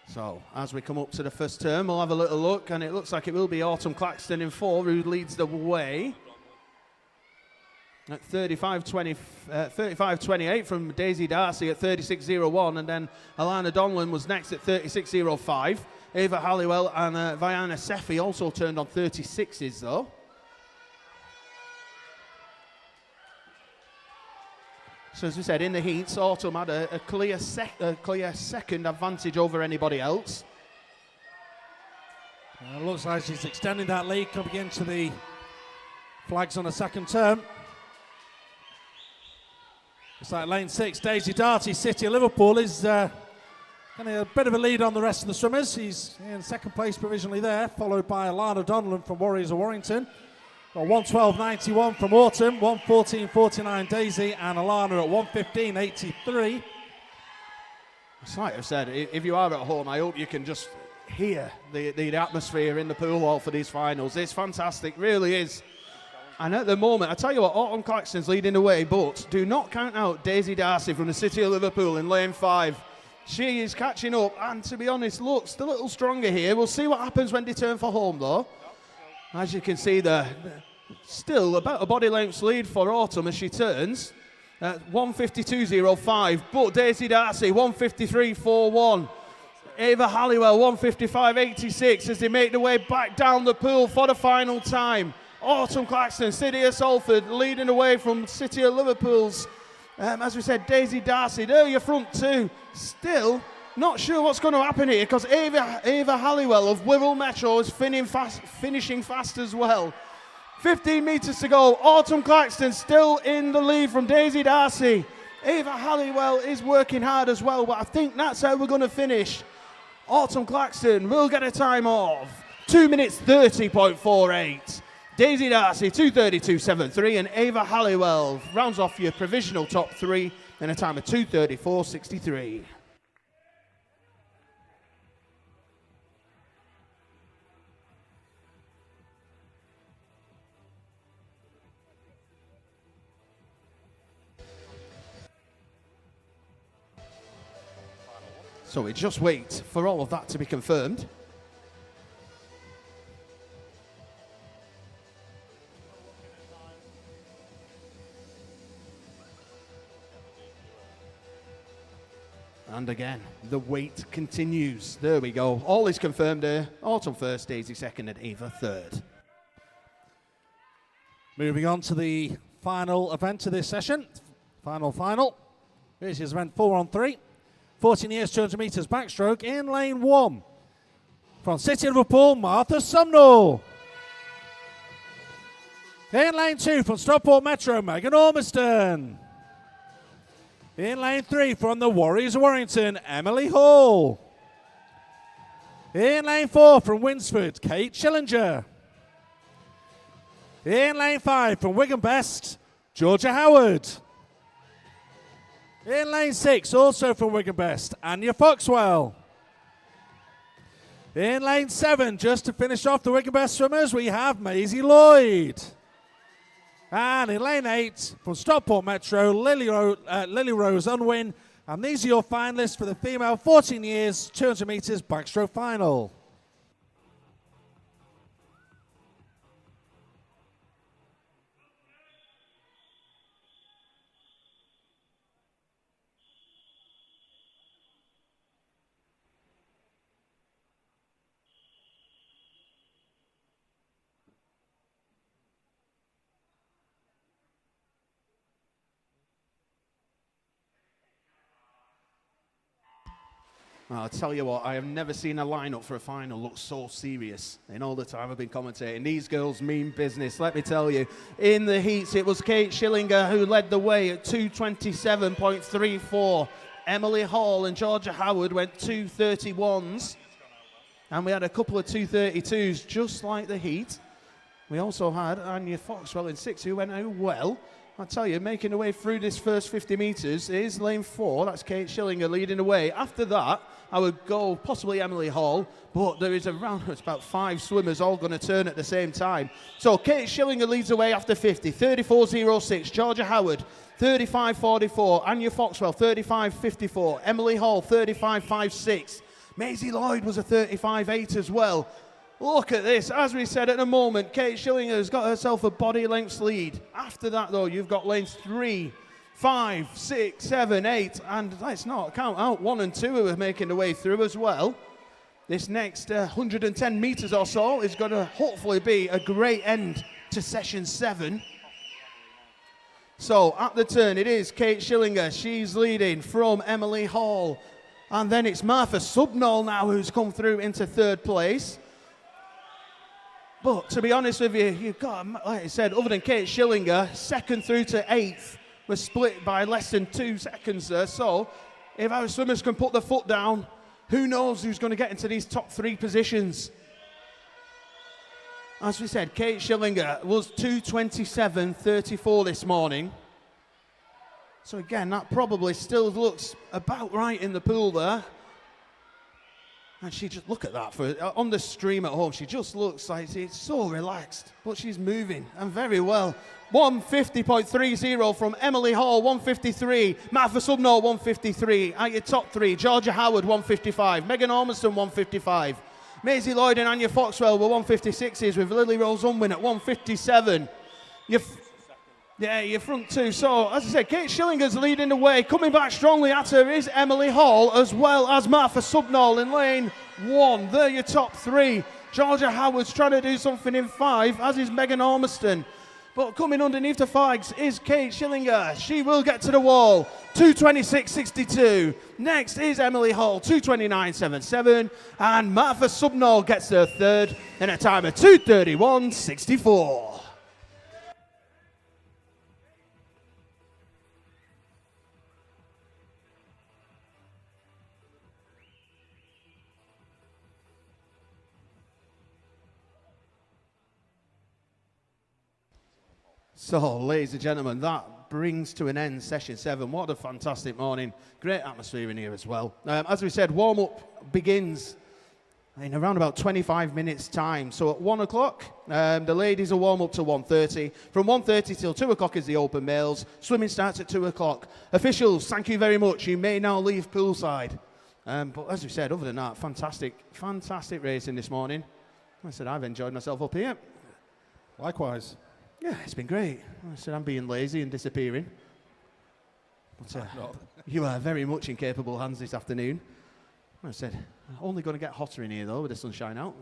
So, as we come up to the first turn, we'll have a little look, and it looks like it will be Autumn Claxton in 4 who leads the way. At 35.28 from Daisy Darcy at 36.01, and then Alana Donlan was next at 36.05. Ava Halliwell and Viana Sefi also turned on 36s though. So as we said, in the heats, Autumn had a clear second advantage over anybody else. It looks like she's extending that lead coming into the flags on the second turn. It's like lane 6, Daisy Darty, City of Liverpool is getting a bit of a lead on the rest of the swimmers. He's in second place provisionally there, followed by Alana Donlan from Warriors of Warrington. Got 1:12.91 from Autumn, 1:14.49 Daisy, and Alana at 1:15.83. It's like I've said, if you are at home, I hope you can just hear the atmosphere in the pool hall for these finals. It's fantastic, really is. And at the moment, I tell you what, Autumn Claxton's leading the way, but do not count out Daisy Darcy from the City of Liverpool in lane 5. She is catching up, and to be honest, looks a little stronger here. We'll see what happens when they turn for home, though. As you can see there, still about a body length's lead for Autumn as she turns at 1:52.05, but Daisy Darcy 1:53.41. Ava Halliwell 1:55.86 as they make their way back down the pool for the final time. Autumn Claxton, City of Salford leading away from City of Liverpool's, as we said, Daisy Darcy. There your front two. Still not sure what's going to happen here because Ava Halliwell of Wirral Metro is finishing fast as well. 15 metres to go. Autumn Claxton still in the lead from Daisy Darcy. Ava Halliwell is working hard as well, but I think that's how we're going to finish. Autumn Claxton will get a time of 2 minutes 30.48. Daisy Darcy 2:32.73, and Ava Halliwell rounds off your provisional top 3 in a time of 2:34.63. So we just wait for all of that to be confirmed. And again, the wait continues. There we go. All is confirmed here. Autumn first, Daisy second, and Ava third. Moving on to the final event of this session. Final. This is event 4 on 3. 14 years, 200 metres backstroke in lane 1. From City of Liverpool, Martha Sumnall. In lane 2, from Stockport Metro, Megan Ormiston. In lane 3, from the Warriors of Warrington, Emily Hall. In lane 4, from Winsford, Kate Schillinger. In lane 5, from Wigan Best, Georgia Howard. In lane 6, also from Wigan Best, Anya Foxwell. In lane 7, just to finish off the Wigan Best swimmers, we have Maisie Lloyd. And in lane 8, from Stockport Metro, Lily Rose Unwin. And these are your finalists for the female 14 years, 200 metres backstroke final. I'll tell you what, I have never seen a lineup for a final look so serious in all the time I've been commentating. These girls mean business, let me tell you. In the heats, it was Kate Schillinger who led the way at 2:27.34. Emily Hall and Georgia Howard went 2:31s. And we had a couple of 2:32s, just like the heat. We also had Anya Foxwell in 6, who went out well. I tell you, making her way through this first 50 metres is lane 4. That's Kate Schillinger leading the way. After that, I would go possibly Emily Hall, but there is around, it's about 5 swimmers all going to turn at the same time. So Kate Schillinger leads the way after 50, 34.06. Georgia Howard, 35.44. Anya Foxwell, 35.54. Emily Hall, 35.56. Maisie Lloyd was a 35.8 as well. Look at this. As we said at the moment, Kate Schillinger has got herself a body lengths lead. After that, though, you've got lanes 3, 5, 6, 7, 8, and let's not count out 1 and 2 who are making their way through as well. This next 110 metres or so is going to hopefully be a great end to session 7. So at the turn, it is Kate Schillinger. She's leading from Emily Hall. And then it's Martha Sumnall now who's come through into 3rd place. But to be honest with you, you've got, like I said, other than Kate Schillinger, 2nd through to 8th was split by less than 2 seconds there. So if our swimmers can put their foot down, who knows who's going to get into these top 3 positions. As we said, Kate Schillinger was 2:27.34 this morning. So again, that probably still looks about right in the pool there. And she just, look at that, on the stream at home, she just looks like it's so relaxed, but she's moving, and very well. 150.30 from Emily Hall, 153. Martha Sumnall, 153. At your top 3, Georgia Howard, 155. Megan Ormiston, 155. Maisie Lloyd and Anya Foxwell were 156s, with Lily Rose Unwin at 157. Your front 2. So, as I said, Kate Schillinger's leading the way. Coming back strongly at her is Emily Hall, as well as Martha Sumnall in lane 1. They're your top 3. Georgia Howard's trying to do something in 5, as is Megan Ormiston. But coming underneath the flags is Kate Schillinger. She will get to the wall. 2:26.62. Next is Emily Hall, 2:29.77. And Martha Sumnall gets her 3rd in a time of 2:31.64. So, ladies and gentlemen, that brings to an end session 7. What a fantastic morning. Great atmosphere in here as well. As we said, warm-up begins in around about 25 minutes time. So at 1 o'clock, the ladies will warm up to 1:30. From 1:30 till 2 o'clock is the open males. Swimming starts at 2 o'clock. Officials, thank you very much. You may now leave poolside. But as we said, other than that, fantastic racing this morning. I said, I've enjoyed myself up here. Likewise. Yeah, it's been great. I said, I'm being lazy and disappearing. But you are very much in capable hands this afternoon. I said, only going to get hotter in here, though, with the sunshine out.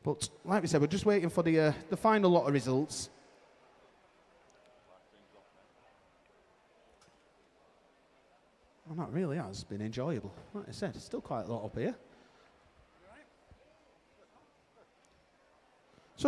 But like we said, we're just waiting for the final lot of results. And that really has been enjoyable. Like I said, it's still quite a lot up here.